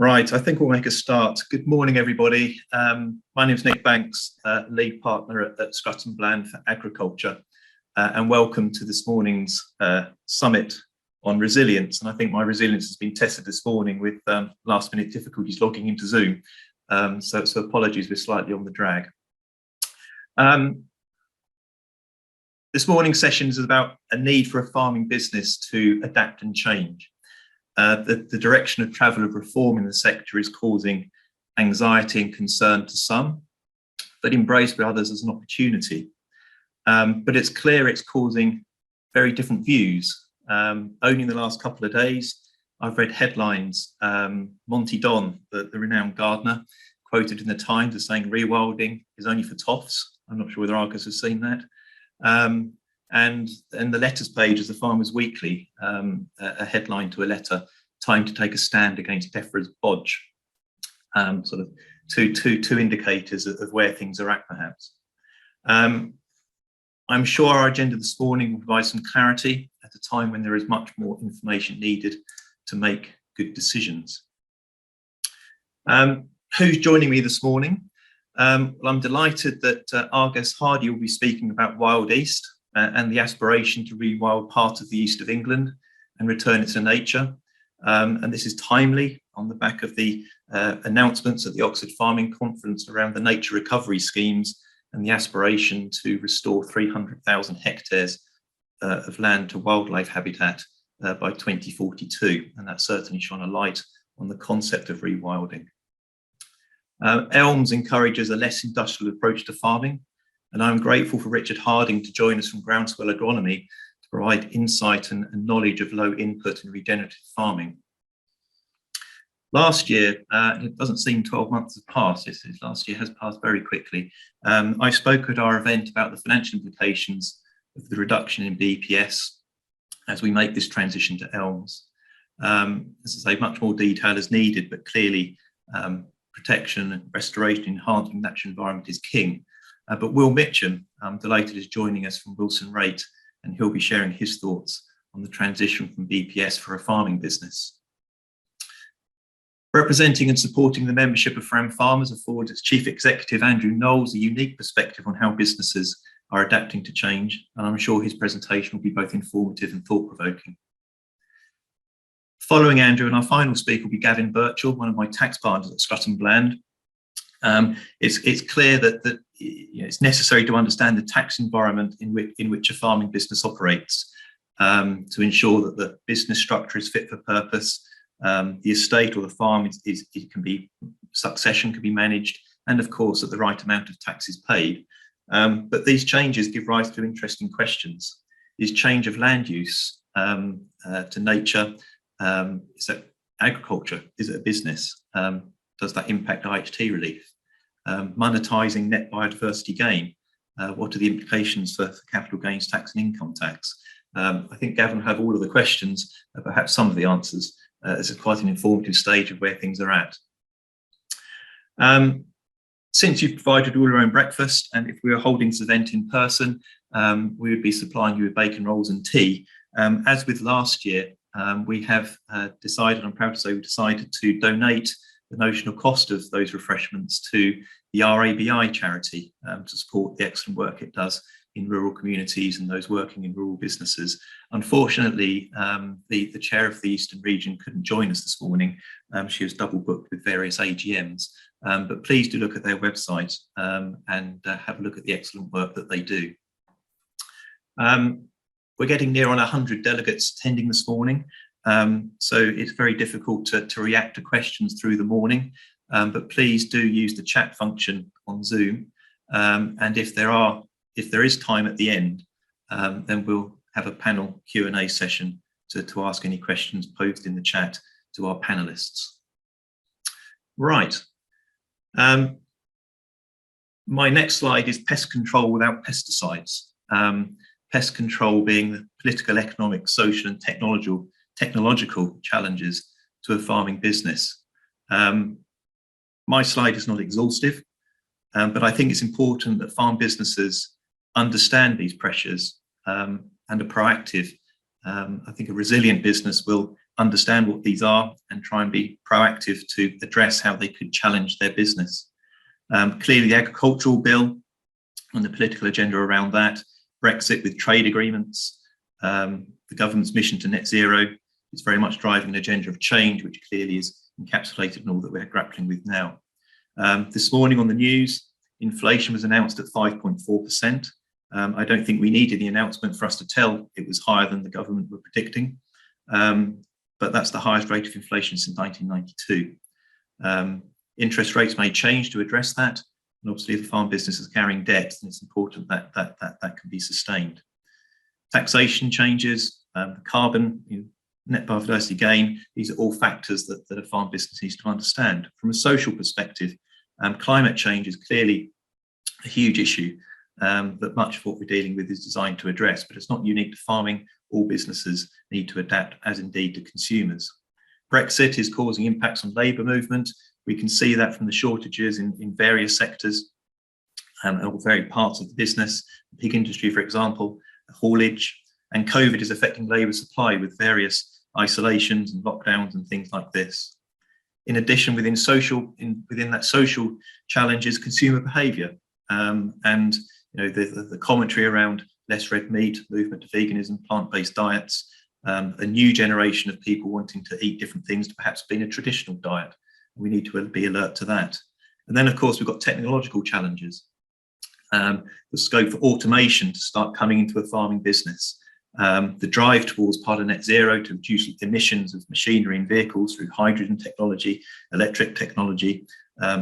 Right, I think we'll make a start. Good morning, everybody. My name is Nick Banks, lead partner at Scotland Bland for Agriculture, and welcome to this morning's summit on resilience. And I think my resilience has been tested this morning with last-minute difficulties logging into Zoom. So apologies, we're slightly on the drag. This morning's session is about a need for a farming business to adapt and change. The direction of travel of reform in the sector is causing anxiety and concern to some, but embraced by others as an opportunity. But it's clear it's causing very different views. Only in the last couple of days, I've read headlines. Monty Don, the renowned gardener, quoted in the Times as saying rewilding is only for toffs. I'm not sure whether Argus has seen that. And the letters page of the Farmers Weekly, a headline to a letter, time to take a stand against DEFRA's bodge. Sort of two indicators of where things are at, perhaps. I'm sure our agenda this morning will provide some clarity at a time when there is much more information needed to make good decisions. Who's joining me this morning? Well, I'm delighted that Argus Hardy will be speaking about Wild East and the aspiration to rewild part of the east of England and return it to nature. And this is timely on the back of the announcements at the Oxford Farming Conference around the nature recovery schemes and the aspiration to restore 300,000 hectares of land to wildlife habitat by 2042. And that certainly shone a light on the concept of rewilding. Elms encourages a less industrial approach to farming, and I'm grateful for Richard Harding to join us from Groundswell Agronomy to provide insight and knowledge of low input and regenerative farming. Last year, it doesn't seem 12 months have passed, last year has passed very quickly. I spoke at our event about the financial implications of the reduction in BPS as we make this transition to elms. As I say, much more detail is needed, but clearly protection and restoration, enhancement of natural environment is king. But Will Mitcham, I'm delighted, is joining us from Wilson Rate, and he'll be sharing his thoughts on the transition from BPS for a farming business. Representing and supporting the membership of Frown Farmers affords its Chief Executive, Andrew Knowles, a unique perspective on how businesses are adapting to change, and I'm sure his presentation will be both informative and thought-provoking. Following Andrew, and our final speaker will be Gavin Birchall, one of my tax partners at Scotland Bland. It's clear that it's necessary to understand the tax environment in which a farming business operates to ensure that the business structure is fit for purpose, the estate or the farm succession can be managed, and of course that the right amount of tax is paid. But these changes give rise to interesting questions. Is change of land use to nature, is that agriculture? Is it a business? Does that impact IHT relief? Monetizing net biodiversity gain, what are the implications for capital gains tax and income tax? I think Gavin will have all of the questions, perhaps some of the answers. It's quite an informative stage of where things are at. Since you've provided all your own breakfast, and if we were holding this event in person, we would be supplying you with bacon rolls and tea. As with last year, we have decided, I'm proud to say, we decided to donate the notional cost of those refreshments to the RABI charity to support the excellent work it does in rural communities and those working in rural businesses. Unfortunately, the chair of the Eastern region couldn't join us this morning. She was double booked with various AGMs, but please do look at their website and have a look at the excellent work that they do. We're getting near on 100 delegates attending this morning. So it's very difficult to react to questions through the morning, but please do use the chat function on Zoom. And if there is time at the end, then we'll have a panel Q&A session to ask any questions posed in the chat to our panelists. Right. My next slide is pest control without pesticides. Pest control being the political, economic, social and technological challenges to a farming business. My slide is not exhaustive, but I think it's important that farm businesses understand these pressures and are proactive. I think a resilient business will understand what these are and try and be proactive to address how they could challenge their business. Clearly, the agricultural bill and the political agenda around that, Brexit with trade agreements, the government's mission to net zero is very much driving an agenda of change, which clearly is encapsulated in all that we're grappling with now. This morning on the news, inflation was announced at 5.4%. I don't think we needed the announcement for us to tell it was higher than the government were predicting, but that's the highest rate of inflation since 1992. Interest rates may change to address that, and obviously if the farm business is carrying debt, then it's important that that can be sustained. Taxation changes, carbon, net biodiversity gain, these are all factors that a farm business needs to understand. From a social perspective, climate change is clearly a huge issue that much of what we're dealing with is designed to address, but it's not unique to farming. All businesses need to adapt, as indeed do consumers. Brexit is causing impacts on labour movement. We can see that from the shortages in various sectors and all varied parts of the business, the pig industry, for example, haulage, and COVID is affecting labour supply with various isolations and lockdowns and things like this. In addition, within that social challenges, consumer behaviour, and the commentary around less red meat, movement to veganism, plant-based diets, a new generation of people wanting to eat different things to perhaps being a traditional diet. We need to be alert to that. And then, of course, we've got technological challenges. The scope for automation to start coming into a farming business. The drive towards part of net zero to reduce emissions of machinery and vehicles through hydrogen technology, electric technology.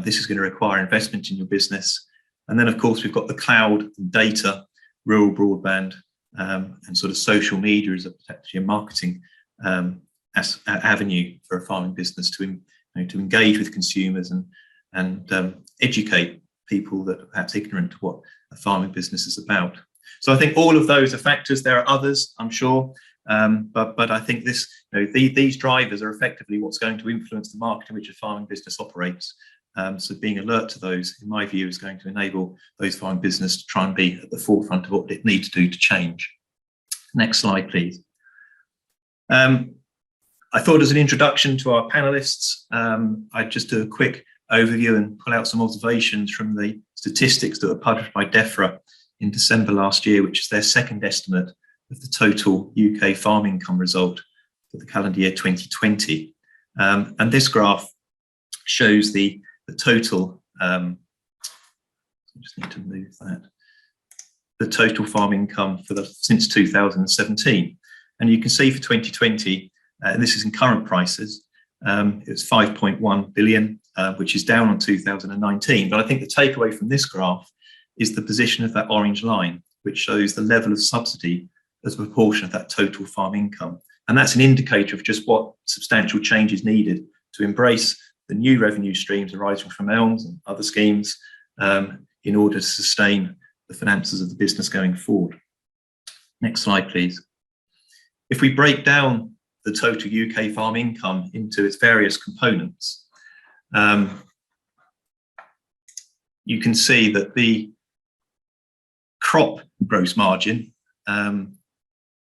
This is going to require investment in your business. And then, of course, we've got the cloud and data, rural broadband, and sort of social media as actually a marketing avenue for a farming business to engage with consumers and educate people that are perhaps ignorant to what a farming business is about. So I think all of those are factors. There are others, I'm sure, but I think these drivers are effectively what's going to influence the market in which a farming business operates. So being alert to those, in my view, is going to enable those farming businesses to try and be at the forefront of what it needs to do to change. Next slide, please. I thought as an introduction to our panelists, I'd just do a quick overview and pull out some observations from the statistics that were published by DEFRA in December last year, which is their second estimate of the total UK farm income result for the calendar year 2020. And this graph shows the total, I just need to move that, the total farm income for since 2017. And you can see for 2020, and this is in current prices, it's 5.1 billion, which is down on 2019. But I think the takeaway from this graph is the position of that orange line, which shows the level of subsidy as a proportion of that total farm income. And that's an indicator of just what substantial change is needed to embrace the new revenue streams arising from ELMS and other schemes in order to sustain the finances of the business going forward. Next slide, please. If we break down the total UK farm income into its various components, you can see that the crop gross margin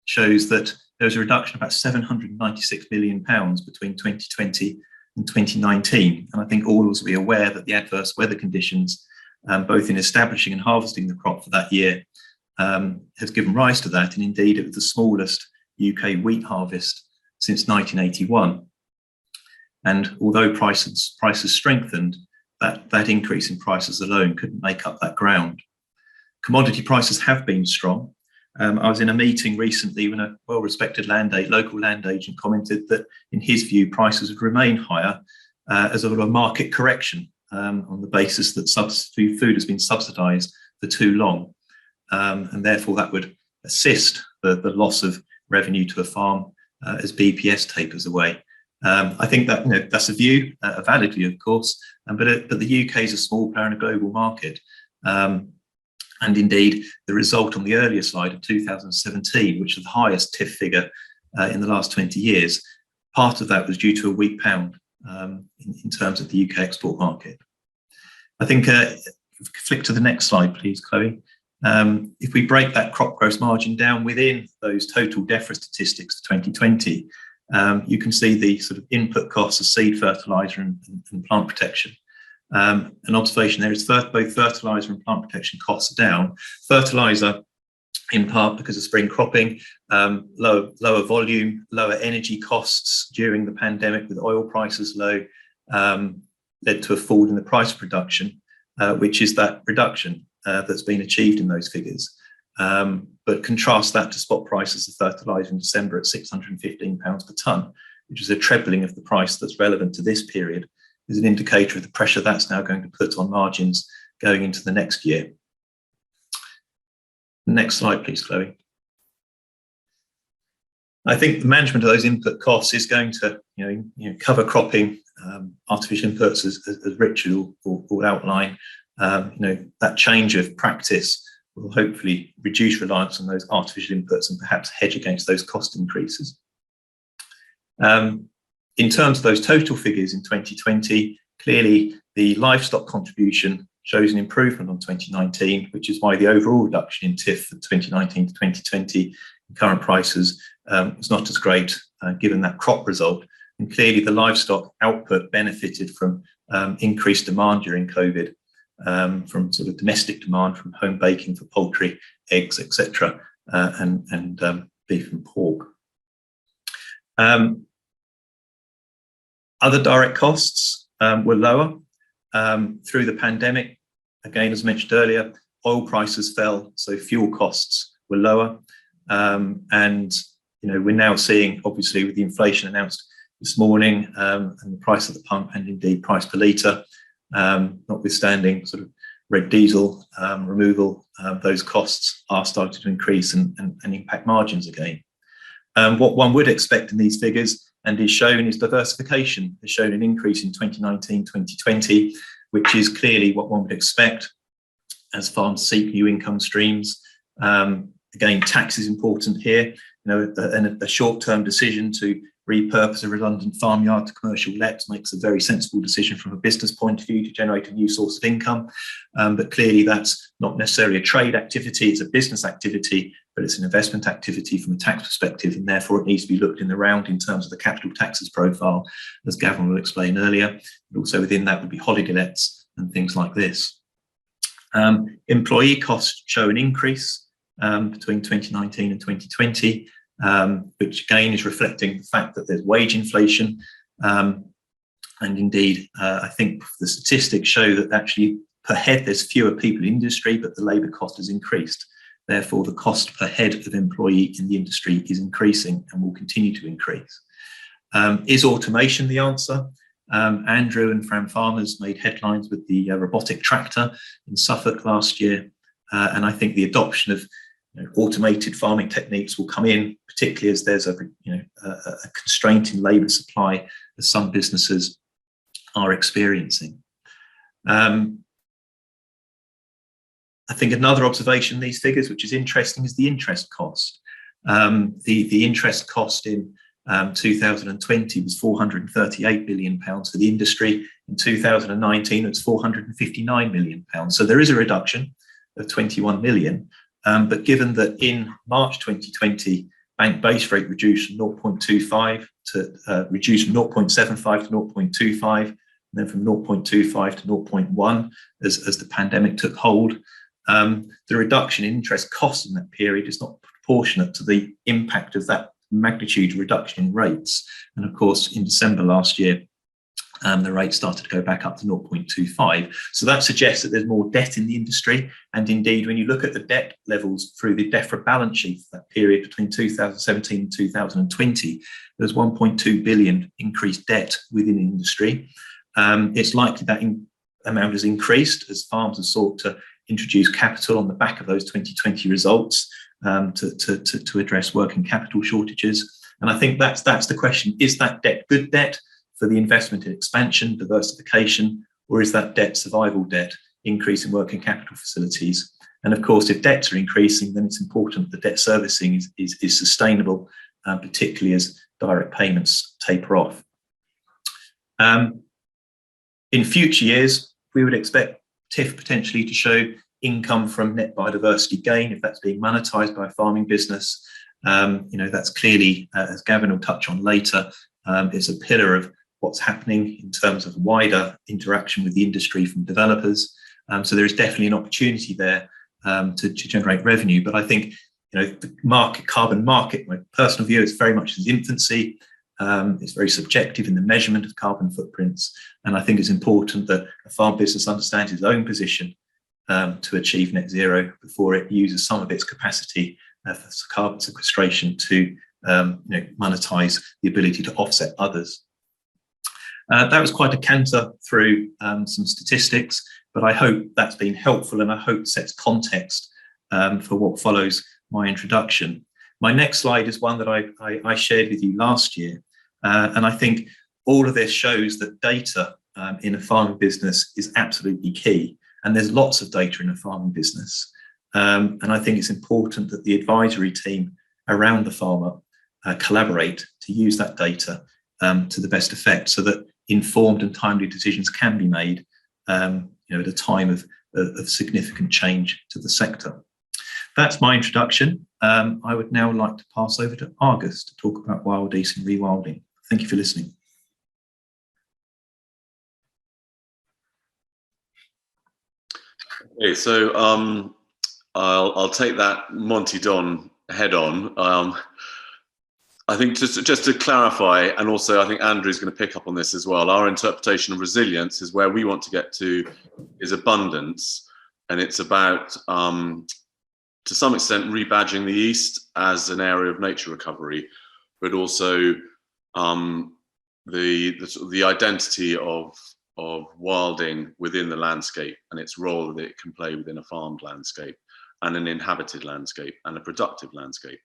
shows that there was a reduction of about £796 million between 2020 and 2019. And I think all of us will be aware that the adverse weather conditions, both in establishing and harvesting the crop for that year, has given rise to that. And indeed, it was the smallest UK wheat harvest since 1981. And although prices strengthened, that increase in prices alone couldn't make up that ground. Commodity prices have been strong. I was in a meeting recently when a well-respected local land agent commented that, in his view, prices would remain higher as a market correction on the basis that food has been subsidised for too long, and therefore that would assist the loss of revenue to a farm as BPS tapers away. I think that that's a view, a valid view, of course, but the UK is a small player in a global market. And indeed, the result on the earlier slide of 2017, which is the highest TIF figure in the last 20 years, part of that was due to a weak pound in terms of the UK export market. I think, flick to the next slide, please, Chloe. If we break that crop gross margin down within those total DEFRA statistics for 2020, you can see the sort of input costs of seed fertiliser and plant protection. An observation there is both fertiliser and plant protection costs are down. Fertiliser, in part because of spring cropping, lower volume, lower energy costs during the pandemic with oil prices low, led to a fall in the price of production, which is that reduction that's been achieved in those figures. But contrast that to spot prices of fertiliser in December at £615 per tonne, which is a trebling of the price that's relevant to this period, is an indicator of the pressure that's now going to put on margins going into the next year. Next slide, please, Chloe. I think the management of those input costs is going to, cover cropping, artificial inputs, as Richard will outline. That change of practice will hopefully reduce reliance on those artificial inputs and perhaps hedge against those cost increases. In terms of those total figures in 2020, clearly the livestock contribution shows an improvement on 2019, which is why the overall reduction in TIF from 2019 to 2020 in current prices was not as great given that crop result. And clearly the livestock output benefited from increased demand during COVID, from sort of domestic demand from home baking for poultry, eggs, etc., and beef and pork. Other direct costs were lower through the pandemic. Again, as mentioned earlier, oil prices fell, so fuel costs were lower. And we're now seeing, obviously, with the inflation announced this morning and the price at the pump and indeed price per litre, notwithstanding sort of red diesel removal, those costs are starting to increase and impact margins again. What one would expect in these figures and is shown is diversification. Has shown an increase in 2019, 2020, which is clearly what one would expect as farms seek new income streams. Again, tax is important here. A short-term decision to repurpose a redundant farmyard to commercial lets makes a very sensible decision from a business point of view to generate a new source of income. But clearly that's not necessarily a trade activity, it's a business activity, but it's an investment activity from a tax perspective, and therefore it needs to be looked in the round in terms of the capital taxes profile, as Gavin will explain earlier. But also within that would be holiday lets and things like this. Employee costs show an increase between 2019 and 2020, which again is reflecting the fact that there's wage inflation. And indeed, I think the statistics show that actually per head there's fewer people in industry, but the labour cost has increased. Therefore, the cost per head of employee in the industry is increasing and will continue to increase. Is automation the answer? Andrew and Frown Farmers made headlines with the robotic tractor in Suffolk last year. And I think the adoption of automated farming techniques will come in, particularly as there's a constraint in labour supply, as some businesses are experiencing. I think another observation in these figures, which is interesting, is the interest cost. The interest cost in 2020 was £438 billion for the industry. In 2019, it's £459 million. So there is a reduction of 21 million. But given that in March 2020, bank base rate reduced from 0.25 to reduced from 0.75 to 0.25, and then from 0.25 to 0.1 as the pandemic took hold. The reduction in interest costs in that period is not proportionate to the impact of that magnitude reduction in rates. And of course, in December last year, the rate started to go back up to 0.25. So that suggests that there's more debt in the industry. And indeed, when you look at the debt levels through the DEFRA balance sheet for that period between 2017 and 2020, there's 1.2 billion increased debt within the industry. It's likely that amount has increased as farms have sought to introduce capital on the back of those 2020 results to address working capital shortages. And I think that's the question. Is that debt good debt for the investment in expansion, diversification, or is that debt survival debt, increase in working capital facilities? And of course, if debts are increasing, then it's important that debt servicing is sustainable, particularly as direct payments taper off. In future years, we would expect TIF potentially to show income from net biodiversity gain, if that's being monetized by a farming business, That's clearly, as Gavin will touch on later, is a pillar of what's happening in terms of wider interaction with the industry from developers. So there is definitely an opportunity there to generate revenue. But I think, the carbon market, my personal view, is very much in its infancy. It's very subjective in the measurement of carbon footprints. And I think it's important that a farm business understands its own position to achieve net zero before it uses some of its capacity for carbon sequestration to monetize the ability to offset others. That was quite a canter through some statistics, but I hope that's been helpful, and I hope sets context for what follows my introduction. My next slide is one that I shared with you last year, and I think all of this shows that data in a farming business is absolutely key, and there's lots of data in a farming business. And I think it's important that the advisory team around the farmer collaborate to use that data to the best effect, so that informed and timely decisions can be made at a time of significant change to the sector. That's my introduction. I would now like to pass over to Argus to talk about wild geese and rewilding. Thank you for listening. Okay, so I'll take that Monty Don head on. I think just to clarify, and also I think Andrew's going to pick up on this as well, our interpretation of resilience is where we want to get to is abundance, and it's about to some extent rebadging the East as an area of nature recovery, but also the identity of wilding within the landscape and its role that it can play within a farmed landscape and an inhabited landscape and a productive landscape.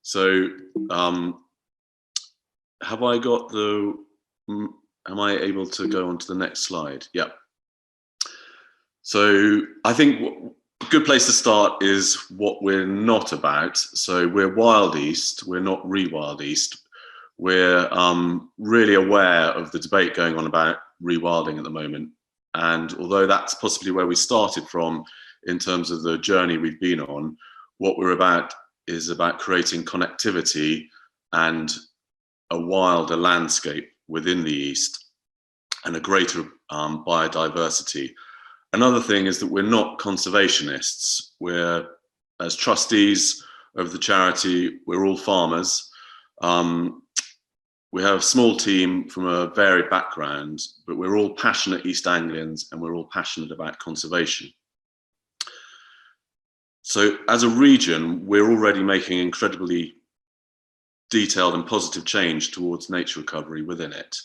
So have I got am I able to go on to the next slide? Yeah. So I think a good place to start is what we're not about. So we're Wild East, we're not Rewild East. We're really aware of the debate going on about rewilding at the moment. And although that's possibly where we started from in terms of the journey we've been on, what we're about is about creating connectivity and a wilder landscape within the East and a greater biodiversity. Another thing is that we're not conservationists. We're, as trustees of the charity, we're all farmers. We have a small team from a varied background, but we're all passionate East Anglians and we're all passionate about conservation. So as a region, we're already making incredibly detailed and positive change towards nature recovery within it.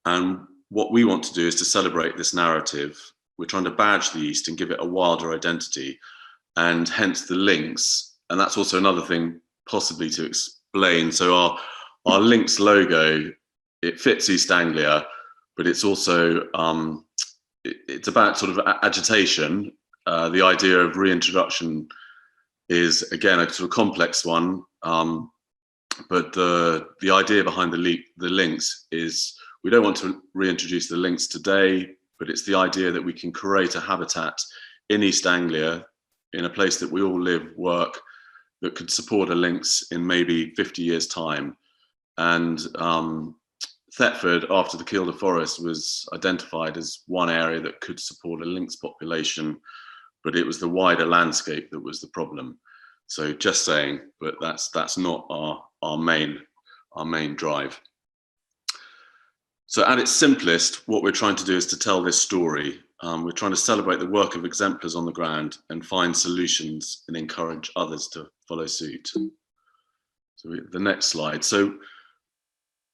And what we want to do is to celebrate this narrative. We're trying to badge the East and give it a wilder identity, and hence the links. And that's also another thing possibly to explain. So our links logo, it fits East Anglia, but it's also, it's about sort of agitation. The idea of reintroduction is, again, a sort of complex one. But the idea behind the links is we don't want to reintroduce the links today, but it's the idea that we can create a habitat in East Anglia, in a place that we all live, work, that could support a lynx in maybe 50 years' time. And Thetford, after the Kielder Forest, was identified as one area that could support a lynx population, but it was the wider landscape that was the problem. So just saying, but that's not our main drive. So at its simplest, what we're trying to do is to tell this story. We're trying to celebrate the work of exemplars on the ground and find solutions and encourage others to follow suit. So the next slide. So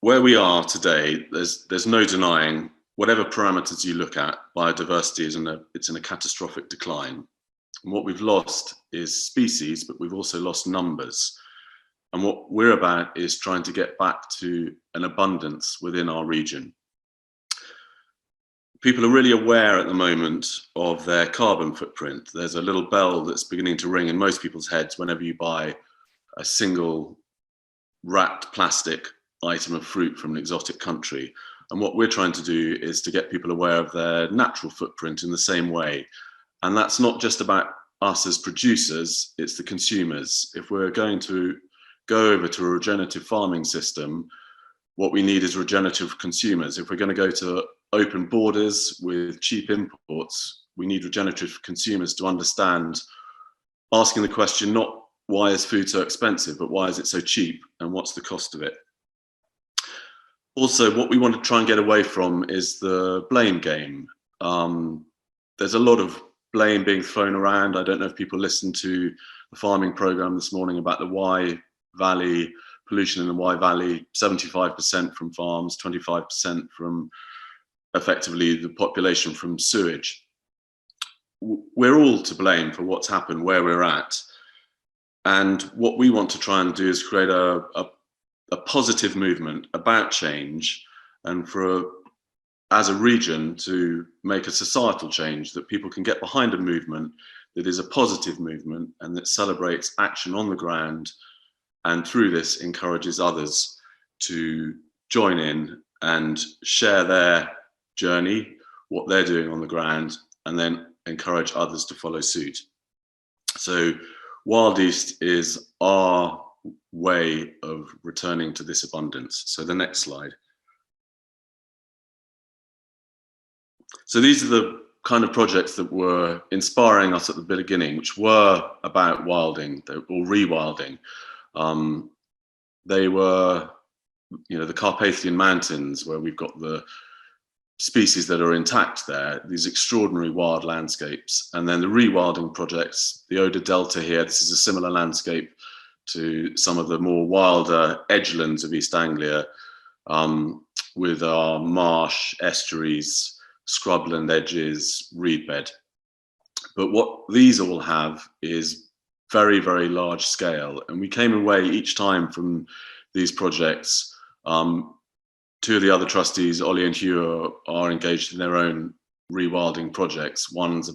where we are today, there's no denying, whatever parameters you look at, biodiversity is in a catastrophic decline. And what we've lost is species, but we've also lost numbers. And what we're about is trying to get back to an abundance within our region. People are really aware at the moment of their carbon footprint. There's a little bell that's beginning to ring in most people's heads whenever you buy a single wrapped plastic item of fruit from an exotic country. And what we're trying to do is to get people aware of their natural footprint in the same way. And that's not just about us as producers, it's the consumers. If we're going to go over to a regenerative farming system, what we need is regenerative consumers. If we're going to go to open borders with cheap imports, we need regenerative consumers to understand, asking the question, not why is food so expensive, but why is it so cheap and what's the cost of it? Also, what we want to try and get away from is the blame game. There's a lot of blame being thrown around. I don't know if people listened to the farming program this morning about the Wye Valley, pollution in the Wye Valley, 75% from farms, 25% from effectively the population from sewage. We're all to blame for what's happened, where we're at. And what we want to try and do is create a positive movement about change, and as a region to make a societal change that people can get behind a movement that is a positive movement and that celebrates action on the ground, and through this encourages others to join in and share their journey, what they're doing on the ground, and then encourage others to follow suit. So Wild East is our way of returning to this abundance. So the next slide. So these are the kind of projects that were inspiring us at the beginning, which were about wilding or rewilding. They were, the Carpathian Mountains, where we've got the species that are intact there, these extraordinary wild landscapes. And then the rewilding projects, the Oder Delta here, this is a similar landscape to some of the more wilder edgelands of East Anglia, with our marsh, estuaries, scrubland edges, reed bed. But what these all have is very, very large scale. And we came away each time from these projects. Two of the other trustees, Ollie and Hugh, are engaged in their own rewilding projects. One's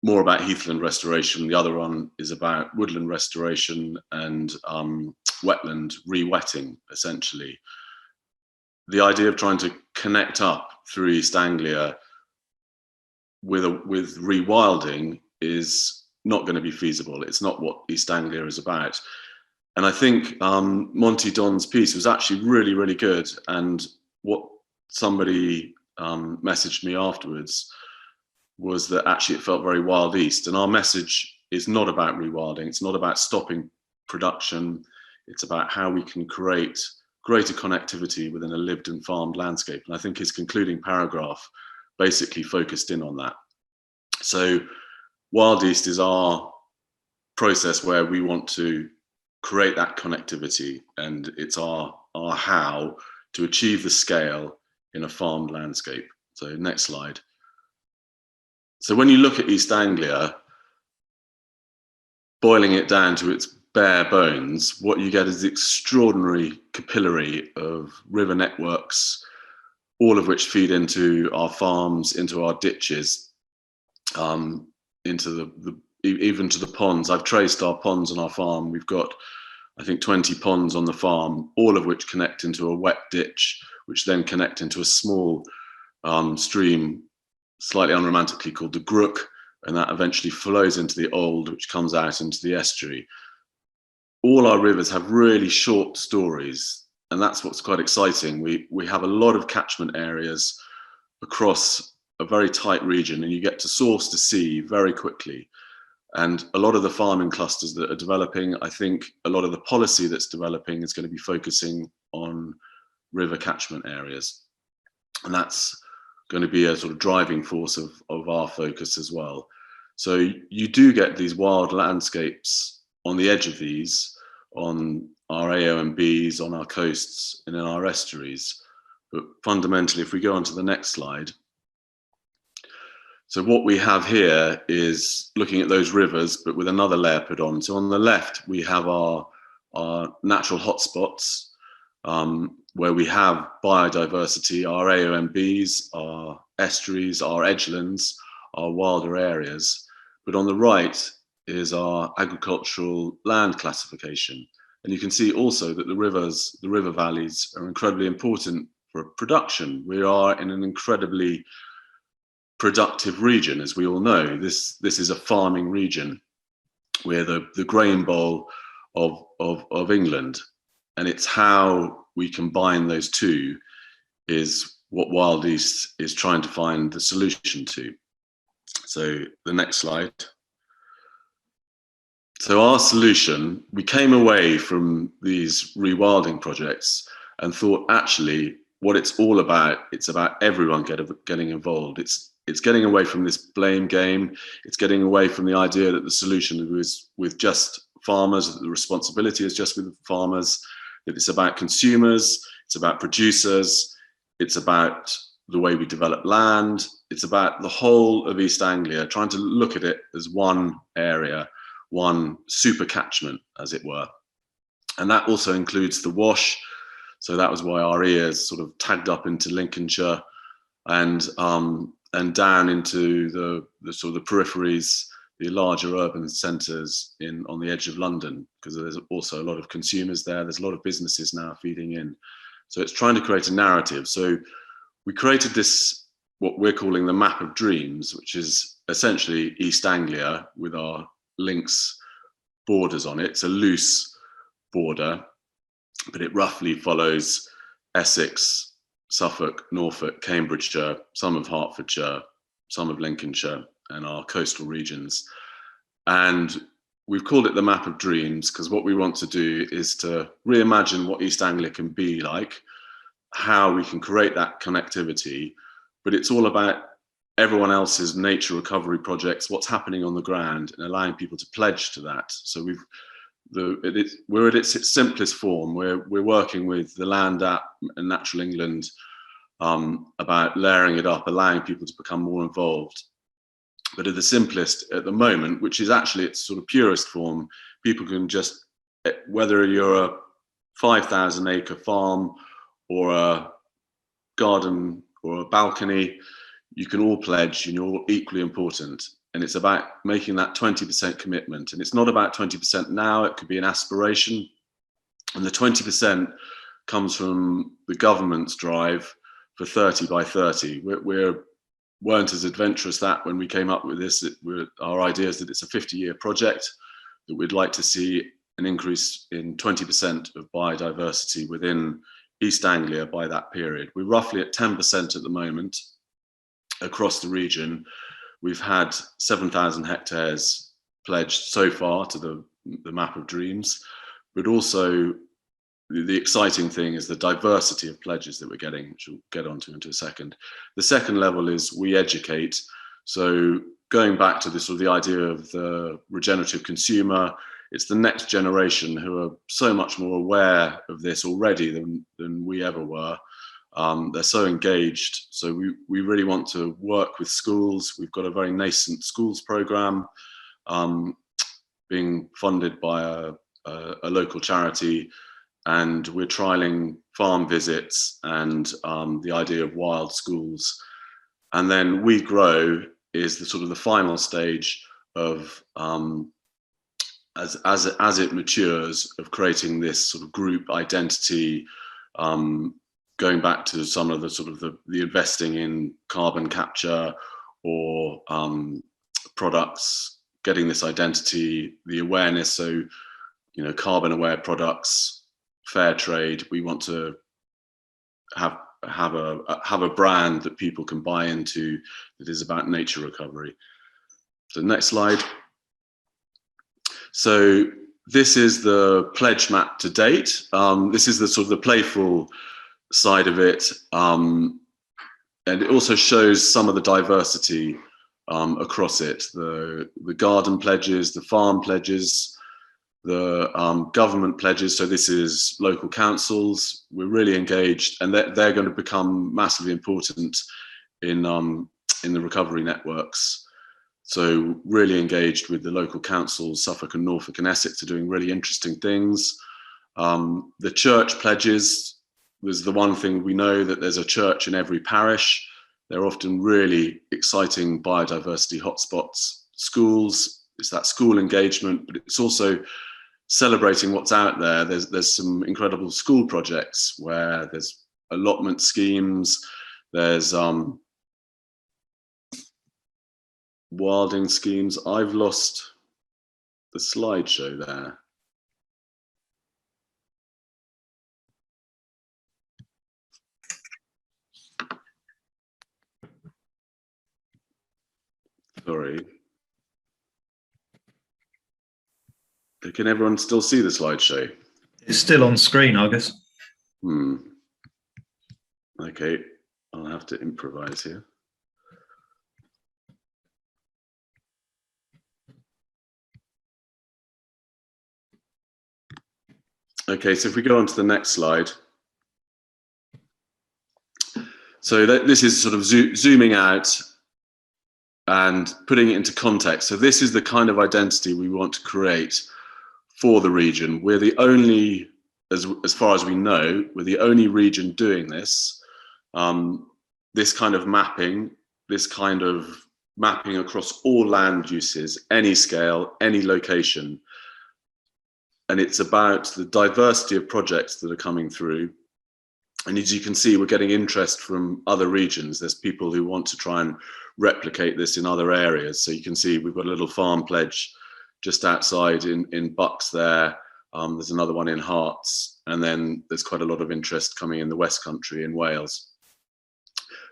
more about heathland restoration. The other one is about woodland restoration and wetland re-wetting, essentially. The idea of trying to connect up through East Anglia with rewilding is not going to be feasible. It's not what East Anglia is about. And I think Monty Don's piece was actually really, really good. And what somebody messaged me afterwards was that actually it felt very Wild East. And our message is not about rewilding. It's not about stopping production. It's about how we can create greater connectivity within a lived and farmed landscape. And I think his concluding paragraph basically focused in on that. So Wild East is our process where we want to create that connectivity, and it's our how to achieve the scale in a farmed landscape. So next slide. So when you look at East Anglia, boiling it down to its bare bones, what you get is the extraordinary capillary of river networks, all of which feed into our farms, into our ditches, into even to the ponds. I've traced our ponds on our farm. We've got, I think, 20 ponds on the farm, all of which connect into a wet ditch, which then connect into a small stream, slightly unromantically called the Grook, and that eventually flows into the Old, which comes out into the estuary. All our rivers have really short stories, and that's what's quite exciting. We have a lot of catchment areas across a very tight region, and you get to source to sea very quickly. And a lot of the farming clusters that are developing, I think a lot of the policy that's developing is going to be focusing on river catchment areas. And that's going to be a sort of driving force of our focus as well. So you do get these wild landscapes on the edge of these, on our AOMBs, on our coasts, and in our estuaries. But fundamentally, if we go on to the next slide, so what we have here is looking at those rivers, but with another layer put on. So on the left, we have our natural hotspots, where we have biodiversity, our AOMBs, our estuaries, our edgelands, our wilder areas. But on the right is our agricultural land classification. And you can see also that the river valleys are incredibly important for production. We are in an incredibly productive region, as we all know. This is a farming region where the grain bowl of England. And it's how we combine those two is what Wild East is trying to find the solution to. So the next slide. So our solution, we came away from these rewilding projects and thought, actually, what it's all about, it's about everyone getting involved. It's getting away from this blame game. It's getting away from the idea that the solution is with just farmers, that the responsibility is just with farmers, that it's about consumers, it's about producers, it's about the way we develop land, it's about the whole of East Anglia, trying to look at it as one area, one super catchment, as it were. And that also includes the Wash. So that was why our ears sort of tagged up into Lincolnshire and down into the sort of the peripheries, the larger urban centres on the edge of London, because there's also a lot of consumers there. There's a lot of businesses now feeding in. So it's trying to create a narrative. So we created this, what we're calling the map of dreams, which is essentially East Anglia with our links borders on it. It's a loose border, but it roughly follows Essex, Suffolk, Norfolk, Cambridgeshire, some of Hertfordshire, some of Lincolnshire, and our coastal regions. And we've called it the map of dreams because what we want to do is to reimagine what East Anglia can be like, how we can create that connectivity, but it's all about everyone else's nature recovery projects, what's happening on the ground, and allowing people to pledge to that. So we're at its simplest form. We're working with the Land app and Natural England about layering it up, allowing people to become more involved. But at the simplest at the moment, which is actually its sort of purest form, people can just, whether you're a 5,000 acre farm or a garden or a balcony, you can all pledge and you're all equally important. And it's about making that 20% commitment. And it's not about 20% now, it could be an aspiration. And the 20% comes from the government's drive for 30 by 30. We weren't as adventurous that when we came up with this, our idea is that it's a 50-year project, that we'd like to see an increase in 20% of biodiversity within East Anglia by that period. We're roughly at 10% at the moment across the region. We've had 7,000 hectares pledged so far to the map of dreams, but also the exciting thing is the diversity of pledges that we're getting, which we'll get onto into a second. The second level is we educate. So going back to the idea of the regenerative consumer, it's the next generation who are so much more aware of this already than we ever were. They're so engaged. So we really want to work with schools. We've got a very nascent schools program being funded by a local charity. And we're trialing farm visits and the idea of wild schools. And then We Grow is the sort of the final stage of, as it matures, of creating this sort of group identity, going back to some of the sort of the investing in carbon capture or products, getting this identity, the awareness. So, carbon aware products, fair trade. We want to have a brand that people can buy into that is about nature recovery. So next slide. So this is the pledge map to date. This is the sort of the playful side of it, and it also shows some of the diversity across it. The garden pledges, the farm pledges, the government pledges. So this is local councils. We're really engaged, and they're going to become massively important in the recovery networks. So really engaged with the local councils. Suffolk and Norfolk and Essex are doing really interesting things. The church pledges, there's the one thing we know, that there's a church in every parish. They're often really exciting biodiversity hotspots. Schools, it's that school engagement, but it's also celebrating what's out there. There's some incredible school projects where there's allotment schemes, there's wilding schemes. I've lost the slideshow there. Sorry. Can everyone still see the slideshow? It's still on screen, Argus. Okay, I'll have to improvise here. Okay, so if we go on to the next slide. So this is sort of zooming out and putting it into context. So this is the kind of identity we want to create for the region. We're the only, as far as we know, we're the only region doing this. This kind of mapping across all land uses, any scale, any location. And it's about the diversity of projects that are coming through. And as you can see, we're getting interest from other regions. There's people who want to try and replicate this in other areas. So you can see we've got a little farm pledge just outside in Bucks there. There's another one in Hearts. And then there's quite a lot of interest coming in the West Country in Wales.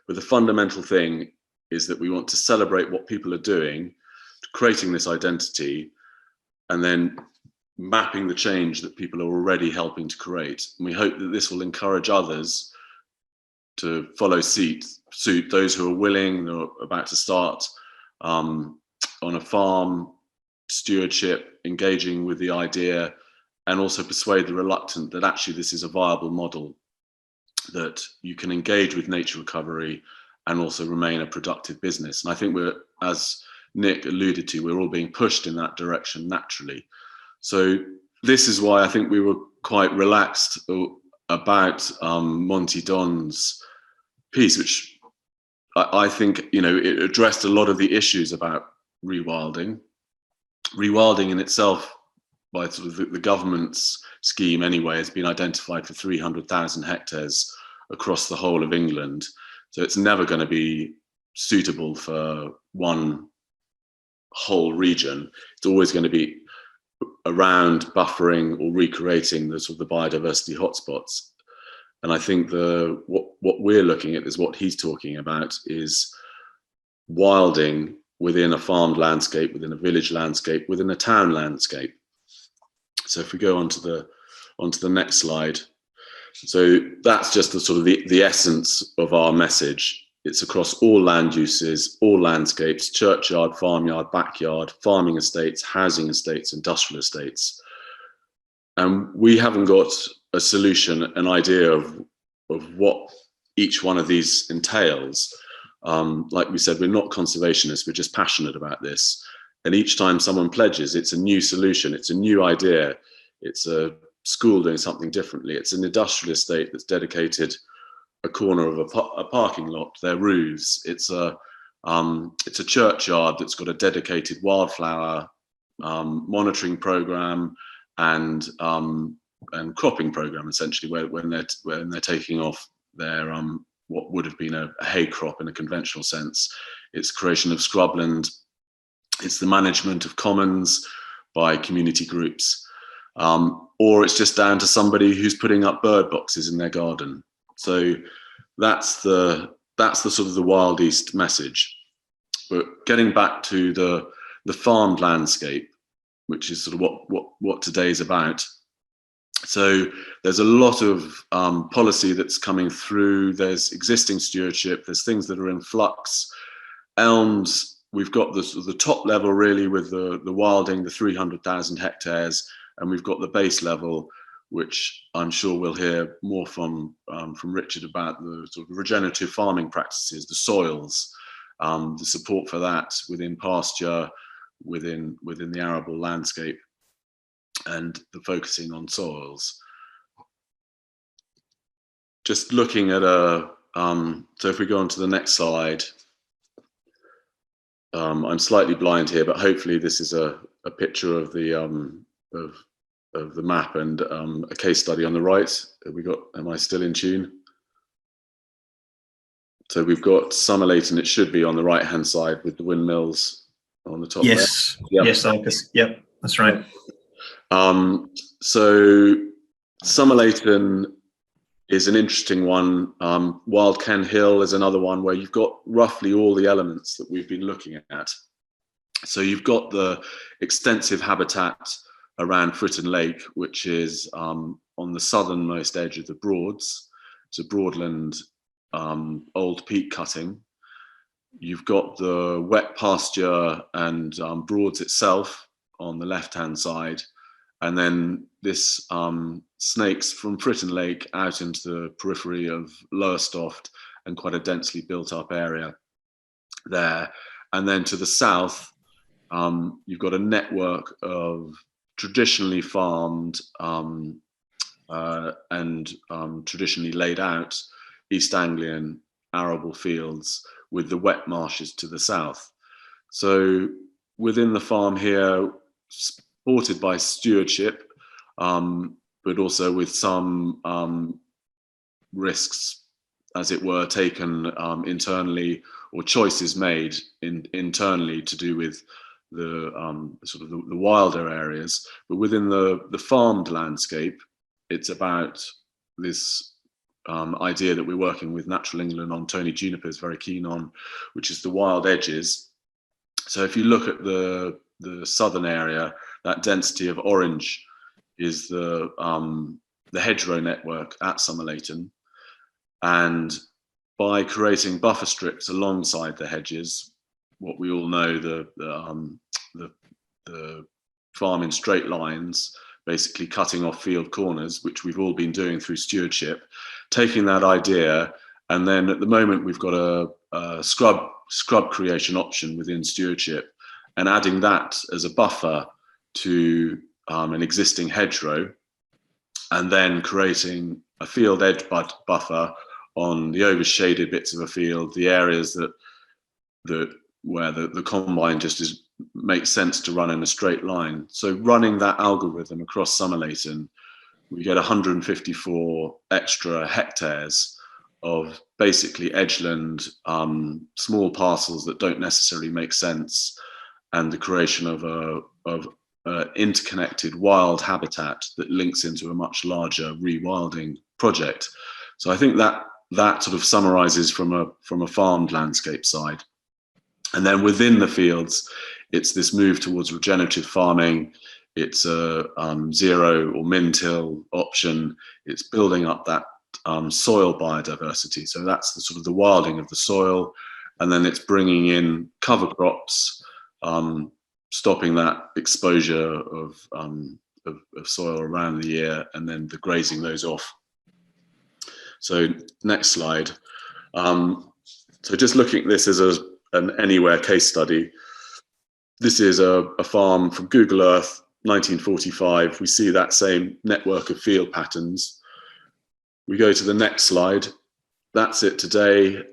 But the fundamental thing is that we want to celebrate what people are doing, creating this identity, and then mapping the change that people are already helping to create. And we hope that this will encourage others to follow suit, those who are willing or about to start on a farm, stewardship, engaging with the idea, and also persuade the reluctant that actually this is a viable model, that you can engage with nature recovery and also remain a productive business. And I think we're, as Nick alluded to, we're all being pushed in that direction naturally. So this is why I think we were quite relaxed about Monty Don's piece, which I think, you know, it addressed a lot of the issues about rewilding. Rewilding in itself, by sort of the government's scheme anyway, has been identified for 300,000 hectares across the whole of England. So it's never going to be suitable for one whole region. It's always going to be around buffering or recreating the sort of the biodiversity hotspots. And I think what we're looking at is what he's talking about is wilding within a farmed landscape, within a village landscape, within a town landscape. So if we go on to the next slide. So that's just the sort of the essence of our message. It's across all land uses, all landscapes, churchyard, farmyard, backyard, farming estates, housing estates, industrial estates. And we haven't got a solution, an idea of what each one of these entails. Like we said, we're not conservationists, we're just passionate about this. And each time someone pledges, it's a new solution, it's a new idea. It's a school doing something differently. It's an industrial estate that's dedicated a corner of a parking lot, their roofs. It's a churchyard that's got a dedicated wildflower monitoring program and cropping program, essentially, when they're taking off their what would have been a hay crop in a conventional sense. It's creation of scrubland. It's the management of commons by community groups, or it's just down to somebody who's putting up bird boxes in their garden. So that's the sort of the Wild East message. But getting back to the farmed landscape, which is sort of what today is about. So there's a lot of policy that's coming through. There's existing stewardship. There's things that are in flux. Elms, we've got the top level really with the wilding, the 300,000 hectares, and we've got the base level, which I'm sure we'll hear more from Richard about, the sort of regenerative farming practices, the soils, the support for that within pasture, within the arable landscape, and the focusing on soils. Just looking at so if we go on to the next slide, I'm slightly blind here, but hopefully this is a picture of the of the map and a case study on the right. Am I still in tune? So we've got Somerleyton, it should be on the right hand side with the windmills on the top. Yes, there. Yep. Yes, Argus. Yep, that's right. So Somerleyton is an interesting one. Wild Ken Hill is another one where you've got roughly all the elements that we've been looking at. So you've got the extensive habitat around Fritton Lake, which is on the southernmost edge of the Broads. It's a broadland old peat cutting. You've got the wet pasture and Broads itself on the left-hand side, and then this snakes from Fritton Lake out into the periphery of Lowestoft and quite a densely built-up area there. And then to the south, you've got a network of traditionally farmed and traditionally laid out East Anglian arable fields with the wet marshes to the south. So within the farm here, supported by stewardship, but also with some risks, as it were, taken internally, or choices made internally to do with the sort of the wilder areas. But within the farmed landscape, it's about this idea that we're working with Natural England on, Tony Juniper is very keen on, which is the wild edges. So if you look at the southern area, that density of orange is the hedgerow network at Somerleyton. And by creating buffer strips alongside the hedges, what we all know, the farm in straight lines, basically cutting off field corners, which we've all been doing through stewardship, taking that idea, and then at the moment we've got a scrub creation option within stewardship, and adding that as a buffer to an existing hedgerow, and then creating a field edge buffer on the overshaded bits of a field, the areas where the combine just makes sense to run in a straight line. So running that algorithm across Somerleyton, we get 154 extra hectares of basically edgeland, small parcels that don't necessarily make sense, and the creation of interconnected wild habitat that links into a much larger rewilding project. So I think that sort of summarizes from a farmed landscape side. And then within the fields, it's this move towards regenerative farming. It's a zero or min-till option. It's building up that soil biodiversity. So that's the sort of the wilding of the soil. And then it's bringing in cover crops, stopping that exposure of soil around the year, and then the grazing those off. So next slide. So just looking at this as an anywhere case study, this is a farm from Google Earth, 1945. We see that same network of field patterns. We go to the next slide. That's it today.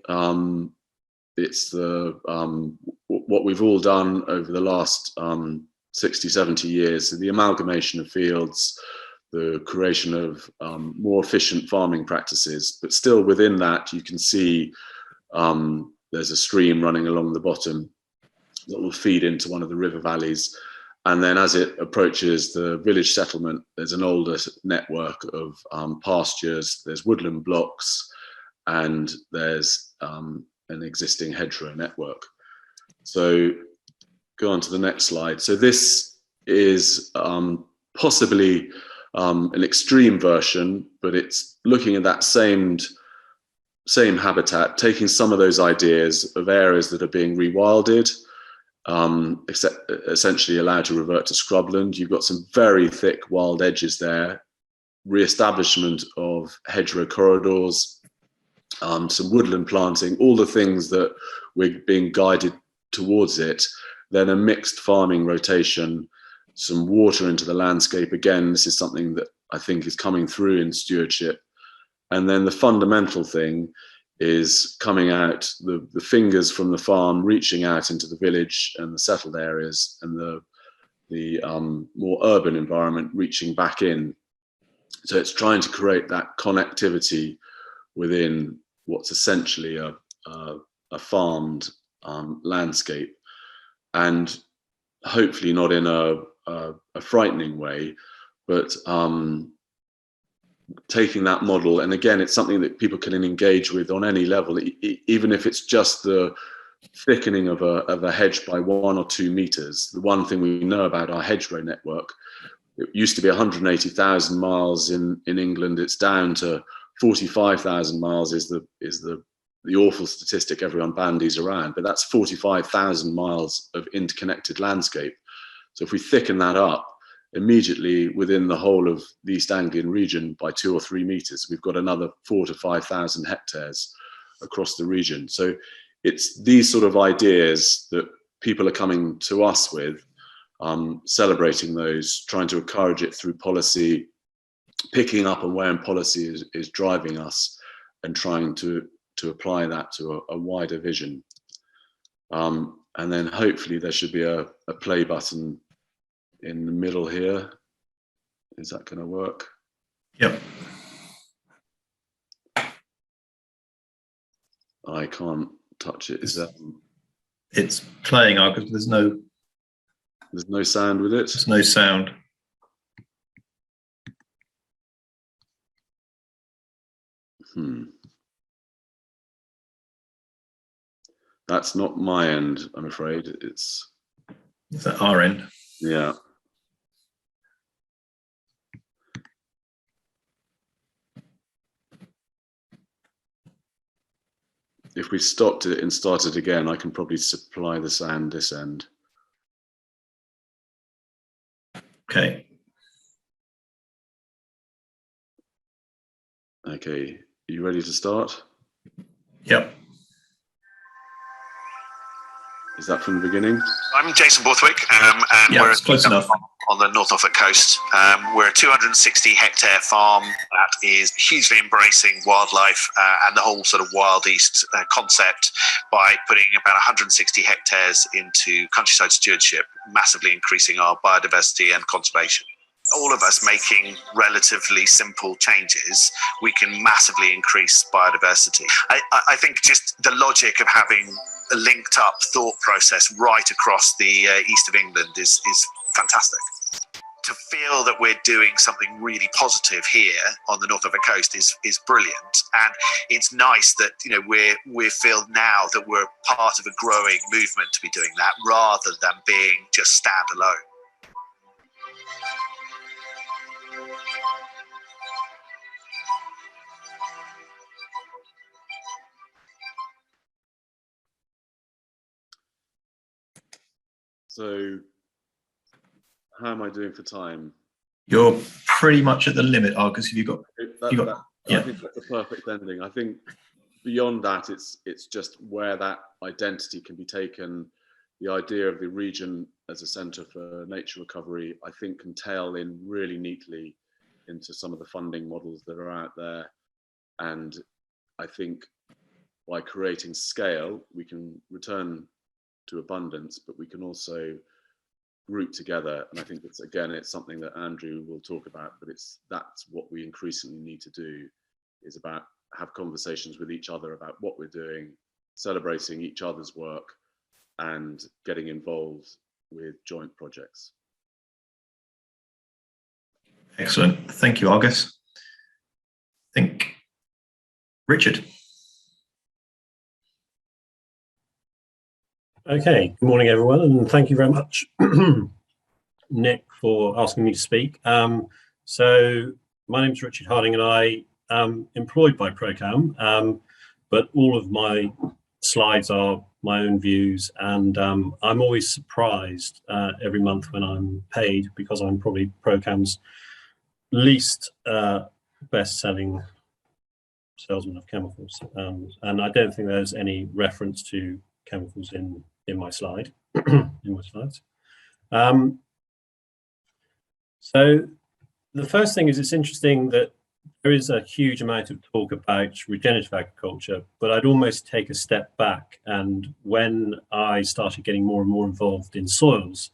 It's what we've all done over the last 60, 70 years, so the amalgamation of fields, the creation of more efficient farming practices. But still within that, you can see there's a stream running along the bottom that will feed into one of the river valleys. And then as it approaches the village settlement, there's an older network of pastures, there's woodland blocks, and there's an existing hedgerow network. So go on to the next slide. So this is possibly an extreme version, but it's looking at that same habitat, taking some of those ideas of areas that are being rewilded, essentially allowed to revert to scrubland. You've got some very thick wild edges there, re-establishment of hedgerow corridors, some woodland planting, all the things that we're being guided towards it. Then a mixed farming rotation, some water into the landscape. Again, this is something that I think is coming through in stewardship. And then the fundamental thing is coming out, the fingers from the farm reaching out into the village and the settled areas, and the more urban environment reaching back in. So it's trying to create that connectivity within what's essentially a farmed landscape, and hopefully not in a frightening way, but taking that model. And again, it's something that people can engage with on any level, even if it's just the thickening of a hedge by 1 or 2 meters. The one thing we know about our hedgerow network, it used to be 180,000 miles in England. It's down to 45,000 miles is the awful statistic everyone bandies around, but that's 45,000 miles of interconnected landscape. So if we thicken that up immediately within the whole of the East Anglian region by 2 or 3 meters, we've got another 4,000 to 5,000 hectares across the region. So it's these sort of ideas that people are coming to us with, celebrating those, trying to encourage it through policy, picking up on where in policy is driving us, and trying to apply that to a wider vision. And then hopefully there should be a play button in the middle here. Is that going to work? Yep. I can't touch it. Is that? It's playing, Argus, but there's no sound with it? There's no sound. That's not my end, I'm afraid. Is that our end? Yeah. If we stopped it and started again, I can probably supply the sound this end. Okay. Okay, are you ready to start? Yep. Is that from the beginning? I'm Jason Borthwick, and yeah, we're close enough. On the North Norfolk coast. We're a 260 hectare farm that is hugely embracing wildlife and the whole sort of Wild East concept by putting about 160 hectares into countryside stewardship, massively increasing our biodiversity and conservation. All of us making relatively simple changes, we can massively increase biodiversity. I think just the logic of having a linked up thought process right across the east of England is fantastic. To feel that we're doing something really positive here on the North Norfolk coast is brilliant, and it's nice that we feel now that we're part of a growing movement to be doing that rather than being just standalone. So, how am I doing for time? You're pretty much at the limit, Argus. I think that's a perfect ending. I think beyond that, it's just where that identity can be taken. The idea of the region as a centre for nature recovery, I think, can tail in really neatly into some of the funding models that are out there. And I think by creating scale, we can return to abundance, but we can also group together. And I think it's something that Andrew will talk about, but that's what we increasingly need to do, is about have conversations with each other about what we're doing, celebrating each other's work, and getting involved with joint projects. Excellent. Thank you, Argus. I think Richard. Okay, good morning, everyone, and thank you very much, Nick, for asking me to speak. So my name is Richard Harding, and I am employed by ProCam, but all of my slides are my own views, and I'm always surprised every month when I'm paid, because I'm probably ProCam's least best-selling salesman of chemicals, and I don't think there's any reference to chemicals in my slide, in my slides. So the first thing is, it's interesting that there is a huge amount of talk about regenerative agriculture, but I'd almost take a step back. And when I started getting more and more involved in soils,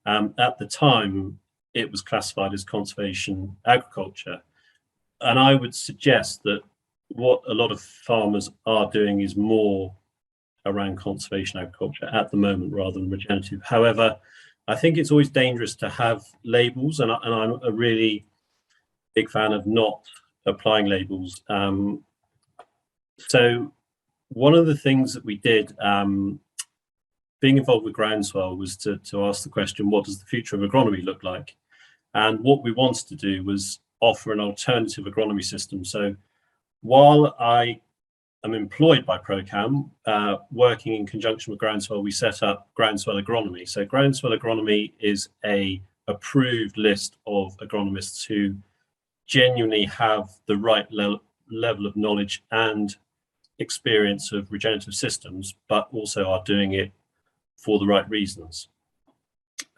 at the time, it was classified as conservation agriculture. And I would suggest that what a lot of farmers are doing is more around conservation agriculture at the moment rather than regenerative. However, I think it's always dangerous to have labels, and I'm a really big fan of not applying labels. So one of the things that we did being involved with Groundswell was to ask the question, what does the future of agronomy look like? And what we wanted to do was offer an alternative agronomy system. So while I am employed by ProCam, working in conjunction with Groundswell, we set up Groundswell Agronomy. So Groundswell Agronomy is a approved list of agronomists who genuinely have the right level of knowledge and experience of regenerative systems, but also are doing it for the right reasons.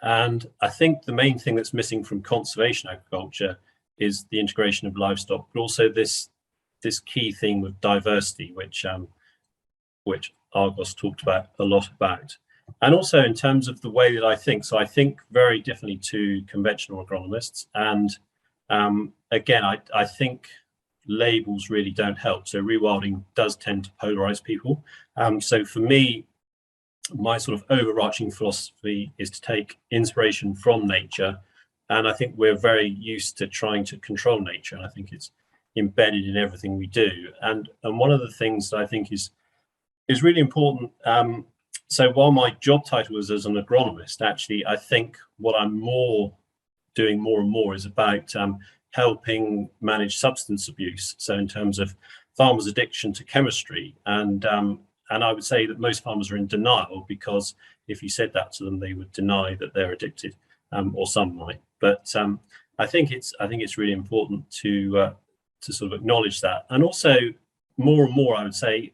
And I think the main thing that's missing from conservation agriculture is the integration of livestock, but also this key theme of diversity, which Argos talked about a lot about. And also in terms of the way that I think, so I think very differently to conventional agronomists. And again, I think labels really don't help. So rewilding does tend to polarize people. So for me, my sort of overarching philosophy is to take inspiration from nature. And I think we're very used to trying to control nature. And I think it's embedded in everything we do. And one of the things that I think is really important. So while my job title was as an agronomist, actually, I think what I'm doing more and more is about helping manage substance abuse. So in terms of farmers' addiction to chemistry, and I would say that most farmers are in denial, because if you said that to them, they would deny that they're addicted, or some might. But I think it's really important to sort of acknowledge that. And also, more and more, I would say,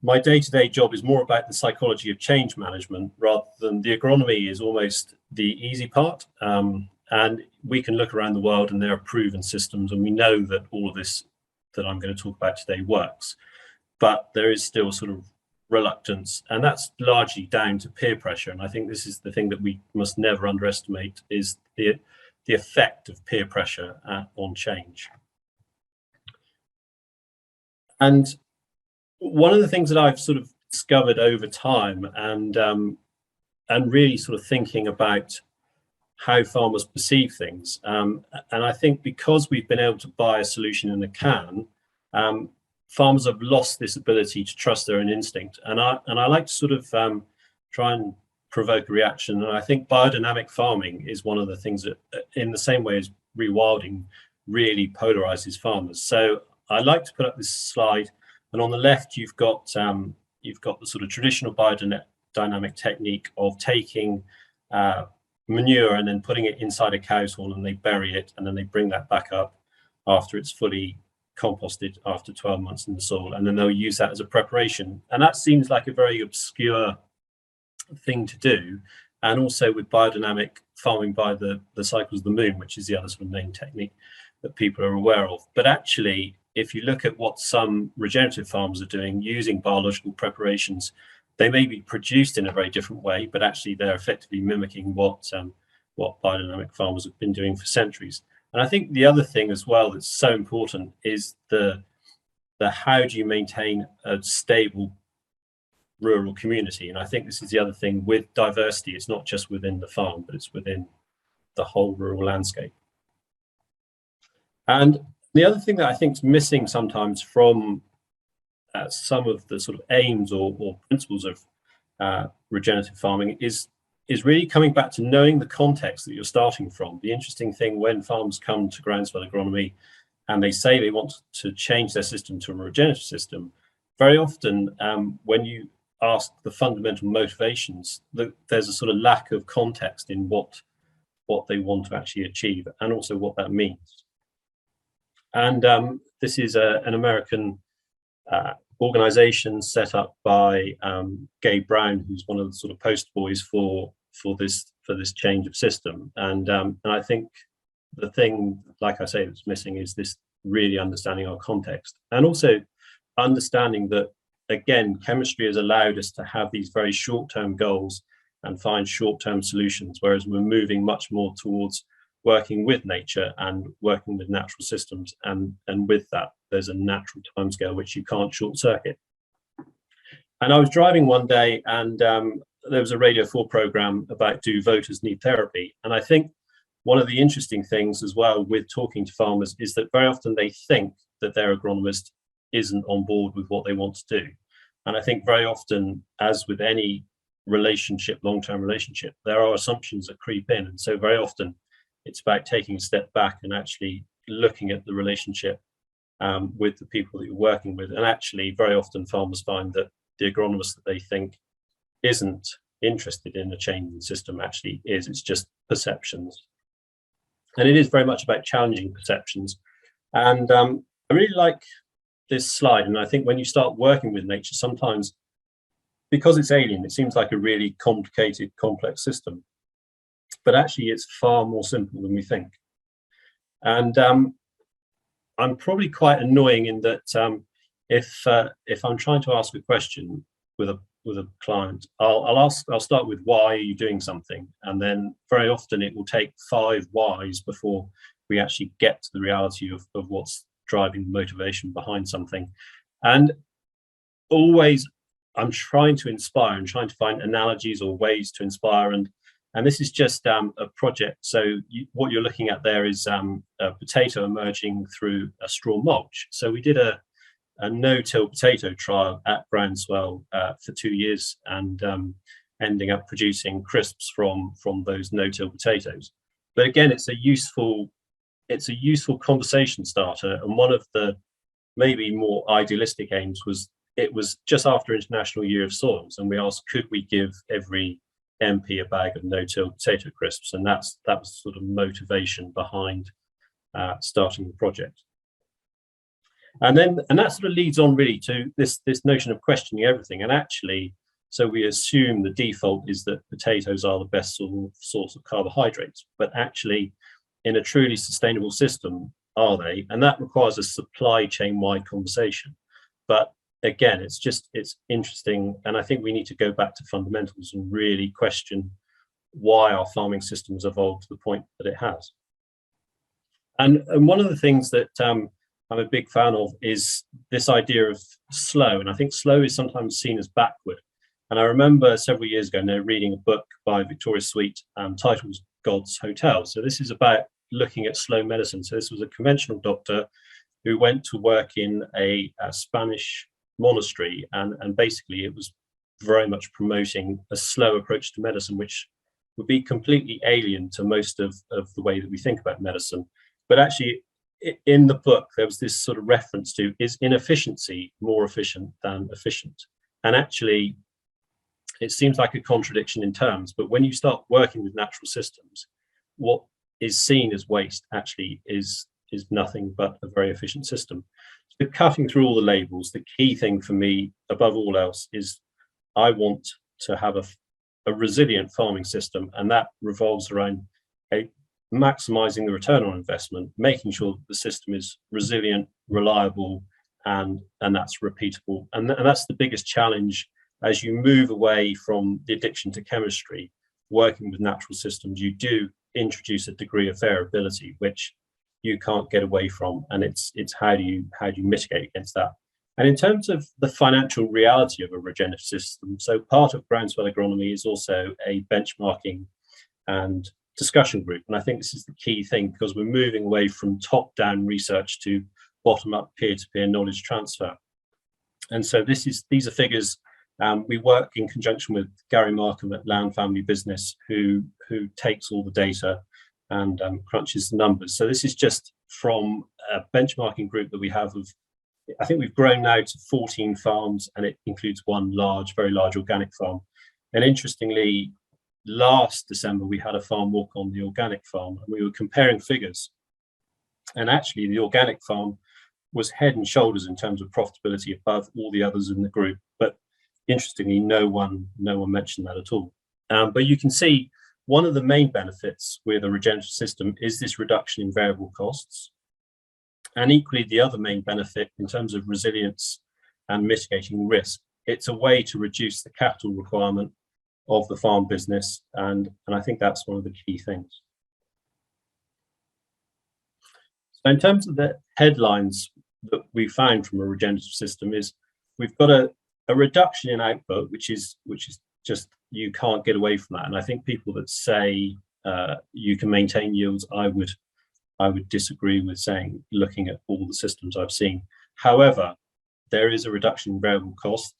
my day-to-day job is more about the psychology of change management rather than the agronomy is almost the easy part. And we can look around the world and there are proven systems, and we know that all of this that I'm going to talk about today works. But there is still sort of reluctance, and that's largely down to peer pressure. And I think this is the thing that we must never underestimate, is the effect of peer pressure on change. And one of the things that I've sort of discovered over time, and really sort of thinking about how farmers perceive things, and I think because we've been able to buy a solution in a can, farmers have lost this ability to trust their own instinct. And I like to sort of try and provoke a reaction. And I think biodynamic farming is one of the things that, in the same way as rewilding, really polarizes farmers. So I like to put up this slide, and on the left you've got the sort of traditional biodynamic technique of taking manure and then putting it inside a cow's hall, and they bury it, and then they bring that back up after it's fully composted after 12 months in the soil, and then they'll use that as a preparation. And that seems like a very obscure thing to do. And also with biodynamic farming by the cycles of the moon, which is the other sort of main technique that people are aware of. But actually, if you look at what some regenerative farmers are doing using biological preparations, they may be produced in a very different way, but actually they're effectively mimicking what biodynamic farmers have been doing for centuries. And I think the other thing as well that's so important is the how do you maintain a stable rural community. And I think this is the other thing with diversity. It's not just within the farm, but it's within the whole rural landscape. And the other thing that I think is missing sometimes from some of the sort of aims or principles of regenerative farming is really coming back to knowing the context that you're starting from. The interesting thing, when farms come to Groundswell Agronomy and they say they want to change their system to a regenerative system, very often when you ask the fundamental motivations, there's a sort of lack of context in what they want to actually achieve, and also what that means. And this is an American organization set up by Gabe Brown, who's one of the sort of poster boys for this change of system. And I think the thing, like I say, that's missing is this really understanding our context, and also understanding that, again, chemistry has allowed us to have these very short-term goals and find short-term solutions, whereas we're moving much more towards working with nature and working with natural systems, and with that there's a natural timescale which you can't short circuit. And I was driving one day, and there was a Radio 4 program about do voters need therapy, and I think one of the interesting things as well with talking to farmers is that very often they think that their agronomist isn't on board with what they want to do. And I think very often, as with any relationship, long-term relationship, there are assumptions that creep in. And so very often it's about taking a step back and actually looking at the relationship with the people that you're working with. And actually very often farmers find that the agronomist that they think isn't interested in a changing system actually is. It's just perceptions. And it is very much about challenging perceptions. And I really like this slide. And I think when you start working with nature, sometimes because it's alien, it seems like a really complicated, complex system. But actually, it's far more simple than we think. And I'm probably quite annoying in that if I'm trying to ask a question with a client, I'll start with why are you doing something, and then very often it will take 5 whys before we actually get to the reality of what's driving the motivation behind something. And always I'm trying to inspire and trying to find analogies or ways to inspire, and this is just a project. So what you're looking at there is a potato emerging through a straw mulch. So we did a no-till potato trial at Groundswell for 2 years, and ending up producing crisps from those no-till potatoes. But again, it's a useful conversation starter. And one of the maybe more idealistic aims was, it was just after International Year of Soils, and we asked, could we give every MP a bag of no-till potato crisps? And that was sort of motivation behind starting the project. And that sort of leads on really to this notion of questioning everything. And actually, so we assume the default is that potatoes are the best source of carbohydrates, but actually in a truly sustainable system, are they? And that requires a supply chain wide conversation. But again, it's interesting, and I think we need to go back to fundamentals and really question why our farming system has evolved to the point that it has. And one of the things that I'm a big fan of is this idea of slow, and I think slow is sometimes seen as backward. And I remember several years ago now reading a book by Victoria Sweet titled God's Hotel. So this is about looking at slow medicine. So this was a conventional doctor who went to work in a Spanish monastery, and basically it was very much promoting a slow approach to medicine, which would be completely alien to most of the way that we think about medicine. But actually in the book there was this sort of reference to, is inefficiency more efficient than efficient? And actually it seems like a contradiction in terms, but when you start working with natural systems, what is seen as waste actually is nothing but a very efficient system. So cutting through all the labels, the key thing for me above all else is I want to have a resilient farming system, and that revolves around maximizing the return on investment, making sure that the system is resilient, reliable, and that's repeatable. And that's the biggest challenge as you move away from the addiction to chemistry. Working with natural systems, you do introduce a degree of variability, which you can't get away from, and it's how do you mitigate against that. And in terms of the financial reality of a regenerative system, so part of Groundswell Agronomy is also a benchmarking and discussion group, and I think this is the key thing, because we're moving away from top-down research to bottom-up peer-to-peer knowledge transfer. And so these are figures. We work in conjunction with Gary Markham at Land Family Business, who takes all the data and crunches the numbers. So this is just from a benchmarking group that we have of, I think we've grown now to 14 farms, and it includes one very large organic farm. And interestingly, last December, we had a farm walk on the organic farm, and we were comparing figures. And actually the organic farm was head and shoulders in terms of profitability above all the others in the group. But interestingly, no one mentioned that at all. But you can see one of the main benefits with a regenerative system is this reduction in variable costs. And equally, the other main benefit in terms of resilience and mitigating risk, it's a way to reduce the capital requirement of the farm business. And I think that's one of the key things. So in terms of the headlines that we found from a regenerative system is we've got a reduction in output, which is just, you can't get away from that. And I think people that say you can maintain yields, I would disagree with saying, looking at all the systems I've seen. However, there is a reduction in variable cost.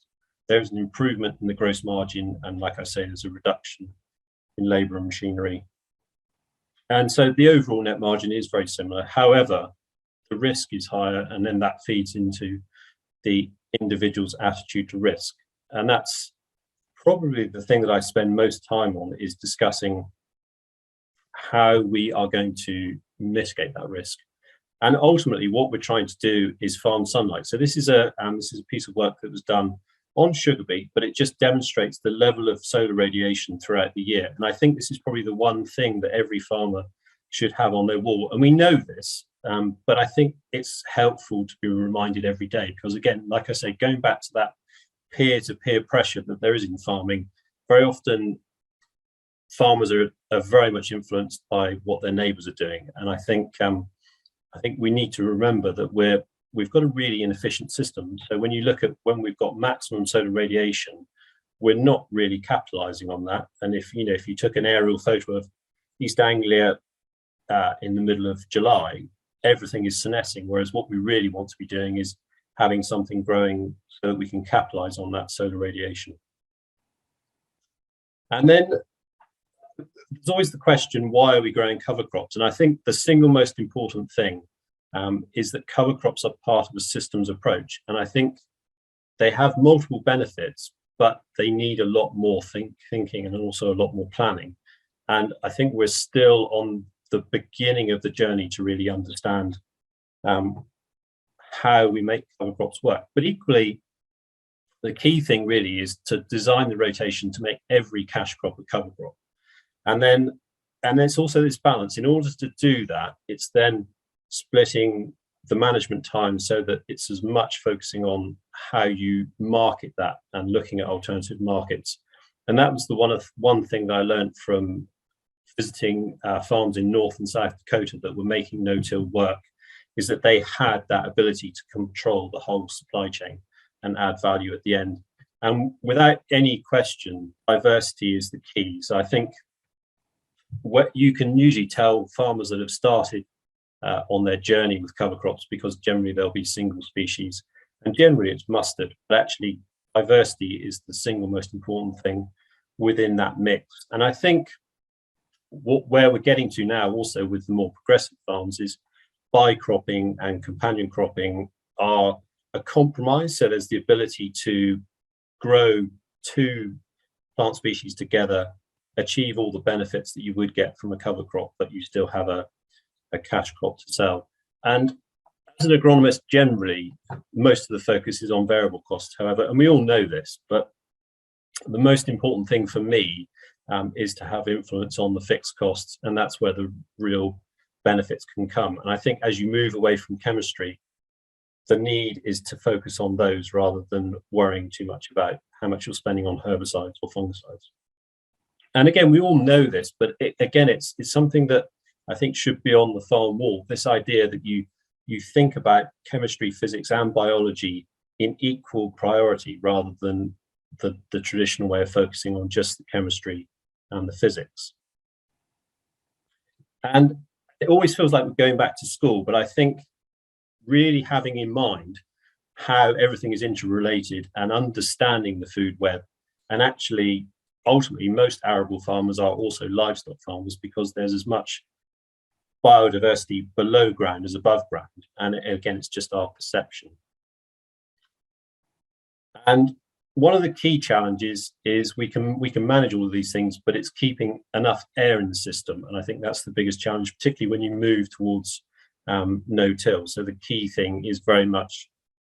there's an improvement in the gross margin, and like I say, there's a reduction in labour and machinery. And so the overall net margin is very similar. However, the risk is higher, and then that feeds into the individual's attitude to risk. And that's probably the thing that I spend most time on, is discussing how we are going to mitigate that risk. And ultimately, what we're trying to do is farm sunlight. So this is a piece of work that was done on sugar beet, but it just demonstrates the level of solar radiation throughout the year. And I think this is probably the one thing that every farmer should have on their wall. And we know this, but I think it's helpful to be reminded every day, because again, like I say, going back to that peer-to-peer pressure that there is in farming, very often farmers are very much influenced by what their neighbours are doing. And I think we need to remember that we've got a really inefficient system. So when you look at when we've got maximum solar radiation, we're not really capitalising on that. And if you took an aerial photo of East Anglia in the middle of July, everything is senescing. Whereas what we really want to be doing is having something growing so that we can capitalise on that solar radiation. And then there's always the question, why are we growing cover crops? And I think the single most important thing is that cover crops are part of a systems approach. And I think they have multiple benefits, but they need a lot more thinking and also a lot more planning. And I think we're still on the beginning of the journey to really understand how we make cover crops work. But equally, the key thing really is to design the rotation to make every cash crop a cover crop. And then it's also this balance. In order to do that, it's then splitting the management time so that it's as much focusing on how you market that and looking at alternative markets. And that was the one thing that I learned from visiting farms in North and South Dakota that were making no-till work, is that they had that ability to control the whole supply chain and add value at the end. And without any question, diversity is the key. So I think what you can usually tell farmers that have started on their journey with cover crops, because generally there'll be single species, and generally it's mustard, but actually diversity is the single most important thing within that mix. And I think where we're getting to now also with the more progressive farms is bi-cropping and companion cropping are a compromise. So there's the ability to grow two plant species together, achieve all the benefits that you would get from a cover crop, but you still have a cash crop to sell. And as an agronomist, generally, most of the focus is on variable costs, however, and we all know this, but the most important thing for me is to have influence on the fixed costs, and that's where the real benefits can come. And I think as you move away from chemistry, the need is to focus on those rather than worrying too much about how much you're spending on herbicides or fungicides. And again, we all know this, but it's something that I think should be on the farm wall. This idea that you think about chemistry, physics, and biology in equal priority rather than the traditional way of focusing on just the chemistry and the physics. And it always feels like we're going back to school, but I think really having in mind how everything is interrelated and understanding the food web, and actually ultimately most arable farmers are also livestock farmers, because there's as much biodiversity below ground as above ground, and again it's just our perception. And one of the key challenges is we can manage all of these things, but it's keeping enough air in the system, and I think that's the biggest challenge, particularly when you move towards no-till. So the key thing is very much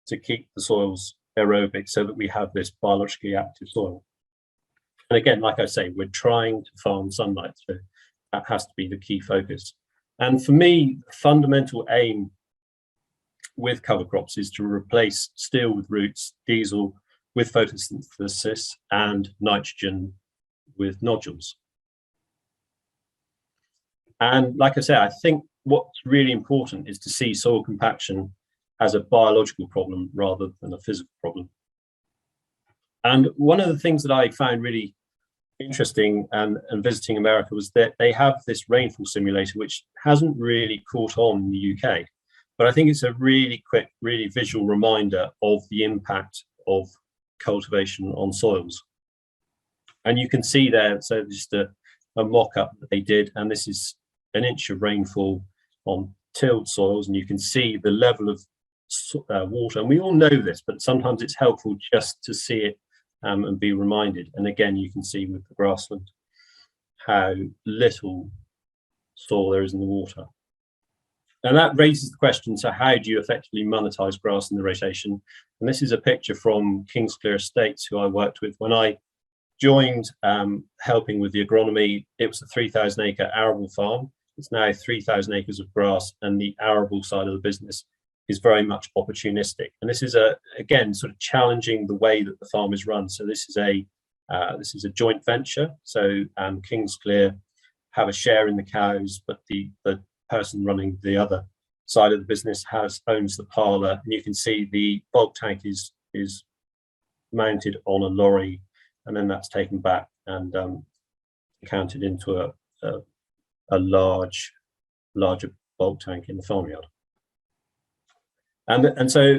to keep the soils aerobic so that we have this biologically active soil. And again, like I say, we're trying to farm sunlight, so that has to be the key focus. And for me, the fundamental aim with cover crops is to replace steel with roots, diesel with photosynthesis, and nitrogen with nodules. And like I say, I think what's really important is to see soil compaction as a biological problem rather than a physical problem. And one of the things that I found really interesting and visiting America was that they have this rainfall simulator, which hasn't really caught on in the UK. But I think it's a really quick, really visual reminder of the impact of cultivation on soils. And you can see there, so just a mock-up that they did, and this is an inch of rainfall on tilled soils, and you can see the level of water. And we all know this, but sometimes it's helpful just to see it and be reminded. And again, you can see with the grassland how little soil there is in the water. And that raises the question, so how do you effectively monetize grass in the rotation? And this is a picture from Kingsclear Estates, who I worked with when I joined, helping with the agronomy. It was a 3,000 acre arable farm. It's now 3,000 acres of grass, and the arable side of the business is very much opportunistic. And this is again sort of challenging the way that the farm is run. So this is a joint venture. So Kingsclear have a share in the cows, but the person running the other side of the business owns the parlour. And you can see the bulk tank is mounted on a lorry, and then that's taken back and counted into a larger bulk tank in the farmyard. And so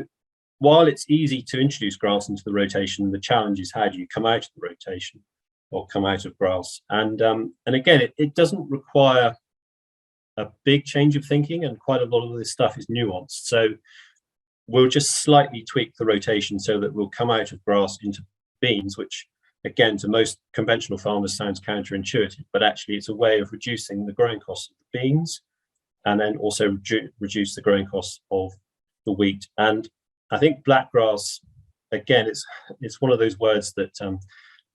while it's easy to introduce grass into the rotation, the challenge is how do you come out of the rotation or come out of grass? And again, it doesn't require a big change of thinking, and quite a lot of this stuff is nuanced. So we'll just slightly tweak the rotation so that we'll come out of grass into beans, which again, to most conventional farmers sounds counterintuitive, but actually it's a way of reducing the growing costs of the beans, and then also reduce the growing costs of the wheat. And I think blackgrass, again, it's one of those words that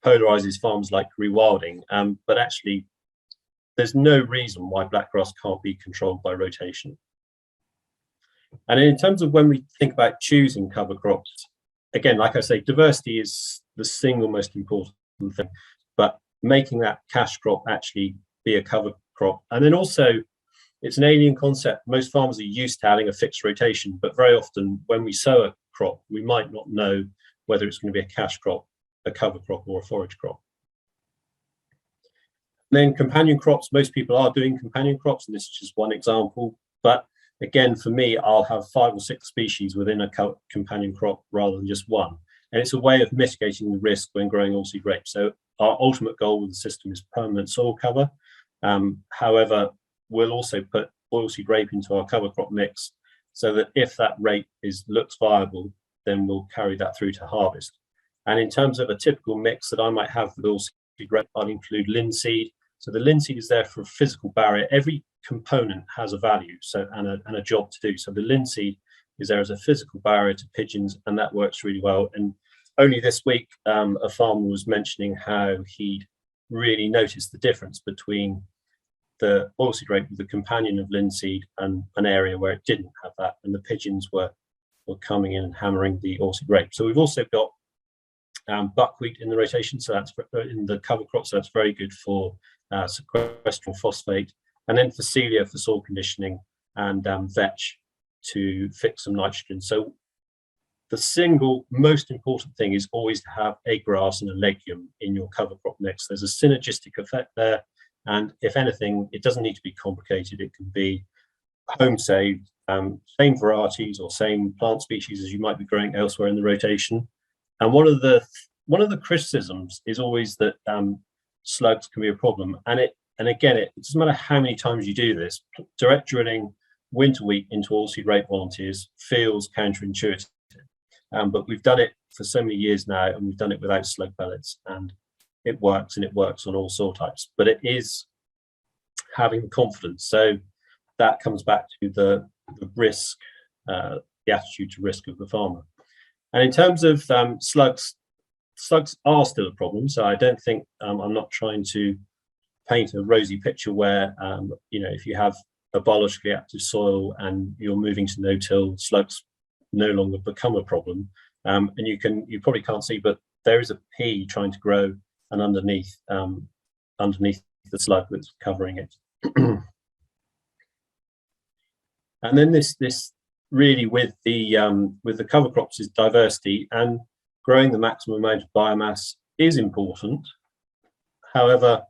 polarizes farms like rewilding, but actually there's no reason why blackgrass can't be controlled by rotation. And in terms of when we think about choosing cover crops, again, like I say, diversity is the single most important thing, but making that cash crop actually be a cover crop. And then also, it's an alien concept. Most farmers are used to having a fixed rotation, but very often when we sow a crop, we might not know whether it's going to be a cash crop, a cover crop, or a forage crop. And then companion crops, most people are doing companion crops, and this is just one example. But again, for me, I'll have 5 or 6 species within a companion crop rather than just one. And it's a way of mitigating the risk when growing oilseed rape. So our ultimate goal with the system is permanent soil cover. However, we'll also put oilseed rape into our cover crop mix so that if that rape looks viable, then we'll carry that through to harvest. And in terms of a typical mix that I might have with oilseed rape, I'll include linseed. So the linseed is there for a physical barrier. Every component has a value and a job to do. So the linseed is there as a physical barrier to pigeons, and that works really well. And only this week, a farmer was mentioning how he'd really noticed the difference between the oilseed rape with the companion of linseed and an area where it didn't have that, and the pigeons were coming in and hammering the oilseed rape. So we've also got buckwheat in the rotation, so that's in the cover crop, so that's very good for sequestering phosphate, and then Phacelia for soil conditioning, and vetch to fix some nitrogen. So the single most important thing is always to have a grass and a legume in your cover crop mix. There's a synergistic effect there, and if anything, it doesn't need to be complicated. It can be home saved, same varieties or same plant species as you might be growing elsewhere in the rotation. And one of the criticisms is always that slugs can be a problem, and again, it doesn't matter how many times you do this. Direct drilling winter wheat into oilseed rape volunteers feels counterintuitive, but we've done it for so many years now, and we've done it without slug pellets, and it works, and it works on all soil types. But it is having confidence. So that comes back to the risk, the attitude to risk of the farmer. And in terms of slugs are still a problem. So I don't think I'm not trying to paint a rosy picture where if you have a biologically active soil and you're moving to no-till, slugs no longer become a problem. And you probably can't see, but there is a pea trying to grow, and underneath the slug that's covering it. And then this really with the cover crops is diversity, and growing the maximum amount of biomass is important. However,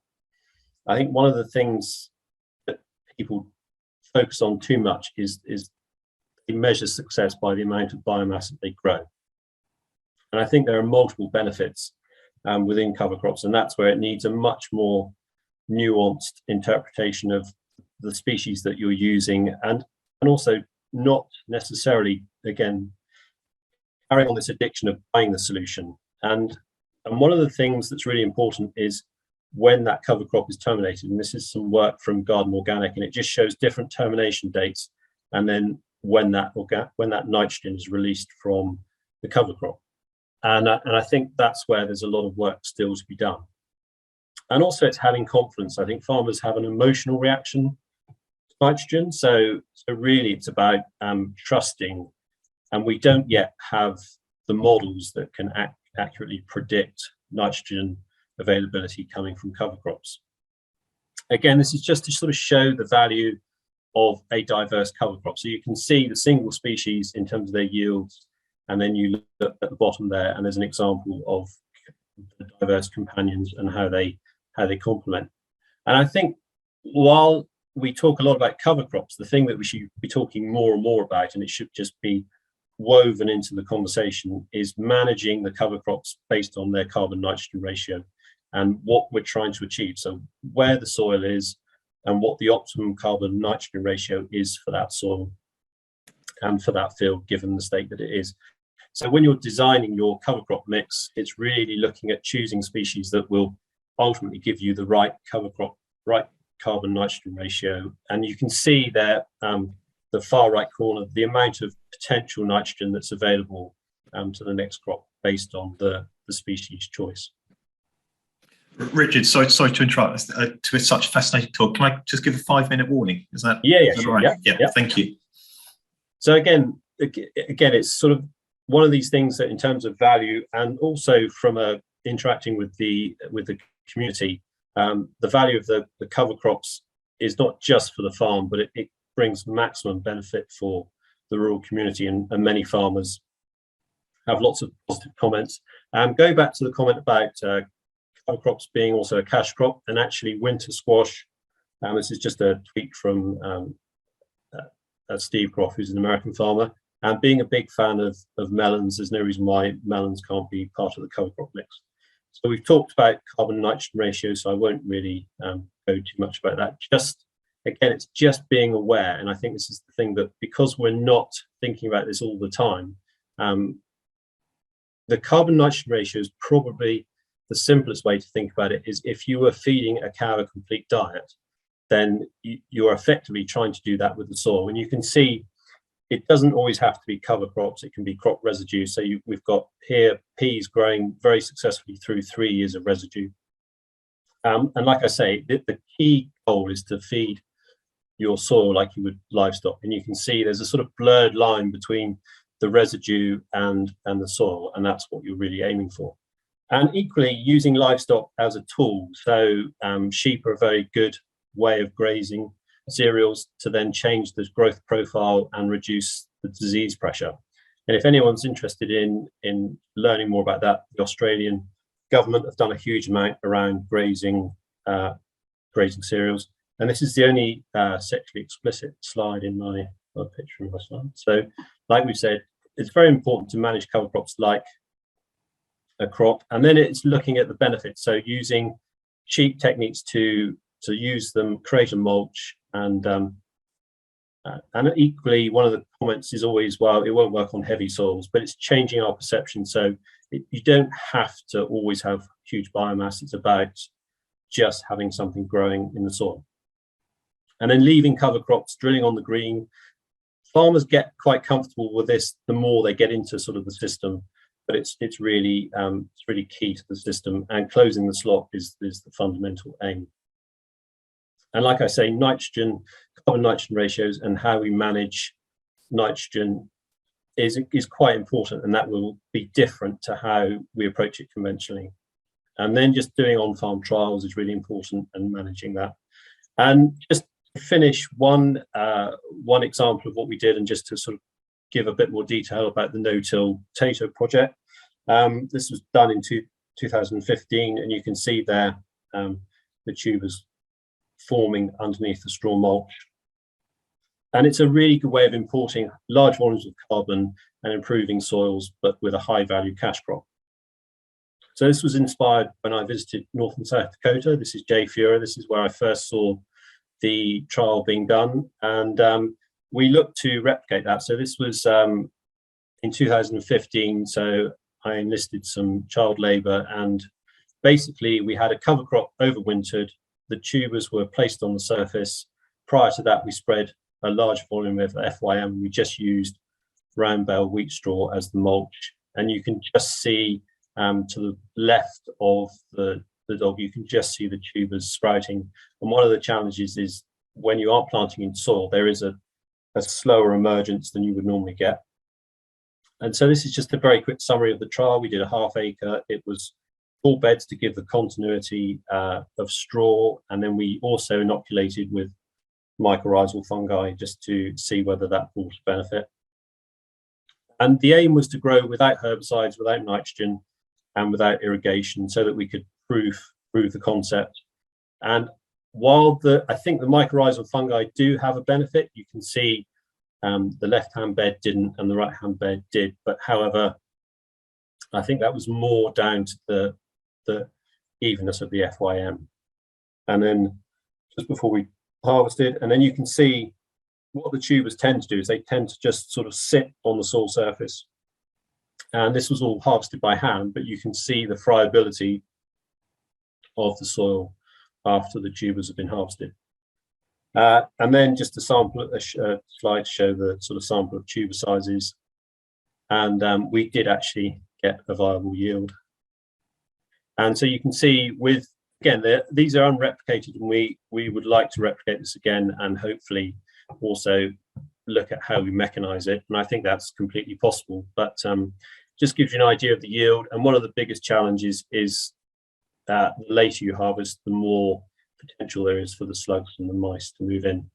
I think one of the things that people focus on too much is they measure success by the amount of biomass that they grow. And I think there are multiple benefits within cover crops, and that's where it needs a much more nuanced interpretation of the species that you're using, and also not necessarily, again, carrying on this addiction of buying the solution. And one of the things that's really important is when that cover crop is terminated, and this is some work from Garden Organic, and it just shows different termination dates, and then when that nitrogen is released from the cover crop. And I think that's where there's a lot of work still to be done. And also it's having confidence. I think farmers have an emotional reaction to nitrogen. So really it's about trusting, and we don't yet have the models that can accurately predict nitrogen availability coming from cover crops. Again, this is just to sort of show the value of a diverse cover crop. So you can see the single species in terms of their yields, and then you look at the bottom there, and there's an example of the diverse companions and how they complement. And I think while we talk a lot about cover crops, the thing that we should be talking more and more about, and it should just be woven into the conversation, is managing the cover crops based on their carbon nitrogen ratio and what we're trying to achieve. So where the soil is and what the optimum carbon nitrogen ratio is for that soil and for that field, given the state that it is. So when you're designing your cover crop mix, it's really looking at choosing species that will ultimately give you the right cover crop, right carbon nitrogen ratio. And you can see there, the far right corner, the amount of potential nitrogen that's available to the next crop based on the species choice. Richard, sorry to interrupt. To such a fascinating talk, can I just give a 5-minute warning? Is that sure. right? Yeah, thank you. So again, it's sort of one of these things that, in terms of value, and also from interacting with the community, the value of the cover crops is not just for the farm, but it brings maximum benefit for the rural community, and many farmers have lots of positive comments. Going back to the comment about cover crops being also a cash crop, and actually winter squash, this is just a tweet from Steve Groff, who's an American farmer, and being a big fan of melons, there's no reason why melons can't be part of the cover crop mix. So we've talked about carbon nitrogen ratio, so I won't really go too much about that. Just again, it's just being aware, and I think this is the thing, that because we're not thinking about this all the time, the carbon nitrogen ratio is probably the simplest way to think about it. Is if you were feeding a cow a complete diet, then you're effectively trying to do that with the soil. And you can see it doesn't always have to be cover crops, it can be crop residue. So we've got here peas growing very successfully through 3 years of residue. And like I say, the key goal is to feed your soil like you would livestock. And you can see there's a sort of blurred line between the residue and the soil, and that's what you're really aiming for. And equally, using livestock as a tool. So sheep are a very good way of grazing cereals to then change the growth profile and reduce the disease pressure. And if anyone's interested in learning more about that, the Australian government have done a huge amount around grazing cereals. And this is the only sexually explicit slide in my picture in my slide. So like we said, it's very important to manage cover crops like a crop, and then it's looking at the benefits. So using cheap techniques to use them, create a mulch, and equally, one of the comments is always, well, it won't work on heavy soils, but it's changing our perception. So you don't have to always have huge biomass. It's about just having something growing in the soil. And then leaving cover crops, drilling on the green. Farmers get quite comfortable with this the more they get into sort of the system, but it's really key to the system, and closing the slot is the fundamental aim. And like I say, carbon nitrogen ratios and how we manage nitrogen is quite important, and that will be different to how we approach it conventionally. And then just doing on-farm trials is really important, and managing that. And just to finish, one example of what we did, and just to sort of give a bit more detail about the no-till potato project. This was done in 2015, and you can see there the tubers forming underneath the straw mulch. And it's a really good way of importing large volumes of carbon and improving soils, but with a high value cash crop. So this was inspired when I visited North and South Dakota. This is Jay Fura. This is where I first saw the trial being done, and we looked to replicate that. So this was in 2015. So I enlisted some child labour, and basically we had a cover crop overwintered. The tubers were placed on the surface. Prior to that, we spread a large volume of FYM. We just used round bale wheat straw as the mulch, and you can just see to the left of the dog, you can just see the tubers sprouting. And one of the challenges is when you are planting in soil, there is a slower emergence than you would normally get. And so this is just a very quick summary of the trial. We did a ½ acre. It was full beds to give the continuity of straw, and then we also inoculated with mycorrhizal fungi just to see whether that brought a benefit. And the aim was to grow without herbicides, without nitrogen, and without irrigation, so that we could prove the concept. And while I think the mycorrhizal fungi do have a benefit, you can see the left-hand bed didn't and the right-hand bed did. But however, I think that was more down to the evenness of the FYM. And then just before we harvested, and then you can see what the tubers tend to do is they tend to just sort of sit on the soil surface. And this was all harvested by hand, but you can see the friability of the soil after the tubers have been harvested. And then just a sample, a slide to show the sort of sample of tuber sizes. And we did actually get a viable yield. And so you can see with, again, these are unreplicated, and we would like to replicate this again and hopefully also look at how we mechanize it. And I think that's completely possible, but just gives you an idea of the yield. And one of the biggest challenges is that the later you harvest, the more potential there is for the slugs and the mice to move in.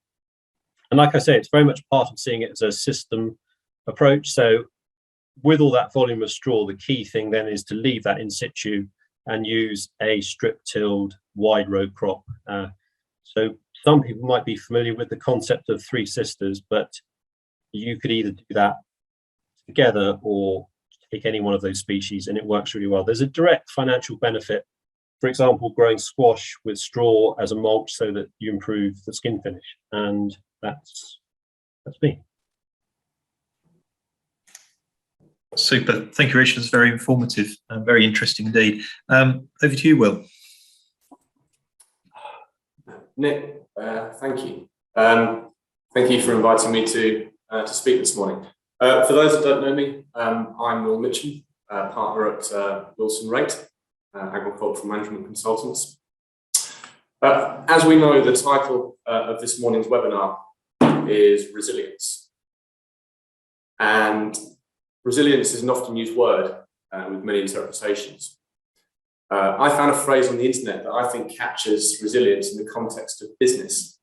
And like I say, it's very much part of seeing it as a system approach. So with all that volume of straw, the key thing then is to leave that in situ and use a strip tilled wide row crop. So some people might be familiar with the concept of three sisters, but you could either do that together or take any one of those species, and it works really well. There's a direct financial benefit. For example, growing squash with straw as a mulch so that you improve the skin finish, and that's me. Super. Thank you, Richard. It's very informative and very interesting indeed. Over to you, Will. Nick, thank you. Thank you for inviting me to speak this morning. For those that don't know me, I'm Will Mitcham, partner at Wilson Raitt, Agricultural Management Consultants. As we know, the title of this morning's webinar is Resilience. And resilience is an often used word with many interpretations. I found a phrase on the internet that I think captures resilience in the context of business.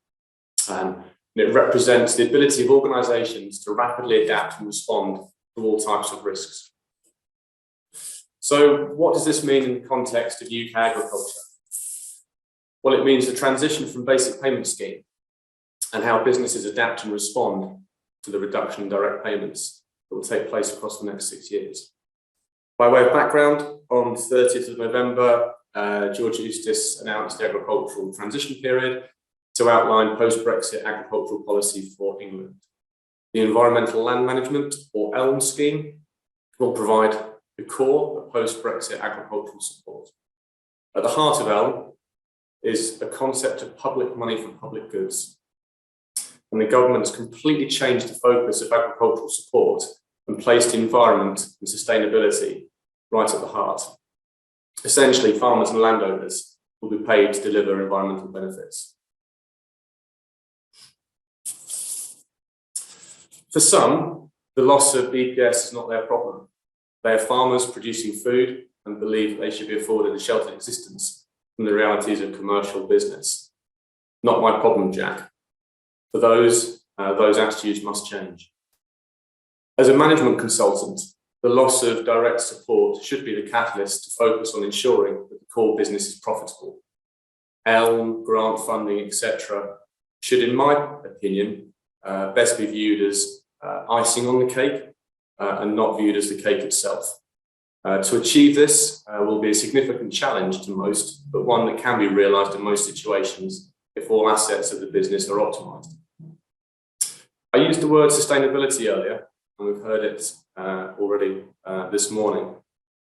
It represents the ability of organisations to rapidly adapt and respond to all types of risks. So what does this mean in the context of UK agriculture? Well, it means the transition from basic payment scheme and how businesses adapt and respond to the reduction in direct payments that will take place across the next 6 years. By way of background, on the 30th of November, George Eustice announced the agricultural transition period to outline post-Brexit agricultural policy for England. The Environmental Land Management, or ELM scheme, will provide the core of post-Brexit agricultural support. At the heart of ELM is the concept of public money for public goods. And the government's completely changed the focus of agricultural support and placed environment and sustainability right at the heart. Essentially, farmers and landowners will be paid to deliver environmental benefits. For some, the loss of BPS is not their problem. They are farmers producing food and believe that they should be afforded a sheltered existence from the realities of commercial business. Not my problem, Jack. For those attitudes must change. As a management consultant, the loss of direct support should be the catalyst to focus on ensuring that the core business is profitable. ELM, grant funding, etc., should, in my opinion, best be viewed as icing on the cake and not viewed as the cake itself. To achieve this will be a significant challenge to most, but one that can be realised in most situations if all assets of the business are optimised. I used the word sustainability earlier, and we've heard it already this morning.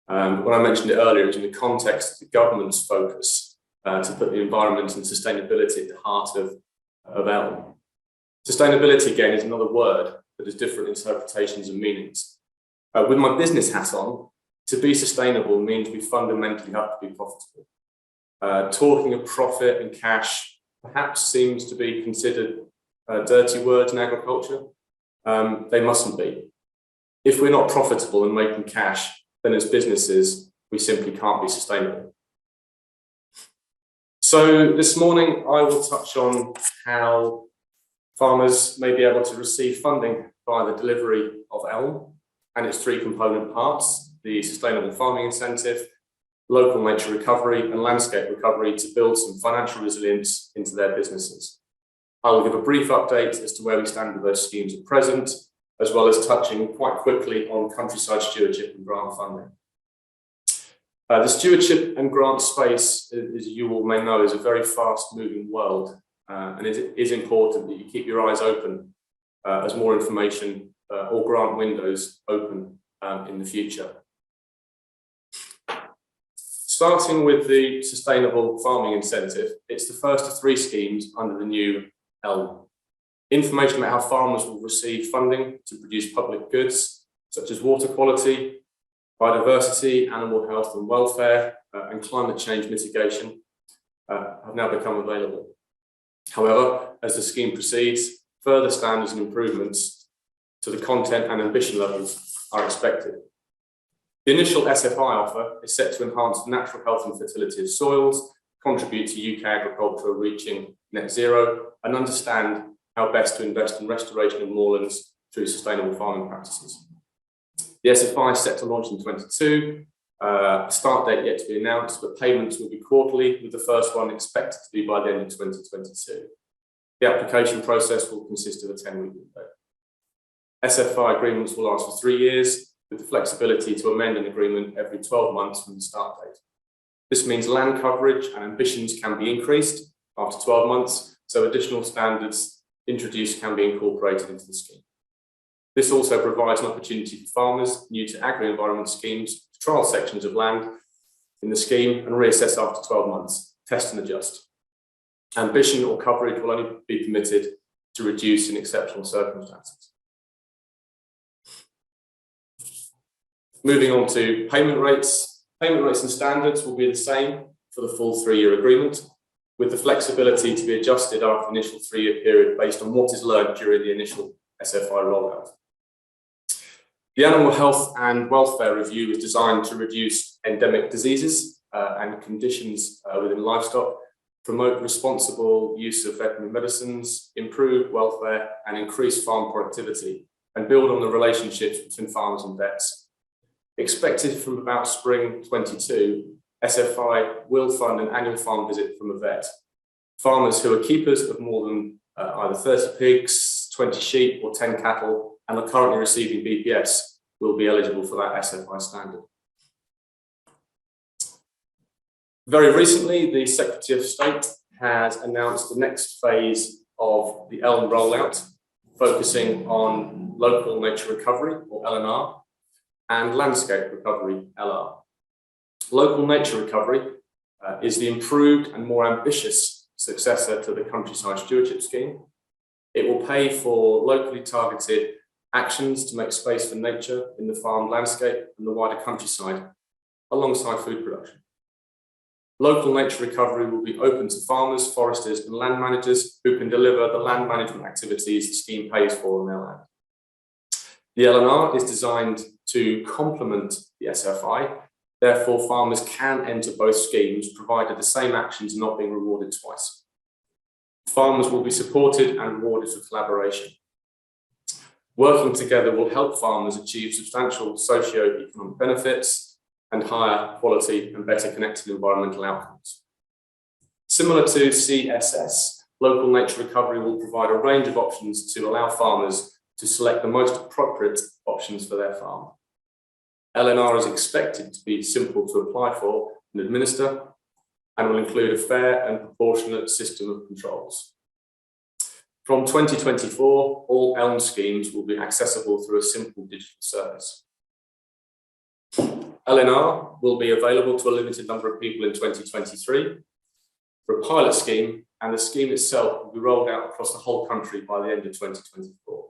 But when I mentioned it earlier, it was in the context of the government's focus to put the environment and sustainability at the heart of Elm. Sustainability, again, is another word that has different interpretations and meanings. With my business hat on, to be sustainable means we fundamentally have to be profitable. Talking of profit and cash perhaps seems to be considered dirty words in agriculture. They mustn't be. If we're not profitable and making cash, then as businesses, we simply can't be sustainable. So this morning, I will touch on how farmers may be able to receive funding via the delivery of Elm and its three component parts: the Sustainable Farming Incentive, Local Nature Recovery, and Landscape Recovery, to build some financial resilience into their businesses. I will give a brief update as to where we stand with those schemes at present, as well as touching quite quickly on countryside stewardship and grant funding. The stewardship and grant space, as you all may know, is a very fast-moving world, and it is important that you keep your eyes open as more information or grant windows open in the future. Starting with the Sustainable Farming Incentive, it's the first of three schemes under the new Elm. Information about how farmers will receive funding to produce public goods, such as water quality, biodiversity, animal health and welfare, and climate change mitigation, have now become available. However, as the scheme proceeds, further standards and improvements to the content and ambition levels are expected. The initial SFI offer is set to enhance the natural health and fertility of soils, contribute to UK agriculture reaching net zero, and understand how best to invest in restoration of moorlands through sustainable farming practices. The SFI is set to launch in 2022, start date yet to be announced, but payments will be quarterly, with the first one expected to be by the end of 2022. The application process will consist of a 10-week window. SFI agreements will last for 3 years, with the flexibility to amend an agreement every 12 months from the start date. This means land coverage and ambitions can be increased after 12 months, so additional standards introduced can be incorporated into the scheme. This also provides an opportunity for farmers new to agri-environment schemes to trial sections of land in the scheme and reassess after 12 months, test and adjust. Ambition or coverage will only be permitted to reduce in exceptional circumstances. Moving on to payment rates. Payment rates and standards will be the same for the full 3-year agreement, with the flexibility to be adjusted after the initial 3-year period based on what is learned during the initial SFI rollout. The Animal Health and Welfare Review is designed to reduce endemic diseases and conditions within livestock, promote responsible use of veterinary medicines, improve welfare and increase farm productivity, and build on the relationships between farmers and vets. Expected from about spring 22, SFI will fund an annual farm visit from a vet. Farmers who are keepers of more than either 30 pigs, 20 sheep or 10 cattle and are currently receiving BPS will be eligible for that SFI standard. Very recently, the Secretary of State has announced the next phase of the Elm rollout, focusing on local nature recovery, or LNR, and landscape recovery, LR. Local nature recovery is the improved and more ambitious successor to the countryside stewardship scheme. It will pay for locally targeted actions to make space for nature in the farm landscape and the wider countryside, alongside food production. Local nature recovery will be open to farmers, foresters and land managers who can deliver the land management activities the scheme pays for on their land. The LNR is designed to complement the SFI, therefore farmers can enter both schemes provided the same actions are not being rewarded twice. Farmers will be supported and rewarded for collaboration. Working together will help farmers achieve substantial socio-economic benefits and higher quality and better connected environmental outcomes. Similar to CSS, local nature recovery will provide a range of options to allow farmers to select the most appropriate options for their farm. LNR is expected to be simple to apply for and administer, and will include a fair and proportionate system of controls. From 2024, all ELM schemes will be accessible through a simple digital service. LNR will be available to a limited number of people in 2023 for a pilot scheme, and the scheme itself will be rolled out across the whole country by the end of 2024.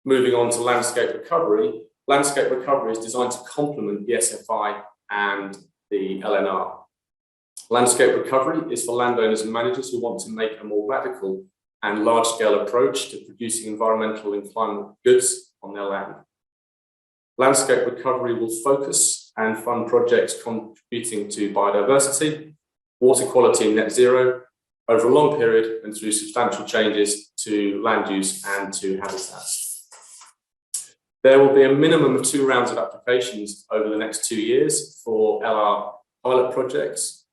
Moving on to landscape recovery. Landscape recovery is designed to complement the SFI and the LNR. Landscape recovery is for landowners and managers who want to make a more radical and large-scale approach to producing environmental and climate goods on their land. Landscape recovery will focus and fund projects contributing to biodiversity, water quality and net zero over a long period and through substantial changes to land use and to habitats. There will be a minimum of 2 rounds of applications over the next 2 years for LR pilot projects.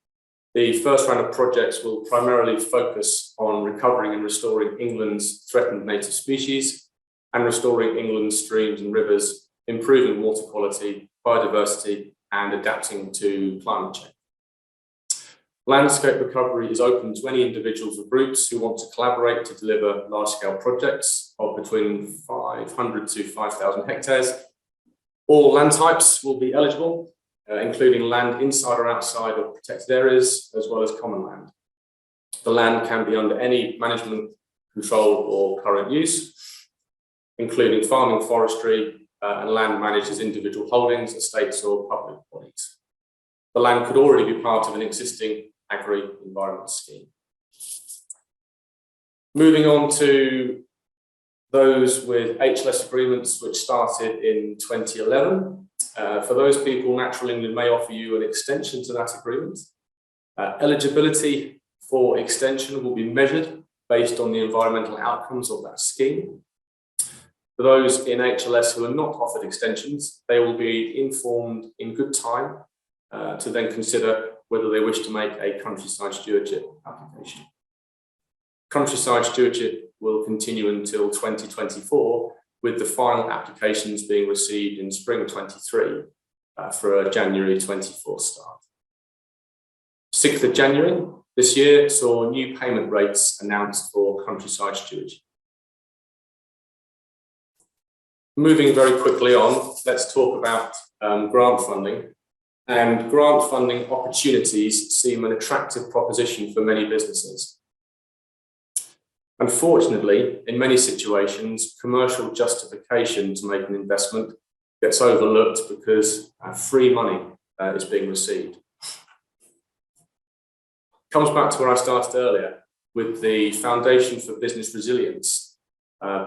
The first round of projects will primarily focus on recovering and restoring England's threatened native species and restoring England's streams and rivers, improving water quality, biodiversity, and adapting to climate change. Landscape recovery is open to any individuals or groups who want to collaborate to deliver large-scale projects of between 500 to 5,000 hectares. All land types will be eligible, including land inside or outside of protected areas, as well as common land. The land can be under any management, control, or current use, including farming, forestry, and land managed as individual holdings, estates, or public bodies. The land could already be part of an existing agri-environment scheme. Moving on to those with HLS agreements which started in 2011. For those people, Natural England may offer you an extension to that agreement. Eligibility for extension will be measured based on the environmental outcomes of that scheme. For those in HLS who are not offered extensions, they will be informed in good time to then consider whether they wish to make a countryside stewardship application. Countryside stewardship will continue until 2024, with the final applications being received in spring 23 for a January 24 start. 6th of January this year saw new payment rates announced for countryside stewardship. Moving very quickly on, let's talk about grant funding. And grant funding opportunities seem an attractive proposition for many businesses. Unfortunately, in many situations, commercial justification to make an investment gets overlooked because free money is being received. Comes back to where I started earlier, with the foundation for business resilience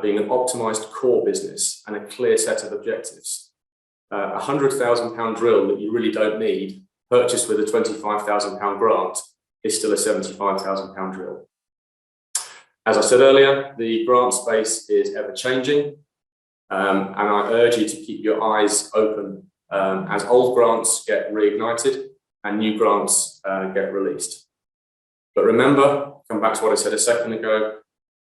being an optimized core business and a clear set of objectives. A £100,000 drill that you really don't need, purchased with a £25,000 grant, is still a £75,000 drill. As I said earlier, the grant space is ever changing, and I urge you to keep your eyes open as old grants get reignited and new grants get released. But remember, come back to what I said a second ago,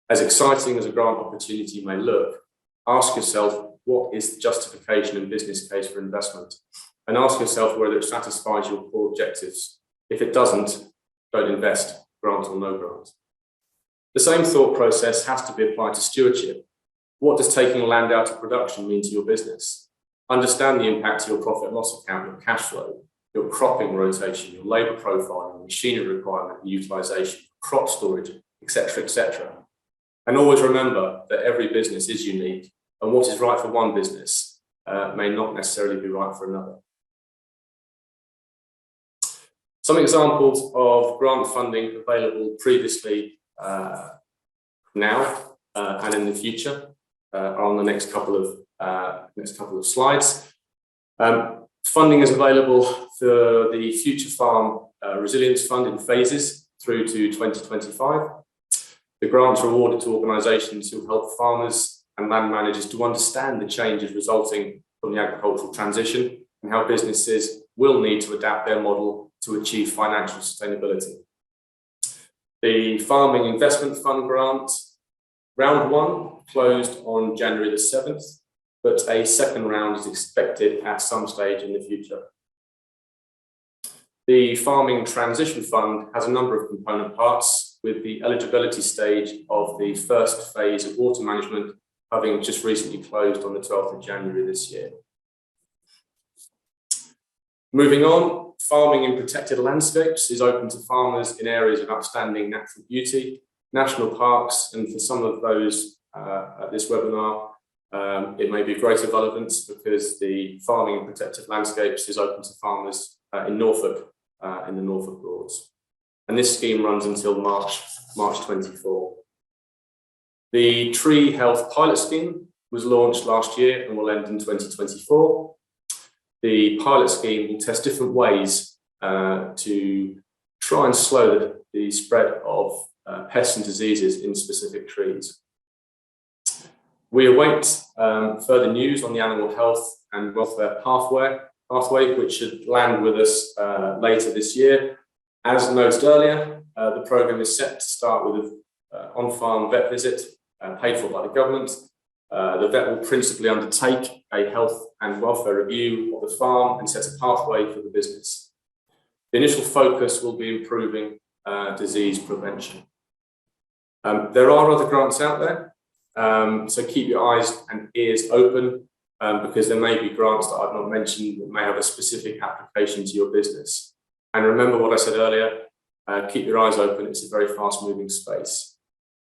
as exciting as a grant opportunity may look, ask yourself, what is the justification and business case for investment? And ask yourself whether it satisfies your core objectives. If it doesn't, don't invest, grant or no grant. The same thought process has to be applied to stewardship. What does taking land out of production mean to your business? Understand the impact to your profit and loss account, your cash flow, your cropping rotation, your labour profile, your machinery requirement and utilisation, crop storage, etc., etc. And always remember that every business is unique, and what is right for one business may not necessarily be right for another. Some examples of grant funding available previously now and in the future are on the next couple of slides. Funding is available for the Future Farm Resilience Fund in phases through to 2025. The grants are awarded to organisations who help farmers and land managers to understand the changes resulting from the agricultural transition and how businesses will need to adapt their model to achieve financial sustainability. The Farming Investment Fund grant, round 1, closed on January the 7th, but a second round is expected at some stage in the future. The Farming Transition Fund has a number of component parts, with the eligibility stage of the first phase of water management having just recently closed on the 12th of January this year. Moving on, farming in protected landscapes is open to farmers in areas of outstanding natural beauty, national parks, and for some of those at this webinar, it may be of greater relevance because the farming in protected landscapes is open to farmers in Norfolk, in the Norfolk Broads. And this scheme runs until March 24. The Tree Health Pilot Scheme was launched last year and will end in 2024. The pilot scheme will test different ways to try and slow the spread of pests and diseases in specific trees. We await further news on the animal health and welfare pathway, which should land with us later this year. As noted earlier, the programme is set to start with an on-farm vet visit paid for by the government. The vet will principally undertake a health and welfare review of the farm and set a pathway for the business. The initial focus will be improving disease prevention. There are other grants out there, so keep your eyes and ears open because there may be grants that I've not mentioned that may have a specific application to your business. And remember what I said earlier, keep your eyes open, it's a very fast-moving space.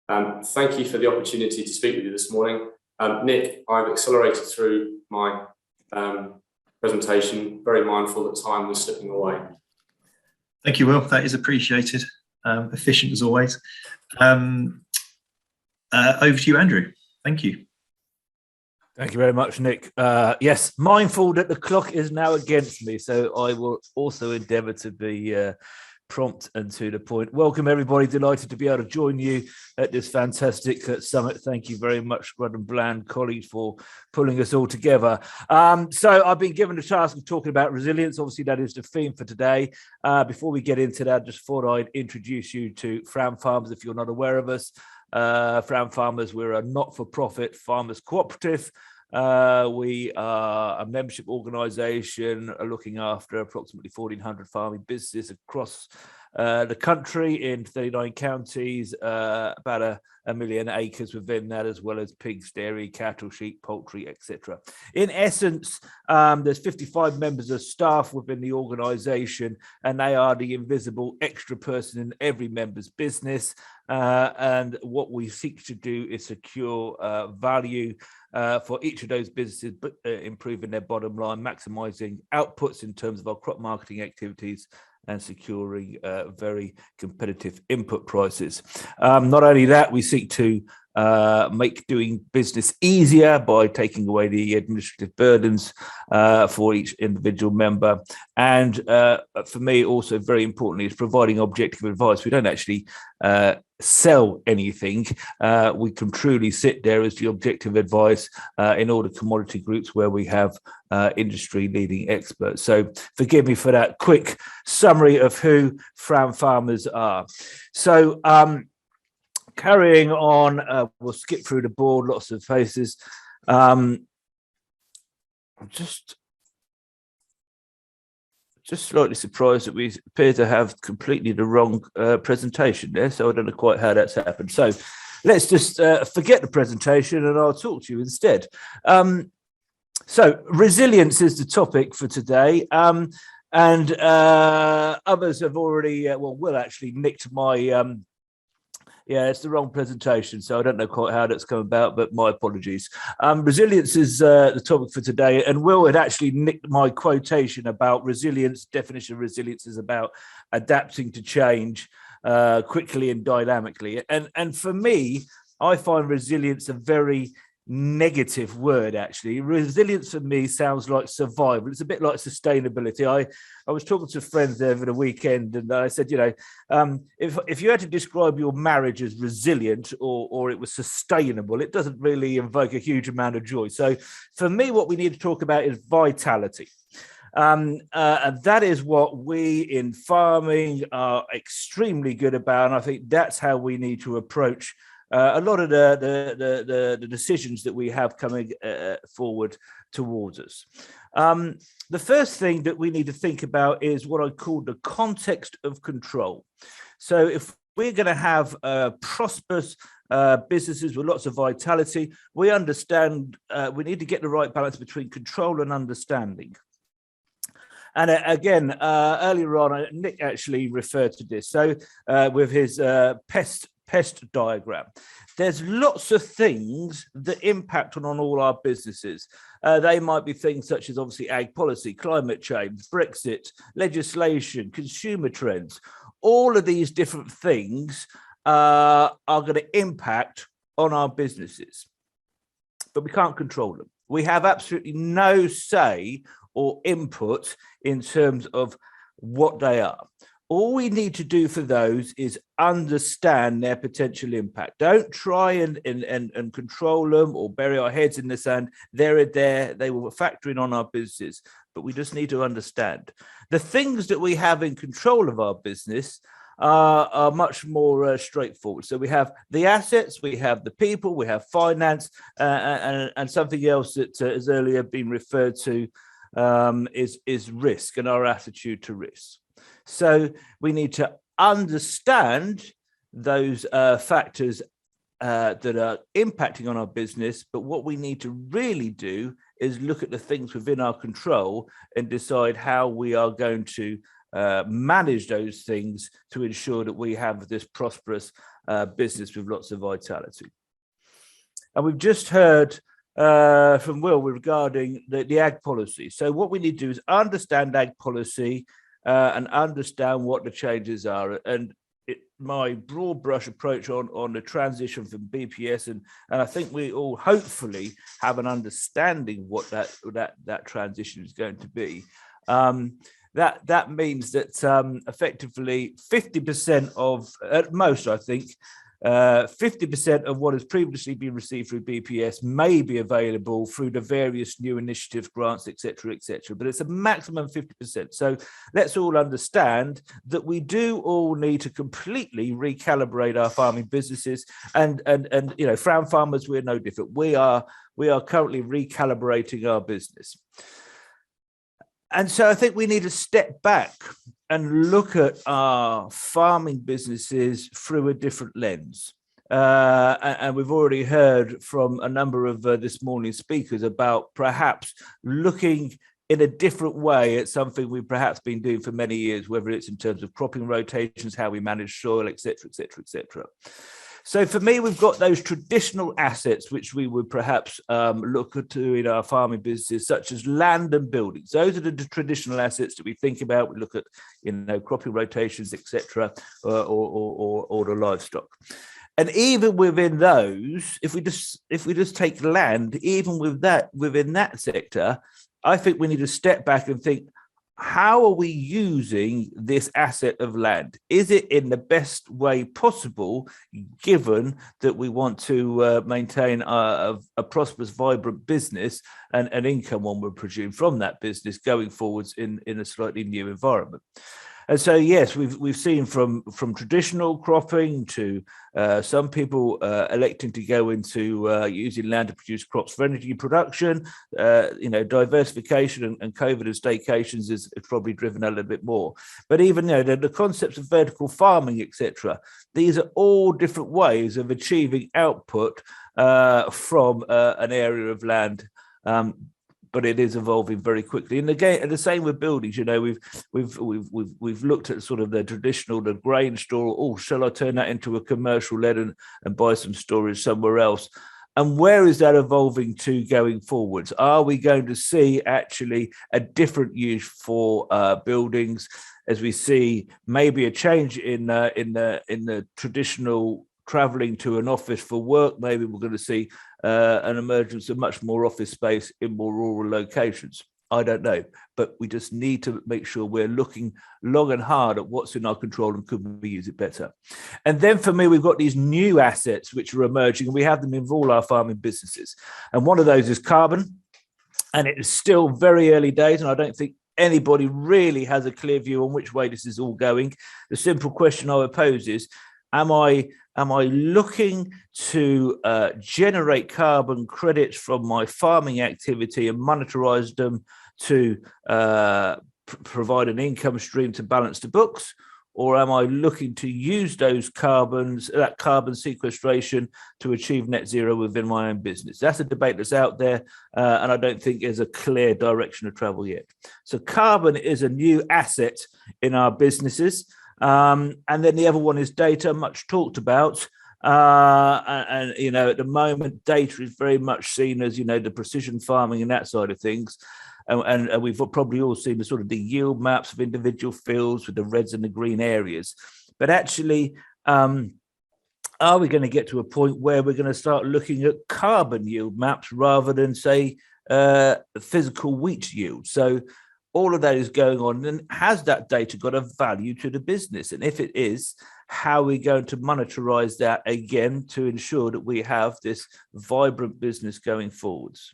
Thank you for the opportunity to speak with you this morning. Nick, I've accelerated through my presentation, very mindful that time was slipping away. Thank you, Will. That is appreciated. Efficient as always. Over to you, Andrew. Thank you. Thank you very much, Nick. Yes, mindful that the clock is now against me, so I will also endeavour to be prompt and to the point. Welcome, everybody. Delighted to be able to join you at this fantastic summit. Thank you very much, Grud and Bland colleagues, for pulling us all together. So I've been given the task of talking about resilience. Obviously, that is the theme for today. Before we get into that, just thought I'd introduce you to Frown Farms if you're not aware of us. Frown Farmers, we're a not-for-profit farmers cooperative. We are a membership organisation looking after approximately 1,400 farming businesses across the country in 39 counties, about a million acres within that, as well as pigs, dairy, cattle, sheep, poultry, etc. In essence, there's 55 members of staff within the organisation, and they are the invisible extra person in every member's business. And what we seek to do is secure value for each of those businesses, but improving their bottom line, maximising outputs in terms of our crop marketing activities, and securing very competitive input prices. Not only that, we seek to make doing business easier by taking away the administrative burdens for each individual member. And for me, also very importantly, is providing objective advice. We don't actually sell anything. We can truly sit there as the objective advice in all the commodity groups where we have industry leading experts. So forgive me for that quick summary of who Frown Farmers are. So carrying on, we'll skip through the board, lots of faces. I'm just slightly surprised that we appear to have completely the wrong presentation there, so I don't know quite how that's happened. So let's just forget the presentation and I'll talk to you instead. So resilience is the topic for today. And others have already, well, Will actually nicked my, yeah, it's the wrong presentation, so I don't know quite how that's come about, but my apologies. Resilience is the topic for today, and Will had actually nicked my quotation about resilience. Definition of resilience is about adapting to change quickly and dynamically. And for me, I find resilience a very negative word, actually. Resilience for me sounds like survival. It's a bit like sustainability. I was talking to friends over the weekend, and I said, you know, if you had to describe your marriage as resilient or it was sustainable, it doesn't really invoke a huge amount of joy. So for me, what we need to talk about is vitality. And that is what we in farming are extremely good about. And I think that's how we need to approach a lot of the decisions that we have coming forward towards us. The first thing that we need to think about is what I call the context of control. So if we're going to have prosperous businesses with lots of vitality, we understand we need to get the right balance between control and understanding. And again, earlier on, Nick actually referred to this. So with his pest diagram, there's lots of things that impact on all our businesses. They might be things such as obviously ag policy, climate change, Brexit, legislation, consumer trends. All of these different things are going to impact on our businesses, but we can't control them. We have absolutely no say or input in terms of what they are. All we need to do for those is understand their potential impact. Don't try and control them or bury our heads in the sand. They're there, they will factor in on our business, but we just need to understand. The things that we have in control of our business are much more straightforward. So we have the assets, we have the people, we have finance, and something else that has earlier been referred to is risk and our attitude to risk. So we need to understand those factors that are impacting on our business, but what we need to really do is look at the things within our control and decide how we are going to manage those things to ensure that we have this prosperous business with lots of vitality. And we've just heard from Will regarding the ag policy. So what we need to do is understand ag policy and understand what the changes are. And my broad brush approach on the transition from BPS, and I think we all hopefully have an understanding what that transition is going to be. That means that effectively 50% of, at most, I think, 50% of what has previously been received through BPS may be available through the various new initiatives, grants, etc., but it's a maximum 50%. So let's all understand that we do all need to completely recalibrate our farming businesses, and you know, Frown Farmers, we're no different. We are currently recalibrating our business. And so I think we need to step back and look at our farming businesses through a different lens. And we've already heard from a number of this morning's speakers about perhaps looking in a different way at something we've perhaps been doing for many years, whether it's in terms of cropping rotations, how we manage soil, etc., etc., etc. So for me, we've got those traditional assets which we would perhaps look to in our farming businesses, such as land and buildings. Those are the traditional assets that we think about. We look at, you know, cropping rotations, etc., or the livestock. And even within those, if we just take land, even with that, within that sector, I think we need to step back and think, how are we using this asset of land? Is it in the best way possible, given that we want to maintain a prosperous, vibrant business and an income one would presume from that business going forwards in a slightly new environment? And so, yes, we've seen from traditional cropping to some people electing to go into using land to produce crops for energy production. You know, diversification and COVID and staycations is probably driven a little bit more. But even, you know, the concepts of vertical farming, etc., these are all different ways of achieving output from an area of land. But it is evolving very quickly. And again, the same with buildings. You know, we've looked at sort of the traditional, the grain store. Oh, shall I turn that into a commercial lead and buy some storage somewhere else? And where is that evolving to going forwards? Are we going to see actually a different use for buildings, as we see maybe a change in the traditional traveling to an office for work? Maybe we're going to see an emergence of much more office space in more rural locations. I don't know, but we just need to make sure we're looking long and hard at what's in our control and could we use it better. And then for me, we've got these new assets which are emerging, and we have them in all our farming businesses. And one of those is carbon, and it is still very early days, and I don't think anybody really has a clear view on which way this is all going. The simple question I would pose is, Am I looking to generate carbon credits from my farming activity and monetize them to provide an income stream to balance the books? Or am I looking to use that carbon sequestration to achieve net zero within my own business? That's a debate that's out there, and I don't think there's a clear direction of travel yet. So carbon is a new asset in our businesses. And then the other one is data, much talked about. And at the moment, data is very much seen as, the precision farming and that side of things. And we've probably all seen the sort of the yield maps of individual fields with the reds and the green areas. But actually, are we going to get to a point where we're going to start looking at carbon yield maps rather than, say, physical wheat yield? So all of that is going on. And has that data got a value to the business? And if it is, how are we going to monetize that again to ensure that we have this vibrant business going forwards?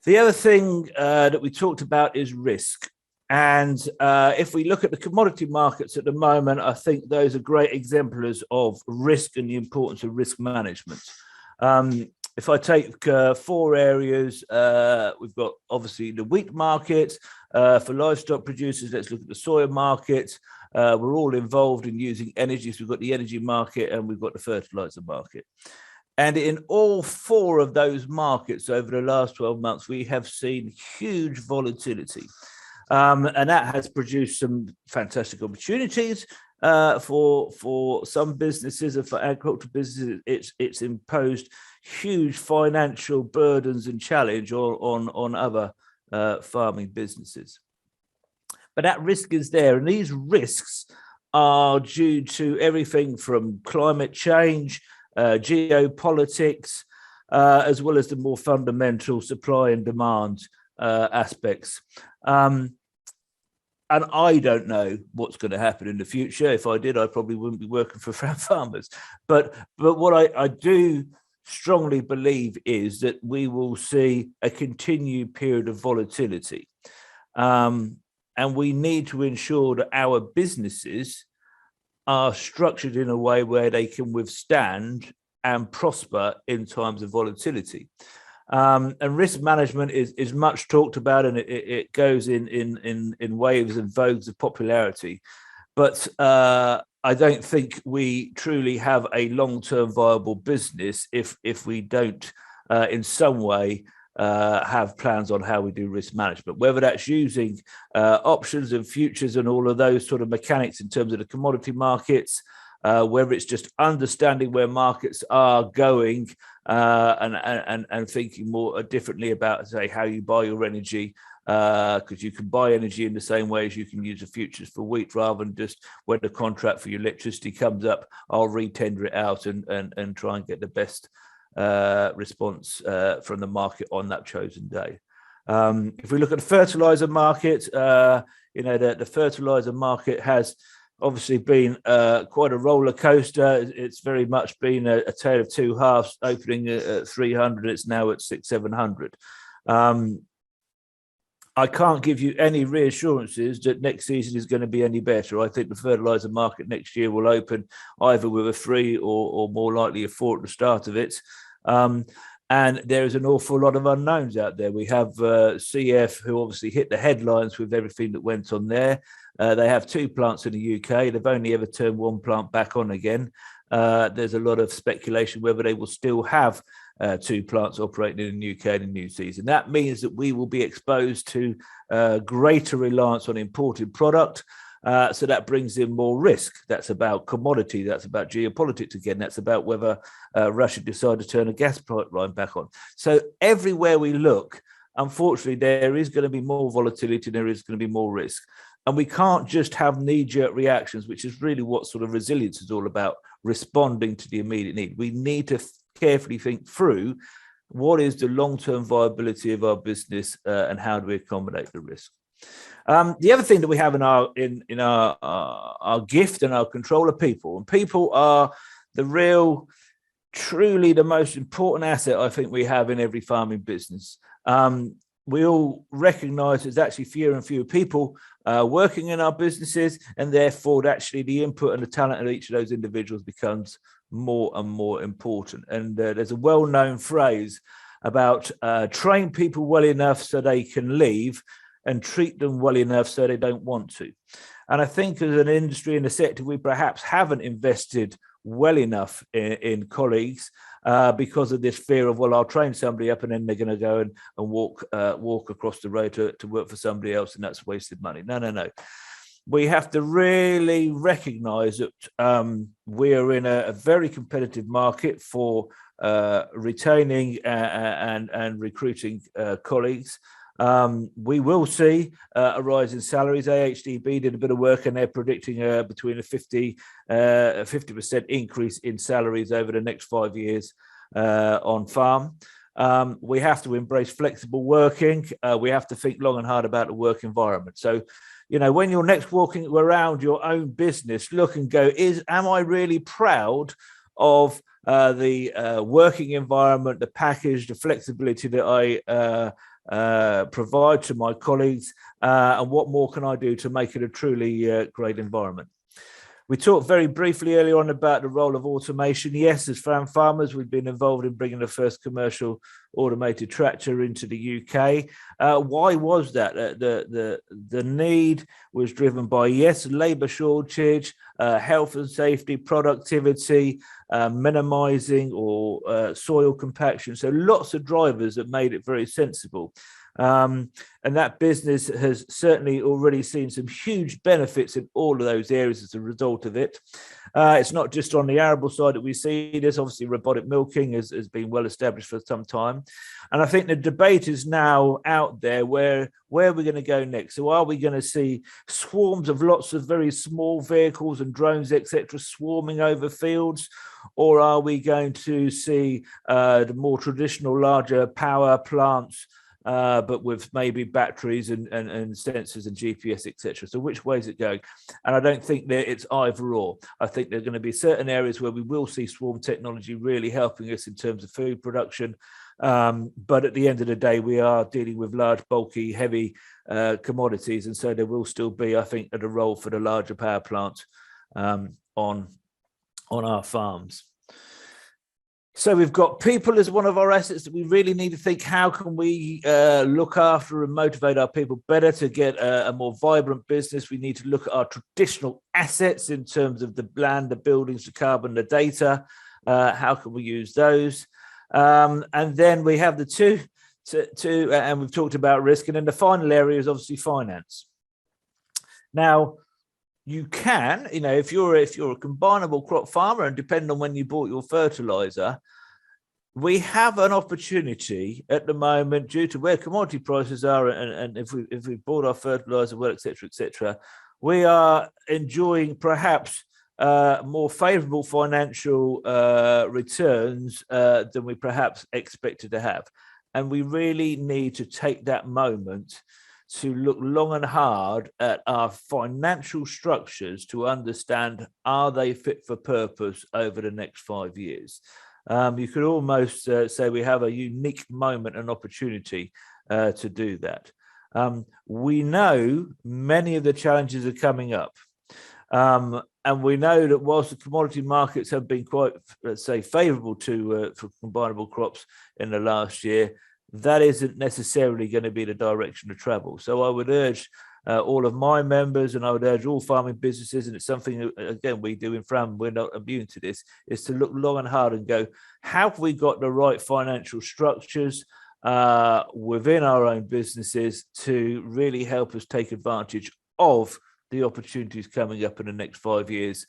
The other thing that we talked about is risk. And if we look at the commodity markets at the moment, I think those are great exemplars of risk and the importance of risk management. If I take 4 areas, we've got obviously the wheat market. For livestock producers, let's look at the soya market. We're all involved in using energy. So we've got the energy market and we've got the fertilizer market. And in all 4 of those markets over the last 12 months, we have seen huge volatility. And that has produced some fantastic opportunities for some businesses, and for agricultural businesses. It's imposed huge financial burdens and challenge on other farming businesses. But that risk is there, and these risks are due to everything from climate change, geopolitics, as well as the more fundamental supply and demand aspects. And I don't know what's going to happen in the future. If I did, I probably wouldn't be working for Frown Farmers. But what I do strongly believe is that we will see a continued period of volatility. And we need to ensure that our businesses are structured in a way where they can withstand and prosper in times of volatility. And risk management is much talked about, and it goes in waves and vogues of popularity. But I don't think we truly have a long-term viable business if we don't, in some way, have plans on how we do risk management, whether that's using options and futures and all of those sort of mechanics in terms of the commodity markets, whether it's just understanding where markets are going and thinking more differently about, say, how you buy your energy, because you can buy energy in the same way as you can use the futures for wheat, rather than just when the contract for your electricity comes up, I'll re-tender it out and try and get the best response from the market on that chosen day. If we look at the fertilizer market, the fertilizer market has obviously been quite a roller coaster. It's very much been a tale of 2 halves, opening at 300. It's now at 600-700. I can't give you any reassurances that next season is going to be any better. I think the fertilizer market next year will open either with a 3 or more likely a 4 at the start of it. And there is an awful lot of unknowns out there. We have CF, who obviously hit the headlines with everything that went on there. They have 2 plants in the UK. They've only ever turned 1 plant back on again. There's a lot of speculation whether they will still have 2 plants operating in the UK in the new season. That means that we will be exposed to greater reliance on imported product. So that brings in more risk. That's about commodity. That's about geopolitics again. That's about whether Russia decide to turn a gas pipeline back on. So everywhere we look, unfortunately, there is going to be more volatility. There is going to be more risk. And we can't just have knee-jerk reactions, which is really what sort of resilience is all about, responding to the immediate need. We need to carefully think through what is the long-term viability of our business and how do we accommodate the risk. The other thing that we have in our gift and our control are people, and people are truly the most important asset I think we have in every farming business. we all recognise there's actually fewer and fewer people working in our businesses, and therefore actually the input and the talent of each of those individuals becomes more and more important. And there's a well-known phrase about train people well enough so they can leave and treat them well enough so they don't want to. And I think as an industry in the sector, we perhaps haven't invested well enough in colleagues because of this fear of, well, I'll train somebody up and then they're going to go and walk across the road to work for somebody else, and that's wasted money. No. We have to really recognise that we are in a very competitive market for retaining and recruiting colleagues. We will see a rise in salaries. AHDB did a bit of work and they're predicting between a 50% increase in salaries over the next 5 years on farm. We have to embrace flexible working. We have to think long and hard about the work environment. So, you know, when you're next walking around your own business, look and go, am I really proud of the working environment, the package, the flexibility that I provide to my colleagues, and what more can I do to make it a truly great environment? We talked very briefly earlier on about the role of automation. Yes, as Frown Farmers, we've been involved in bringing the first commercial automated tractor into the UK. Why was that? The need was driven by, yes, labour shortage, health and safety, productivity, minimising or soil compaction. So lots of drivers that made it very sensible. And that business has certainly already seen some huge benefits in all of those areas as a result of it. It's not just on the arable side that we see this. Obviously, robotic milking has been well established for some time. And I think the debate is now out there where are we going to go next? So are we going to see swarms of lots of very small vehicles and drones, etc., swarming over fields? Or are we going to see the more traditional, larger power plants, but with maybe batteries and sensors and GPS, etc. So which way is it going? And I don't think that it's either or. I think there are going to be certain areas where we will see swarm technology really helping us in terms of food production. But at the end of the day, we are dealing with large, bulky, heavy commodities. And so there will still be, I think, a role for the larger power plants on our farms. So we've got people as one of our assets that we really need to think, how can we look after and motivate our people better to get a more vibrant business? We need to look at our traditional assets in terms of the land, the buildings, the carbon, the data. How can we use those? And then we have the two, and we've talked about risk. And then the final area is obviously finance. Now, you can, you know, if you're a combinable crop farmer, and depending on when you bought your fertilizer, we have an opportunity at the moment due to where commodity prices are, and if we bought our fertilizer well, etc., we are enjoying perhaps more favourable financial returns than we perhaps expected to have, and we really need to take that moment to look long and hard at our financial structures to understand, are they fit for purpose over the next 5 years? You could almost say we have a unique moment and opportunity to do that. We know many of the challenges are coming up. And we know that whilst the commodity markets have been quite, let's say, favourable for combinable crops in the last year, that isn't necessarily going to be the direction of travel. So I would urge all of my members, and I would urge all farming businesses, and it's something, again, we do in Fram, we're not immune to this, is to look long and hard and go, have we got the right financial structures within our own businesses to really help us take advantage of the opportunities coming up in the next 5 years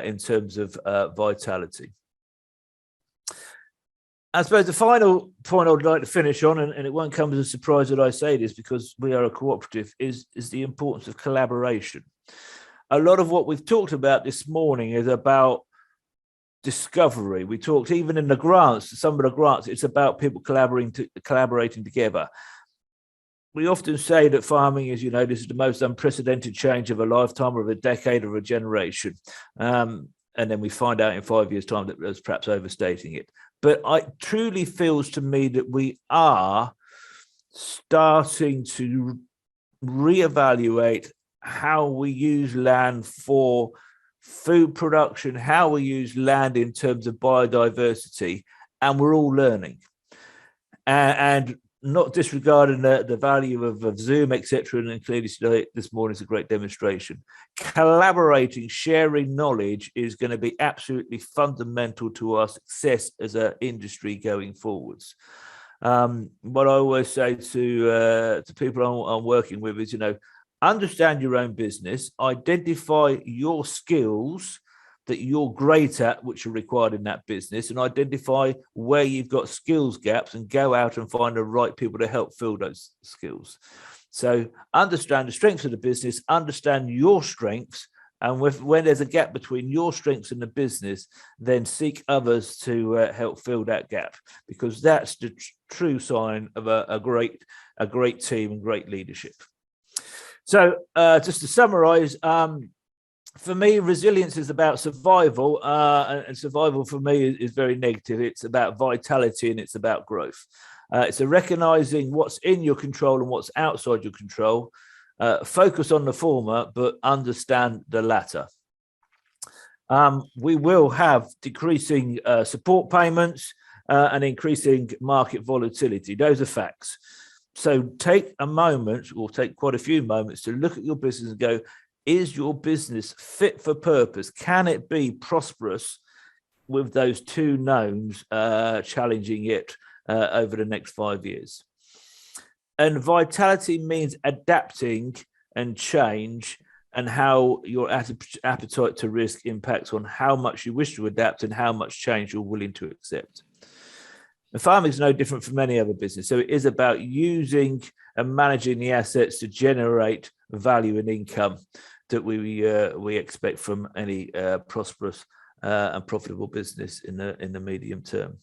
in terms of vitality. I suppose the final point I would like to finish on, and it won't come as a surprise that I say this because we are a cooperative, is the importance of collaboration. A lot of what we've talked about this morning is about discovery. We talked even in the grants, some of the grants, it's about people collaborating together. We often say that farming is, you know, this is the most unprecedented change of a lifetime or of a decade or a generation. And then we find out in 5 years' time that that's perhaps overstating it. But it truly feels to me that we are starting to reevaluate how we use land for food production, how we use land in terms of biodiversity, and we're all learning. And not disregarding the value of Zoom, etc. And clearly today, this morning is a great demonstration. Collaborating, sharing knowledge is going to be absolutely fundamental to our success as an industry going forwards. What I always say to people I'm working with is, understand your own business, identify your skills that you're great at, which are required in that business, and identify where you've got skills gaps and go out and find the right people to help fill those skills. So understand the strengths of the business, understand your strengths, and when there's a gap between your strengths and the business, then seek others to help fill that gap, because that's the true sign of a great team and great leadership. So just to summarize, for me, resilience is about survival, and survival for me is very negative. It's about vitality and it's about growth. It's a recognizing what's in your control and what's outside your control. Focus on the former, but understand the latter. We will have decreasing support payments and increasing market volatility. Those are facts. So take a moment, or take quite a few moments, to look at your business and go, is your business fit for purpose? Can it be prosperous with those two knowns challenging it over the next 5 years? And vitality means adapting and change, and how your appetite to risk impacts on how much you wish to adapt and how much change you're willing to accept. And farming is no different from any other business. So it is about using and managing the assets to generate value and income that we expect from any prosperous and profitable business in the medium term.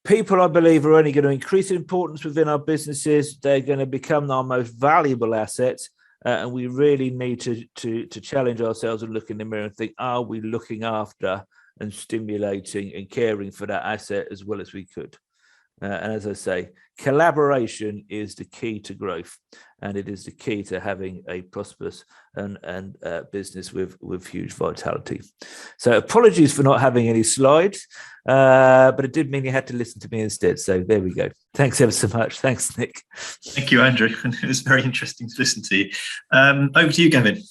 People, I believe, are only going to increase in importance within our businesses. They're going to become our most valuable assets, and we really need to challenge ourselves and look in the mirror and think, are we looking after and stimulating and caring for that asset as well as we could? And as I say, collaboration is the key to growth, and it is the key to having a prosperous and business with huge vitality. So apologies for not having any slides, but it did mean you had to listen to me instead. So there we go. Thanks ever so much. Thanks, Nick. Thank you, Andrew. It was very interesting to listen to you. Over to you, Gavin.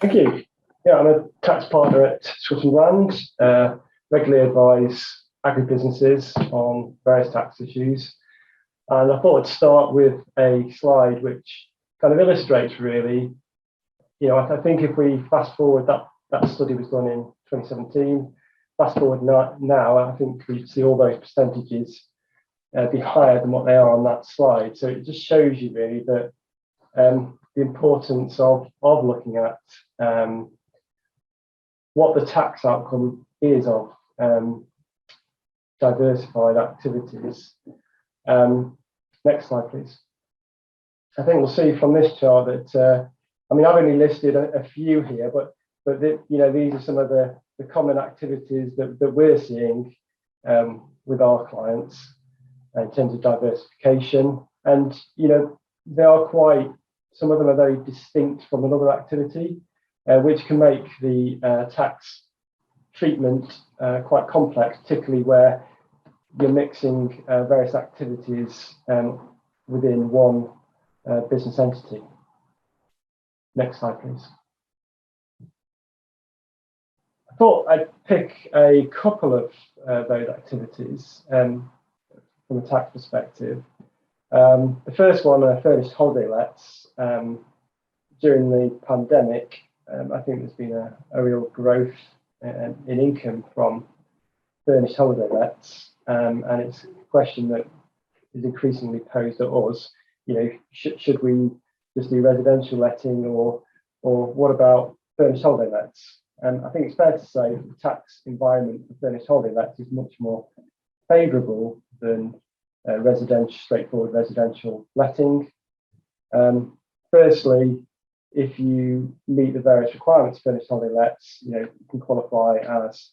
Thank you. Yeah, I'm a tax partner at Land. Regularly advise agribusinesses on various tax issues. And I thought I'd start with a slide which kind of illustrates really, I think if we fast forward, that study was done in 2017, fast forward now, I think we see all those percentages be higher than what they are on that slide. So it just shows you really that the importance of looking at what the tax outcome is of diversified activities. Next slide, please. I think we'll see from this chart that, I've only listed a few here, but these are some of the common activities that we're seeing with our clients in terms of diversification. And, they are some of them are very distinct from another activity, which can make the tax treatment quite complex, particularly where you're mixing various activities within one business entity. Next slide, please. I thought I'd pick a couple of those activities from a tax perspective. The first one, furnished holiday lets. During the pandemic, I think there's been a real growth in income from furnished holiday lets, and it's a question that is increasingly posed at us. Should we just do residential letting, or what about furnished holiday lets? And I think it's fair to say that the tax environment for furnished holiday lets is much more favourable than straightforward residential letting. Firstly, if you meet the various requirements for furnished holiday lets, you can qualify as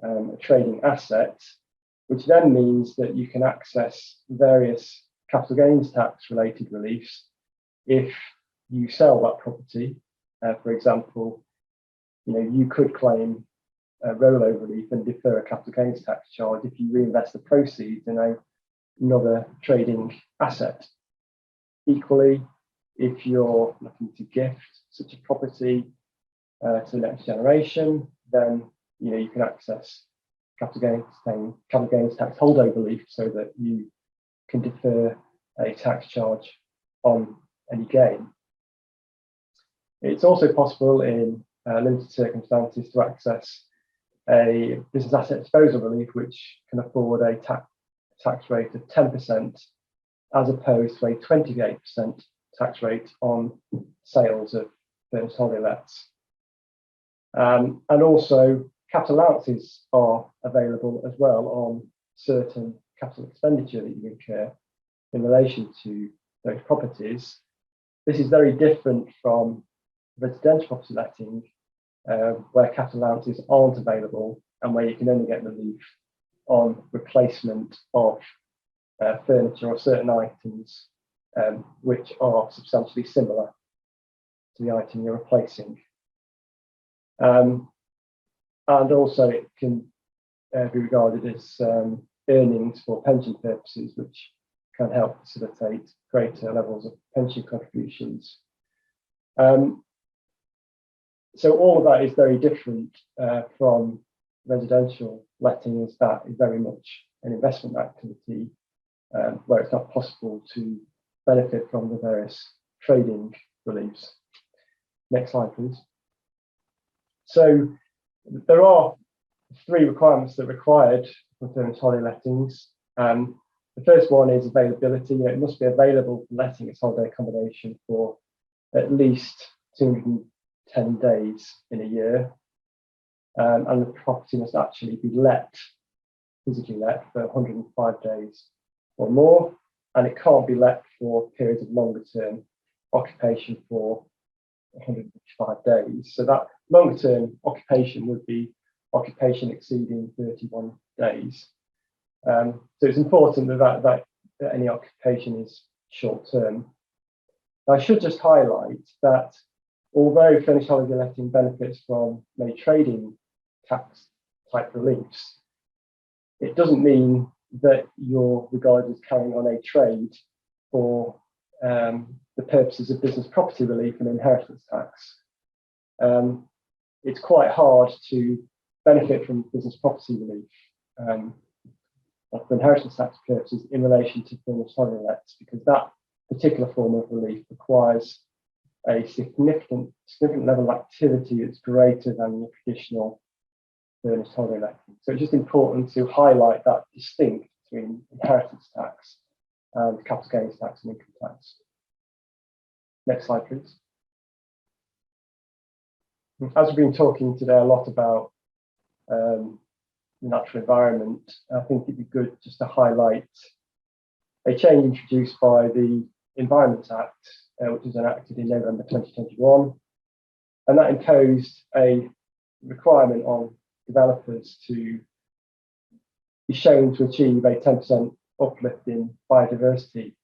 a trading asset. which then means that you can access various capital gains tax related reliefs if you sell that property. For example, you could claim a rollover relief and defer a capital gains tax charge if you reinvest the proceeds in another trading asset. Equally, if you're looking to gift such a property to the next generation, then you can access capital gains tax holdover relief so that you can defer a tax charge on any gain. It's also possible in limited circumstances to access a business asset disposal relief, which can afford a tax rate of 10% as opposed to a 28% tax rate on sales of furnished holiday lets. And also capital allowances are available as well on certain capital expenditure that you incur in relation to those properties. This is very different from residential property letting, where capital allowances aren't available and where you can only get relief on replacement of furniture or certain items which are substantially similar to the item you're replacing. And also it can be regarded as earnings for pension purposes, which can help facilitate greater levels of pension contributions. So all of that is very different from residential letting, as that is very much an investment activity where it's not possible to benefit from the various trading reliefs. Next slide, please. So there are 3 requirements that are required for furnished holiday lettings. The first one is availability. It must be available for letting its holiday accommodation for at least 210 days in a year. And the property must actually be physically let for 105 days or more. And it can't be let for periods of longer term occupation for 105 days. So that longer term occupation would be occupation exceeding 31 days. So it's important that any occupation is short term. I should just highlight that although furnished holiday letting benefits from many trading tax type reliefs, it doesn't mean that you're regarded as carrying on a trade for the purposes of business property relief and inheritance tax. It's quite hard to benefit from business property relief for inheritance tax purposes in relation to furnished holiday lets, because that particular form of relief requires a significant level of activity that's greater than the traditional furnished holiday letting. So it's just important to highlight that distinct between inheritance tax and capital gains tax and income tax. Next slide, please. As we've been talking today a lot about the natural environment, I think it'd be good just to highlight a change introduced by the Environment Act, which was enacted in November 2021, and that imposed a requirement on developers to be shown to achieve a 10% uplift in biodiversity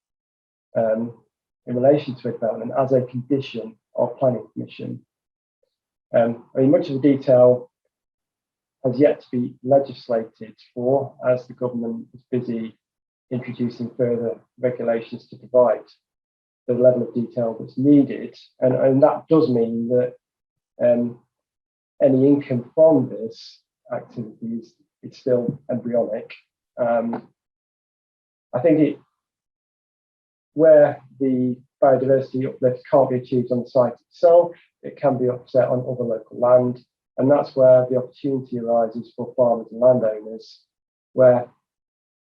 in relation to a development as a condition of planning permission. Much of the detail has yet to be legislated for, as the government is busy introducing further regulations to provide the level of detail that's needed. And that does mean that any income from this activity is still embryonic. I think where the biodiversity uplift can't be achieved on the site itself, it can be offset on other local land. And that's where the opportunity arises for farmers and landowners, where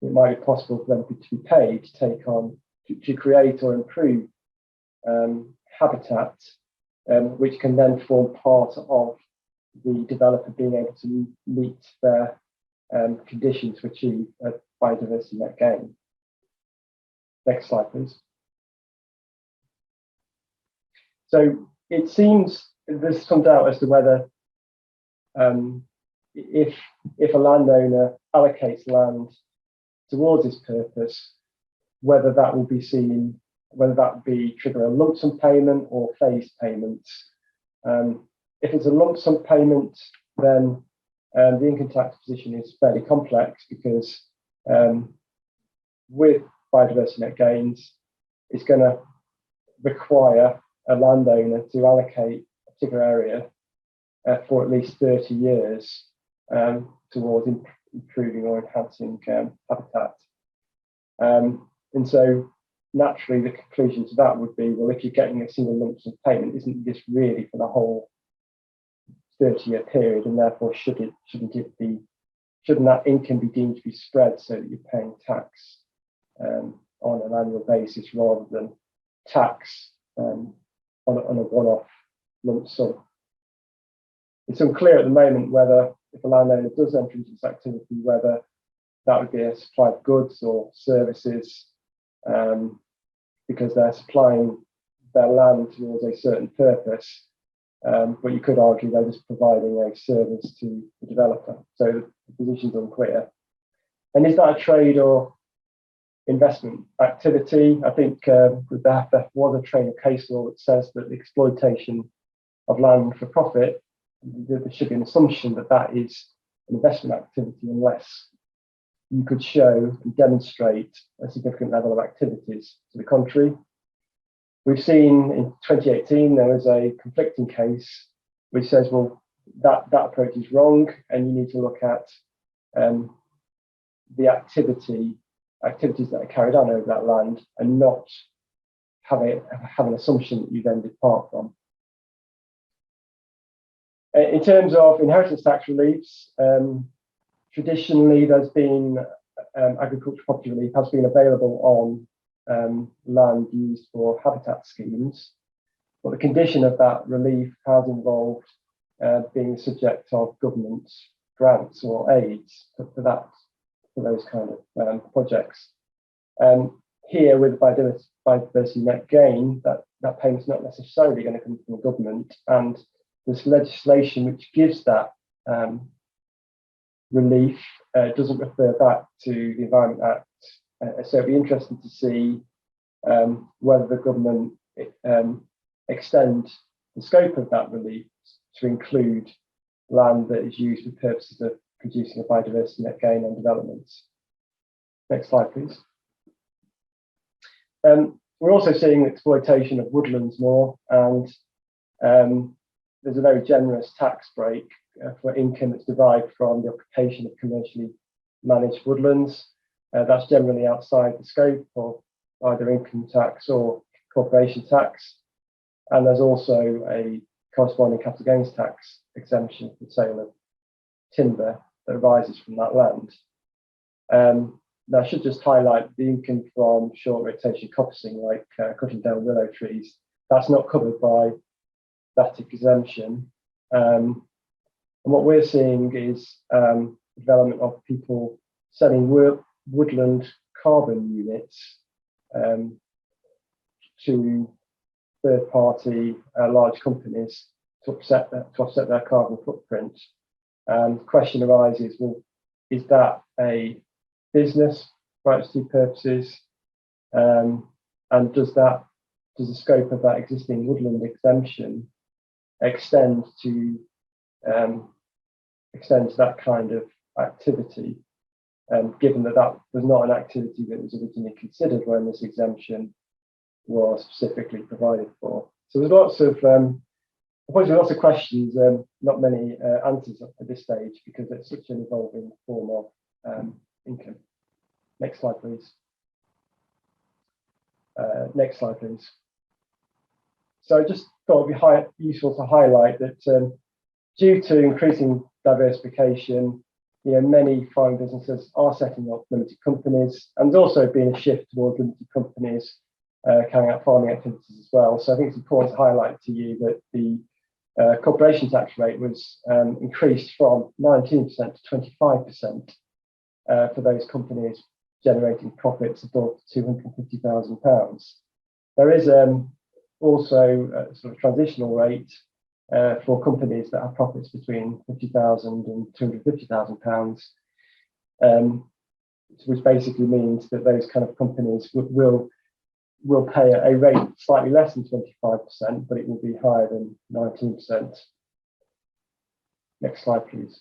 it might be possible for them to be paid to take on, to create or improve habitat, which can then form part of the developer being able to meet their conditions to achieve a biodiversity net gain. Next slide, please. So it seems there's some doubt as to whether if a landowner allocates land towards this purpose, whether that will be seen, whether that be trigger a lump sum payment or phased payments. If it's a lump sum payment, then the income tax position is fairly complex because with biodiversity net gains, it's going to require a landowner to allocate a particular area for at least 30 years towards improving or enhancing habitat. And so naturally the conclusion to that would be, well, if you're getting a single lump sum payment, isn't this really for the whole 30-year period, and therefore shouldn't that income be deemed to be spread so that you're paying tax on an annual basis rather than tax on a one-off lump sum? It's unclear at the moment whether, if a landowner does enter into this activity, whether that would be a supply of goods or services, because they're supplying their land towards a certain purpose. But you could argue they're just providing a service to the developer. So the position's unclear. And is that a trade or investment activity? I think there was a trade or case law that says that the exploitation of land for profit, there should be an assumption that that is an investment activity unless you could show and demonstrate a significant level of activities to the contrary. We've seen in 2018 there was a conflicting case which says, well, that approach is wrong, and you need to look at the activities that are carried on over that land, and not have an assumption that you then depart from. In terms of inheritance tax reliefs, traditionally there's been agricultural property relief has been available on land used for habitat schemes, but the condition of that relief has involved being the subject of government grants or aids for those kind of projects. Here with biodiversity net gain, that payment's not necessarily going to come from the government, and this legislation which gives that relief doesn't refer back to the Environment Act. So it'd be interesting to see whether the government extend the scope of that relief to include land that is used for purposes of producing a biodiversity net gain on developments. Next slide, please. We're also seeing exploitation of woodlands more, and there's a very generous tax break for income that's derived from the occupation of commercially managed woodlands. That's generally outside the scope of either income tax or corporation tax. And there's also a corresponding capital gains tax exemption for the sale of timber that arises from that land. Now, I should just highlight the income from short rotation coppicing, like cutting down willow trees. That's not covered by that exemption. And what we're seeing is development of people selling woodland carbon units to third-party large companies to offset their carbon footprint. The question arises: well, is that a business for its purposes? And does the scope of that existing woodland exemption extend to that kind of activity? Given that was not an activity that was originally considered when this exemption was specifically provided for. So there's lots of questions, not many answers at this stage, because it's such an evolving form of income. Next slide, please. Next slide, please. So I just thought it would be useful to highlight that due to increasing diversification, many farming businesses are setting up limited companies, and there's also been a shift towards limited companies carrying out farming activities as well. So I think it's important to highlight to you that the corporation tax rate was increased from 19% to 25% for those companies generating profits above £250,000. There is also a sort of transitional rate for companies that have profits between £50,000 and £250,000, which basically means that those kind of companies will pay a rate slightly less than 25%, but it will be higher than 19%. Next slide, please.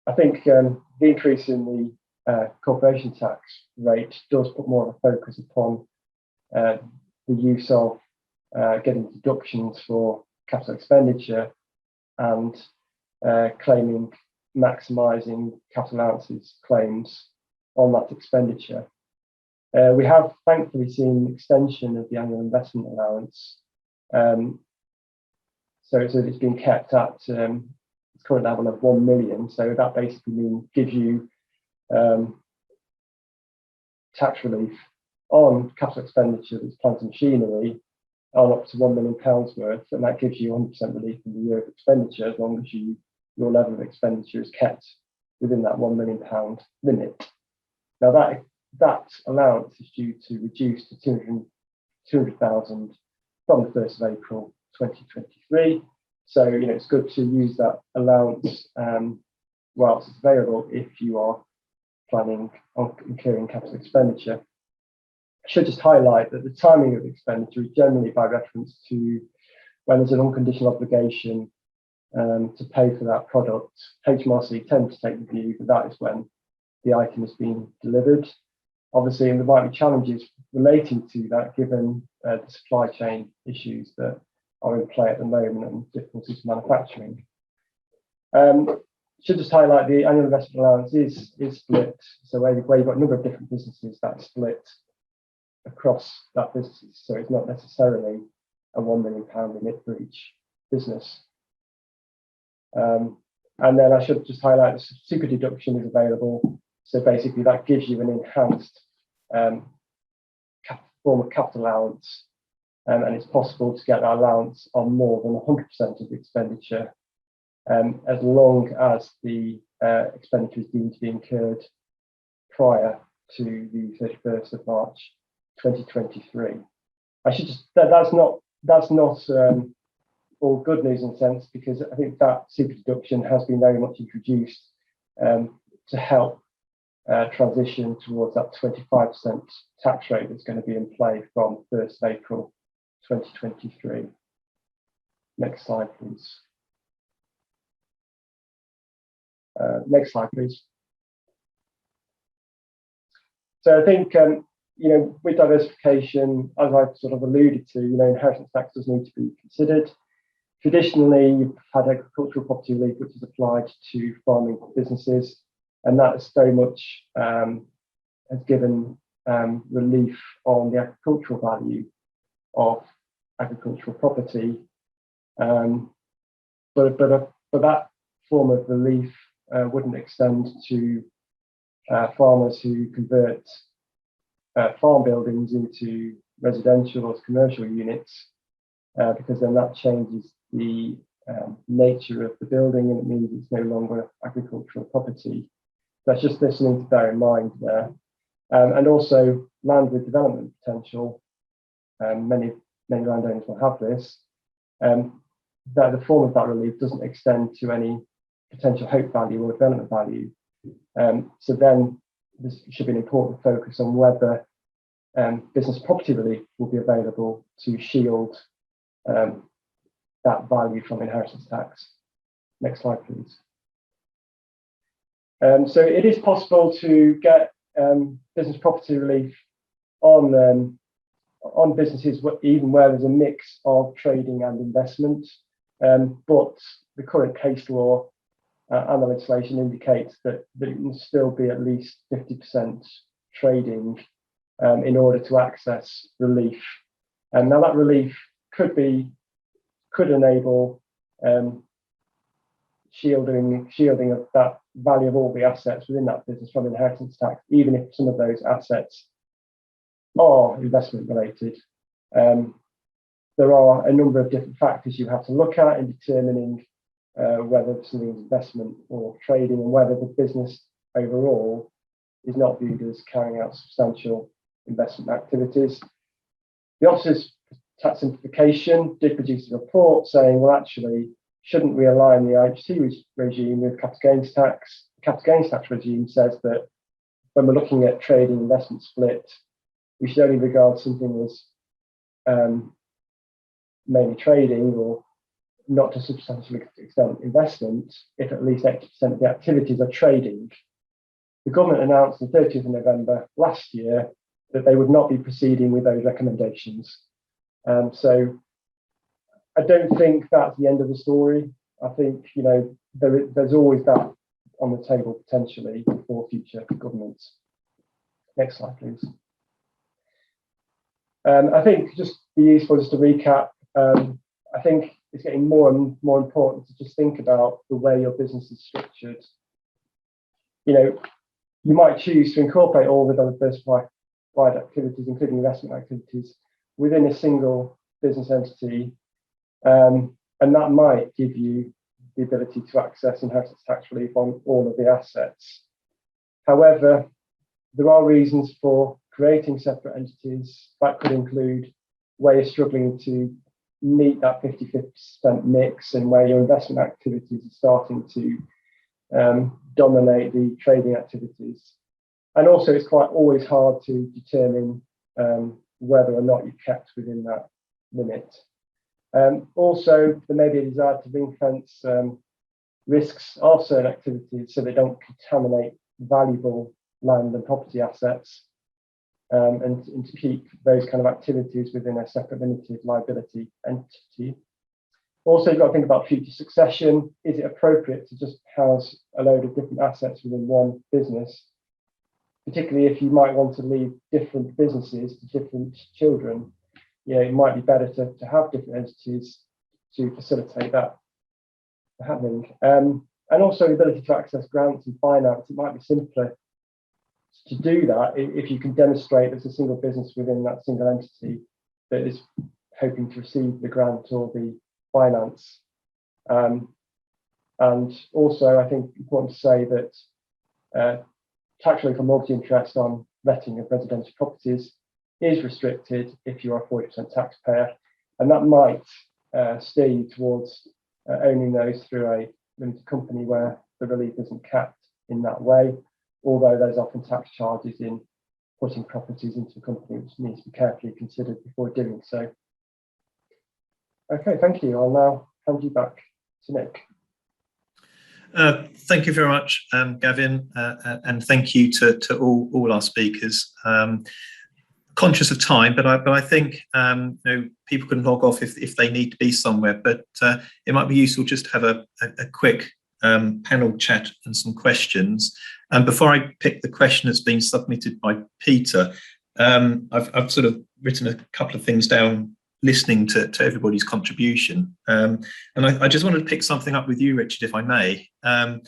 I think the increase in the corporation tax rate does put more of a focus upon the use of getting deductions for capital expenditure and claiming maximising capital allowances claims on that expenditure. We have thankfully seen an extension of the annual investment allowance, so it's been kept at its current level of 1 million. So that basically gives you tax relief on capital expenditure that's plant and machinery on up to £1 million worth, and that gives you 100% relief in the year of expenditure as long as your level of expenditure is kept within that £1 million limit. Now that allowance is due to reduce to 200,000 from the 1st of April 2023. So it's good to use that allowance whilst it's available if you are planning on incurring capital expenditure. I should just highlight that the timing of expenditure is generally by reference to when there's an unconditional obligation to pay for that product. HMRC tend to take the view that that is when the item is being delivered. Obviously, and there might be challenges relating to that given the supply chain issues that are in play at the moment and difficulties manufacturing. Should just highlight the annual investment allowance is split. So where you've got a number of different businesses, that's split across that business. So it's not necessarily a £1 million limit for each business. And then I should just highlight the super deduction is available. So basically that gives you an enhanced form of capital allowance, and it's possible to get that allowance on more than 100% of the expenditure, as long as the expenditure is deemed to be incurred prior to the 31st of March 2023. I should just that's not all good news in a sense, because I think that super deduction has been very much introduced to help transition towards that 25% tax rate that's going to be in play from 1st of April 2023. Next slide, please. Next slide, please. So I think, with diversification, as I've sort of alluded to, inheritance tax does need to be considered. Traditionally, you've had agricultural property relief, which is applied to farming businesses, and that is very much has given relief on the agricultural value of agricultural property. But that form of relief wouldn't extend to farmers who convert farm buildings into residential or commercial units, because then that changes the nature of the building and it means it's no longer agricultural property. That's just something to bear in mind there. And also land with development potential. Many landowners will have this. That the form of that relief doesn't extend to any potential hope value or development value. So then this should be an important focus on whether business property relief will be available to shield that value from inheritance tax. Next slide, please. So it is possible to get business property relief on businesses even where there's a mix of trading and investment, but the current case law and the legislation indicates that it must still be at least 50% trading in order to access relief. And now that relief could enable shielding of that value of all the assets within that business from inheritance tax, even if some of those assets are investment related. There are a number of different factors you have to look at in determining whether something is investment or trading, and whether the business overall is not viewed as carrying out substantial investment activities. The officers tax simplification did produce a report saying, well, actually, shouldn't we align the IHT regime with capital gains tax? The capital gains tax regime says that when we're looking at trading investment split, we should only regard something as mainly trading or not to a substantial extent investment if at least 80% of the activities are trading. The government announced on the 30th of November last year that they would not be proceeding with those recommendations. So I don't think that's the end of the story. I think, you know, there's always that on the table potentially for future governments. Next slide, please. I think just be useful just to recap. I think it's getting more and more important to just think about the way your business is structured. You know, you might choose to incorporate all the diversified activities, including investment activities, within a single business entity, and that might give you the ability to access inheritance tax relief on all of the assets. However, there are reasons for creating separate entities. That could include where you're struggling to meet that 50-50% mix and where your investment activities are starting to dominate the trading activities. And also it's quite always hard to determine whether or not you're kept within that limit. Also, there may be a desire to ring fence risks of certain activities so they don't contaminate valuable land and property assets, and to keep those kind of activities within a separate limited liability entity. Also, you've got to think about future succession. Is it appropriate to just house a load of different assets within one business, particularly if you might want to leave different businesses to different children? You know, it might be better to have different entities to facilitate that happening. And also the ability to access grants and finance. It might be simpler to do that if you can demonstrate there's a single business within that single entity that is hoping to receive the grant or the finance. And also, I think it's important to say that tax relief for multi-interest on letting of residential properties is restricted if you are a 40% taxpayer, and that might steer you towards owning those through a limited company where the relief isn't capped in that way, although there's often tax charges in putting properties into a company, which needs to be carefully considered before doing so. Okay, thank you. I'll now hand you back to Nick. Thank you very much, Gavin, and thank you to all our speakers. Conscious of time, but I think you know, people can log off if they need to be somewhere. But it might be useful just to have a quick panel chat and some questions. And before I pick the question that's been submitted by Peter, I've sort of written a couple of things down, listening to everybody's contribution. And I just wanted to pick something up with you, Richard, if I may. I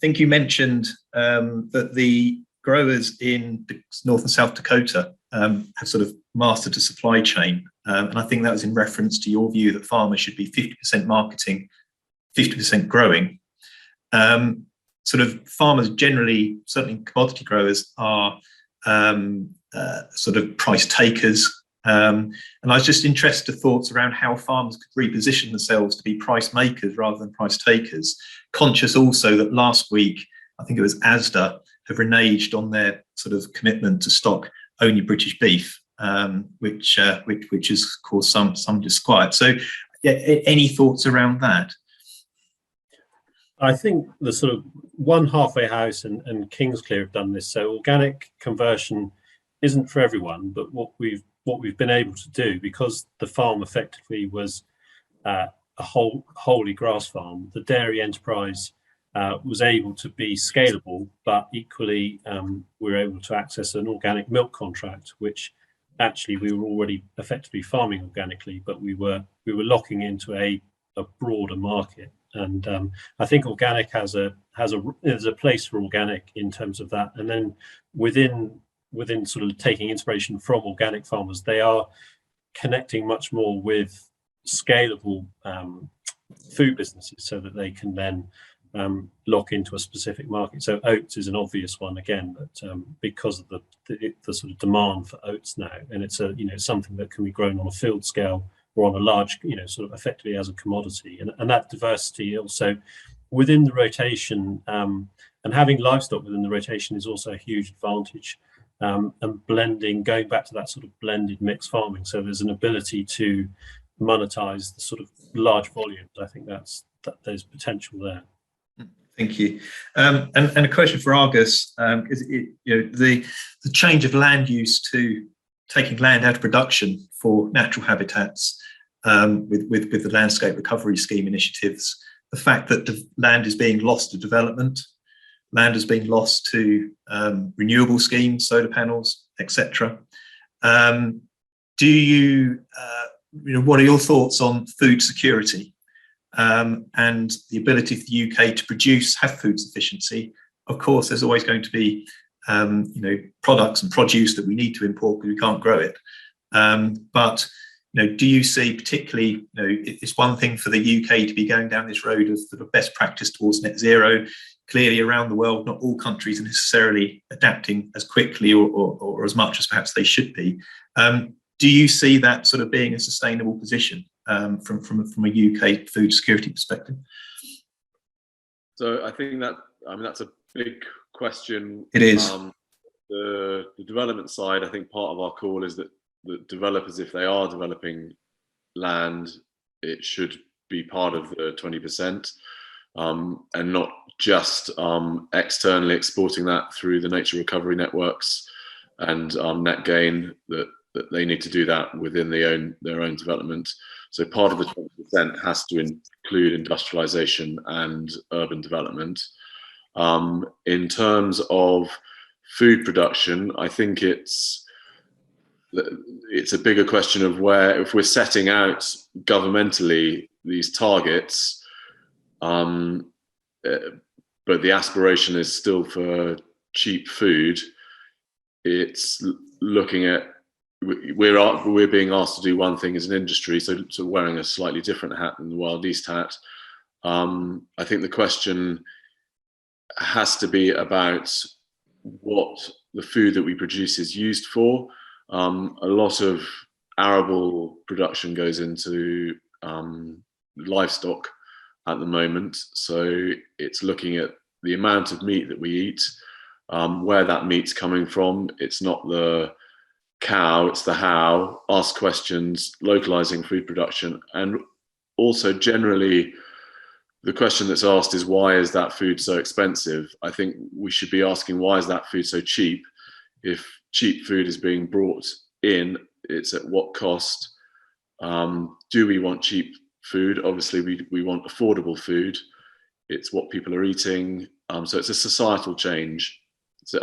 think you mentioned that the growers in North and South Dakota have sort of mastered the supply chain. And I think that was in reference to your view that farmers should be 50% marketing, 50% growing. Sort of farmers generally, certainly commodity growers, are sort of price takers. And I was just interested in thoughts around how farmers could reposition themselves to be price makers rather than price takers. Conscious also that last week, I think it was ASDA, have reneged on their sort of commitment to stock only British beef, which has caused some disquiet. So, yeah, any thoughts around that? I think the sort of One Halfway House and Kingsclear have done this. So organic conversion isn't for everyone, but what we've been able to do, because the farm effectively was a wholly grass farm, the dairy enterprise was able to be scalable, but equally we were able to access an organic milk contract, which actually we were already effectively farming organically, but we were locking into a broader market. And I think organic there's a place for organic in terms of that. And then within sort of taking inspiration from organic farmers, they are connecting much more with scalable food businesses so that they can then lock into a specific market. So oats is an obvious one again, but because of the sort of demand for oats now, and it's something that can be grown on a field scale or on a large, sort of effectively as a commodity. And that diversity also within the rotation, and having livestock within the rotation is also a huge advantage. And blending, going back to that sort of blended mixed farming, so there's an ability to monetize the sort of large volumes. I think that there's potential there. Thank you. And a question for Argus is the change of land use to taking land out of production for natural habitats with the landscape recovery scheme initiatives, the fact that the land is being lost to development, land is being lost to renewable schemes, solar panels, etc. Do you, what are your thoughts on food security and the ability for the UK to have food sufficiency? Of course, there's always going to be products and produce that we need to import because we can't grow it. But do you see particularly, it's one thing for the UK to be going down this road of sort of best practice towards net zero. Clearly, around the world, not all countries are necessarily adapting as quickly or as much as perhaps they should be. Do you see that sort of being a sustainable position from a UK food security perspective? So I think that's a big question. It is. The development side, I think part of our call is that the developers, if they are developing land, it should be part of the 20%, and not just externally exporting that through the nature recovery networks and net gain, that they need to do that within their own development. So part of the 20% has to include industrialization and urban development. In terms of food production, I think it's a bigger question of where, if we're setting out governmentally these targets, but the aspiration is still for cheap food, it's looking at, we're being asked to do one thing as an industry, so wearing a slightly different hat than the Wild East hat. I think the question has to be about what the food that we produce is used for. A lot of arable production goes into livestock at the moment, so it's looking at the amount of meat that we eat, where that meat's coming from. It's not the cow, it's the how. Ask questions, localizing food production, and also generally the question that's asked is, why is that food so expensive? I think we should be asking, why is that food so cheap? If cheap food is being brought in, it's at what cost? Do we want cheap food? Obviously we want affordable food. It's what people are eating. So it's a societal change. So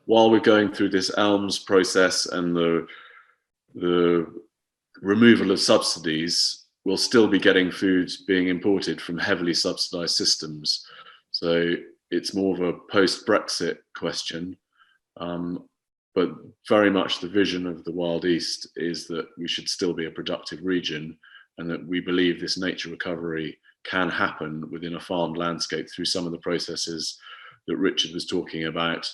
while we're going through this ELMS process and the removal of subsidies, we'll still be getting food being imported from heavily subsidized systems. So it's more of a post-Brexit question. But very much the vision of the Wild East is that we should still be a productive region, and that we believe this nature recovery can happen within a farmed landscape through some of the processes that Richard was talking about,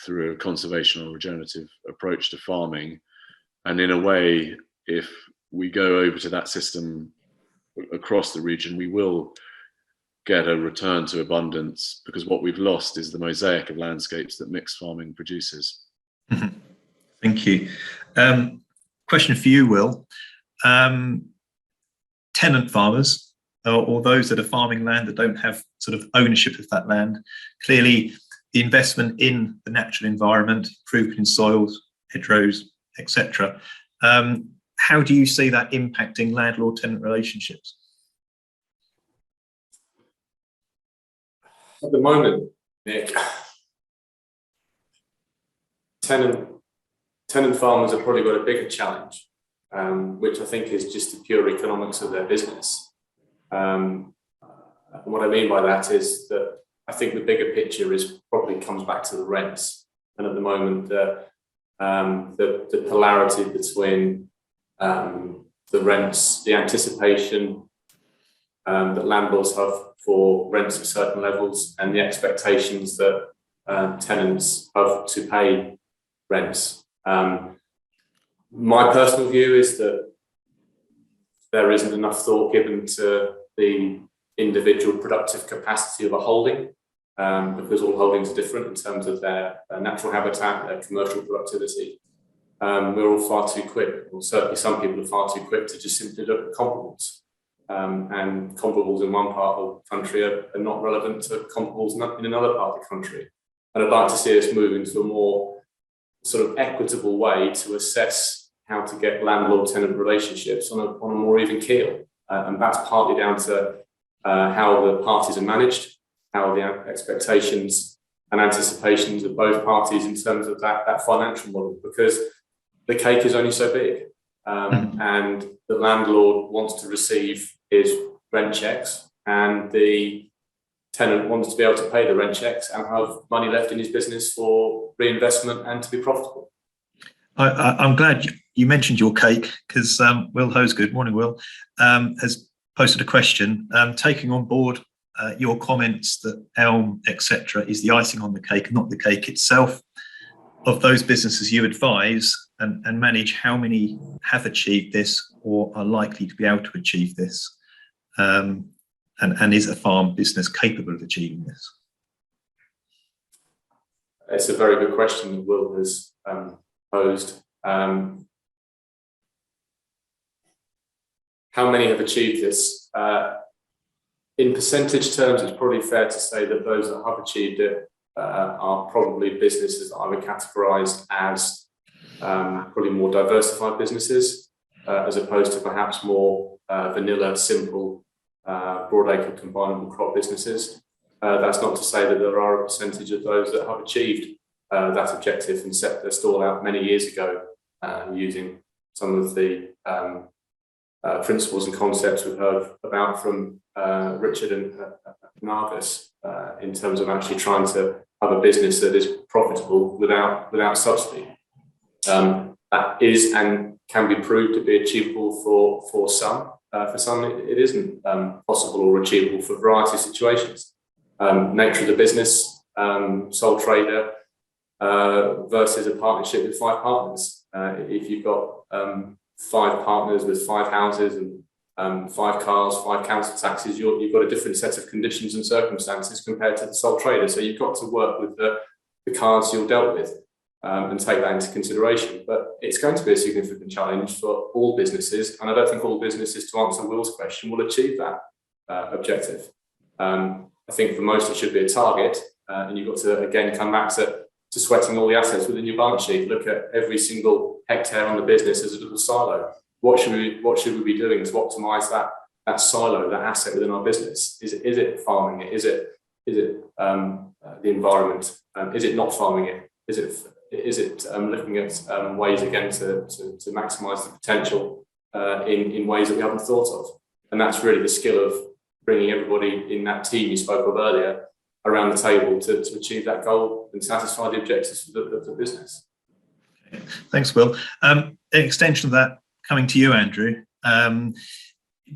through a conservation or regenerative approach to farming. And in a way, if we go over to that system across the region, we will get a return to abundance, because what we've lost is the mosaic of landscapes that mixed farming produces. Mm-hmm. Thank you. Question for you, Will. Tenant farmers, or those that are farming land that don't have sort of ownership of that land, clearly the investment in the natural environment, improvement in soils, hedgerows, etc. How do you see that impacting landlord-tenant relationships? At the moment, Nick, tenant farmers have probably got a bigger challenge, which I think is just the pure economics of their business. And what I mean by that is that I think the bigger picture probably comes back to the rents. And at the moment, the polarity between the rents, the anticipation that landlords have for rents at certain levels, and the expectations that tenants have to pay rents. My personal view is that there isn't enough thought given to the individual productive capacity of a holding, because all holdings are different in terms of their natural habitat, their commercial productivity. We're all far too quick, or certainly some people are far too quick to just simply look at comparables. And comparables in one part of the country are not relevant to comparables in another part of the country. And I'd like to see us move into a more sort of equitable way to assess how to get landlord-tenant relationships on a more even keel. And that's partly down to how the parties are managed, how the expectations and anticipations of both parties in terms of that financial model, because the cake is only so big. And the landlord wants to receive his rent checks, and the tenant wants to be able to pay the rent checks and have money left in his business for reinvestment and to be profitable. I'm glad you mentioned your cake, because Will Hosgood, morning Will, has posted a question, taking on board your comments that Elm, etc., is the icing on the cake, not the cake itself. Of those businesses you advise and manage, how many have achieved this or are likely to be able to achieve this? And is a farm business capable of achieving this? It's a very good question that Will has posed. How many have achieved this? In percentage terms, it's probably fair to say that those that have achieved it are probably businesses that I would categorise as probably more diversified businesses, as opposed to perhaps more vanilla, simple, broadacre combinable crop businesses. That's not to say that there are a percentage of those that have achieved that objective and set their stall out many years ago using some of the principles and concepts we've heard about from Richard and Nargis in terms of actually trying to have a business that is profitable without subsidy. That is and can be proved to be achievable for some. For some, it isn't possible or achievable for a variety of situations. Nature of the business, sole trader versus a partnership with 5 partners. If you've got 5 partners with 5 houses and 5 cars, 5 council taxes, you've got a different set of conditions and circumstances compared to the sole trader. So you've got to work with the cards you're dealt with and take that into consideration. But it's going to be a significant challenge for all businesses. And I don't think all businesses, to answer Will's question, will achieve that objective. I think for most it should be a target. And you've got to, again, come back to sweating all the assets within your balance sheet. Look at every single hectare on the business as a little silo. What should we be doing to optimize that silo, that asset within our business? Is it farming it? Is it the environment? Is it not farming it? Is it looking at ways again to maximize the potential in ways that we haven't thought of? And that's really the skill of bringing everybody in that team you spoke of earlier around the table to achieve that goal and satisfy the objectives of the business. Okay. Thanks, Will. An extension of that, coming to you, Andrew.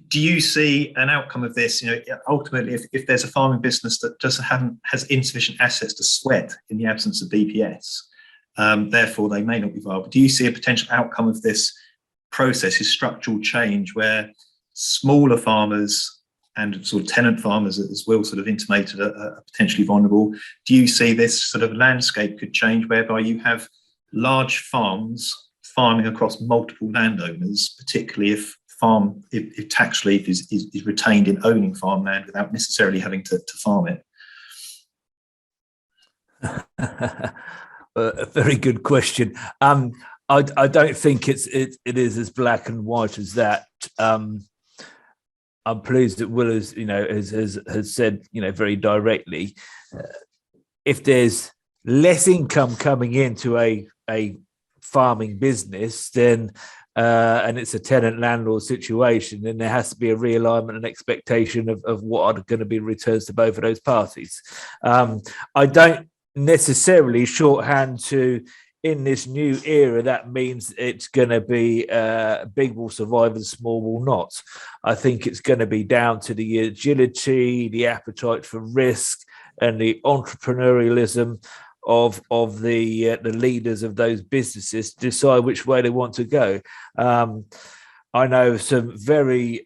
Do you see an outcome of this? Ultimately, if there's a farming business that has insufficient assets to sweat in the absence of BPS, therefore they may not be viable. Do you see a potential outcome of this process is structural change, where smaller farmers and sort of tenant farmers, as Will sort of intimated, are potentially vulnerable? Do you see this sort of landscape could change, whereby you have large farms farming across multiple landowners, particularly if tax relief is retained in owning farmland without necessarily having to farm it? A very good question. I don't think it is as black and white as that. I'm pleased that Will has said, very directly, if there's less income coming into a farming business, then and it's a tenant landlord situation, then there has to be a realignment and expectation of what are going to be returns to both of those parties. I don't necessarily shorthand to, in this new era, that means it's going to be big will survive and small will not. I think it's going to be down to the agility, the appetite for risk, and the entrepreneurialism of the leaders of those businesses to decide which way they want to go. I know some very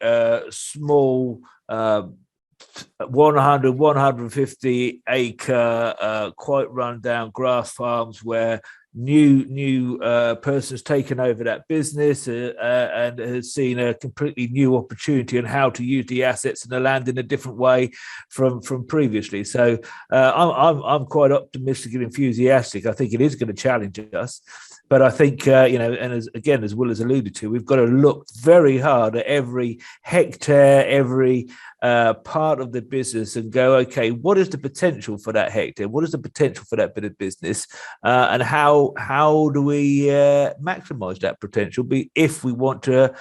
small 150 acre quite run down grass farms where new person's taken over that business and has seen a completely new opportunity on how to use the assets and the land in a different way from previously. So I'm quite optimistic and enthusiastic. I think it is going to challenge us. But I think, and as Will has alluded to, we've got to look very hard at every hectare, every part of the business and go, okay, what is the potential for that hectare? What is the potential for that bit of business? And how do we maximize that potential if we want to,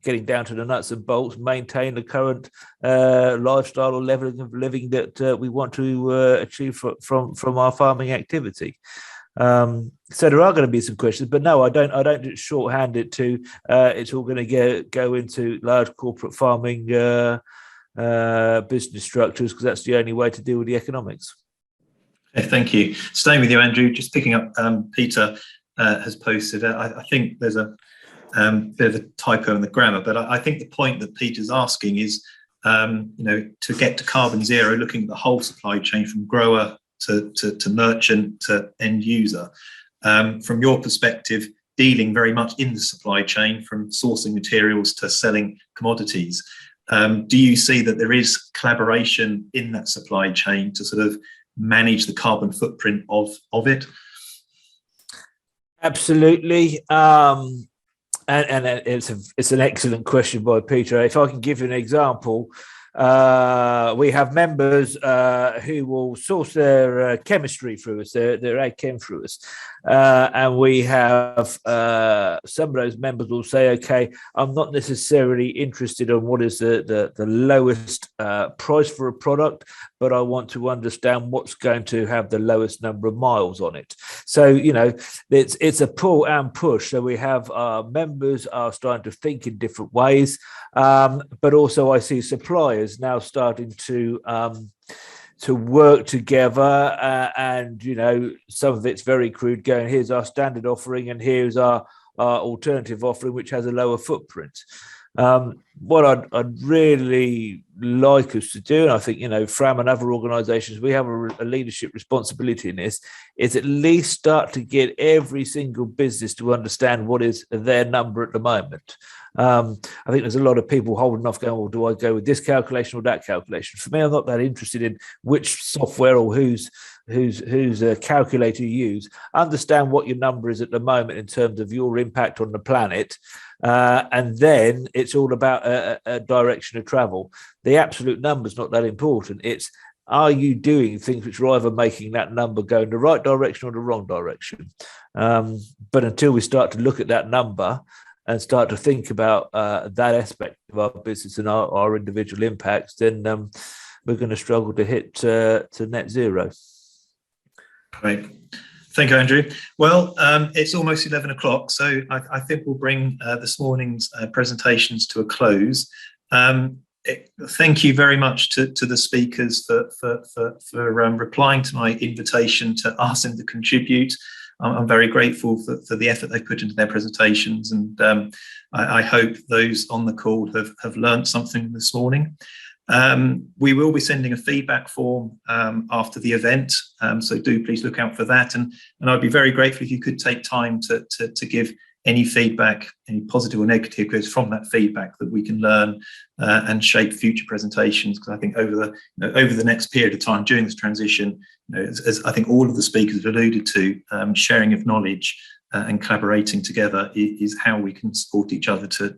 getting down to the nuts and bolts, maintain the current lifestyle or level of living that we want to achieve from our farming activity? So there are going to be some questions, but no, I don't just shorthand it to it's all going to go into large corporate farming business structures, because that's the only way to deal with the economics. Okay, thank you. Staying with you, Andrew, just picking up, Peter has posted, I think there's a bit of a typo in the grammar, but I think the point that Peter's asking is, to get to carbon zero, looking at the whole supply chain from grower to merchant to end user. From your perspective, dealing very much in the supply chain, from sourcing materials to selling commodities, do you see that there is collaboration in that supply chain to sort of manage the carbon footprint of it? Absolutely. And it's an excellent question by Peter. If I can give you an example, we have members who will source their chemistry through us, their ag chem through us, and we have some of those members will say, okay, I'm not necessarily interested in what is the lowest price for a product, but I want to understand what's going to have the lowest number of miles on it. So it's a pull and push. So we have our members are starting to think in different ways, but also I see suppliers now starting to work together, and some of it's very crude, going, here's our standard offering and here's our alternative offering which has a lower footprint. What I'd really like us to do, and I think Fram and other organisations, we have a leadership responsibility in this, is at least start to get every single business to understand what is their number at the moment. I think there's a lot of people holding off, going, well, do I go with this calculation or that calculation? For me, I'm not that interested in which software or whose calculator you use. Understand what your number is at the moment in terms of your impact on the planet, and then it's all about a direction of travel. The absolute number's not that important. It's, are you doing things which are either making that number go in the right direction or the wrong direction? But until we start to look at that number and start to think about that aspect of our business and our individual impacts, then we're going to struggle to hit to net zero. Great. Thank you, Andrew. Well, it's almost 11 o'clock, so I think we'll bring this morning's presentations to a close. Thank you very much to the speakers for replying to my invitation to ask them to contribute. I'm very grateful for the effort they put into their presentations, and I hope those on the call have learned something this morning. We will be sending a feedback form after the event, so do please look out for that, and I'd be very grateful if you could take time to give any feedback, any positive or negative, because from that feedback that we can learn and shape future presentations. Because I think over the next period of time during this transition, as I think all of the speakers have alluded to, sharing of knowledge and collaborating together is how we can support each other to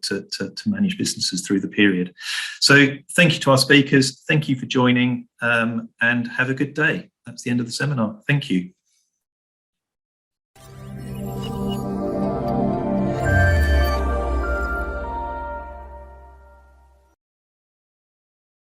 manage businesses through the period. So thank you to our speakers. Thank you for joining, and have a good day. That's the end of the seminar. Thank you.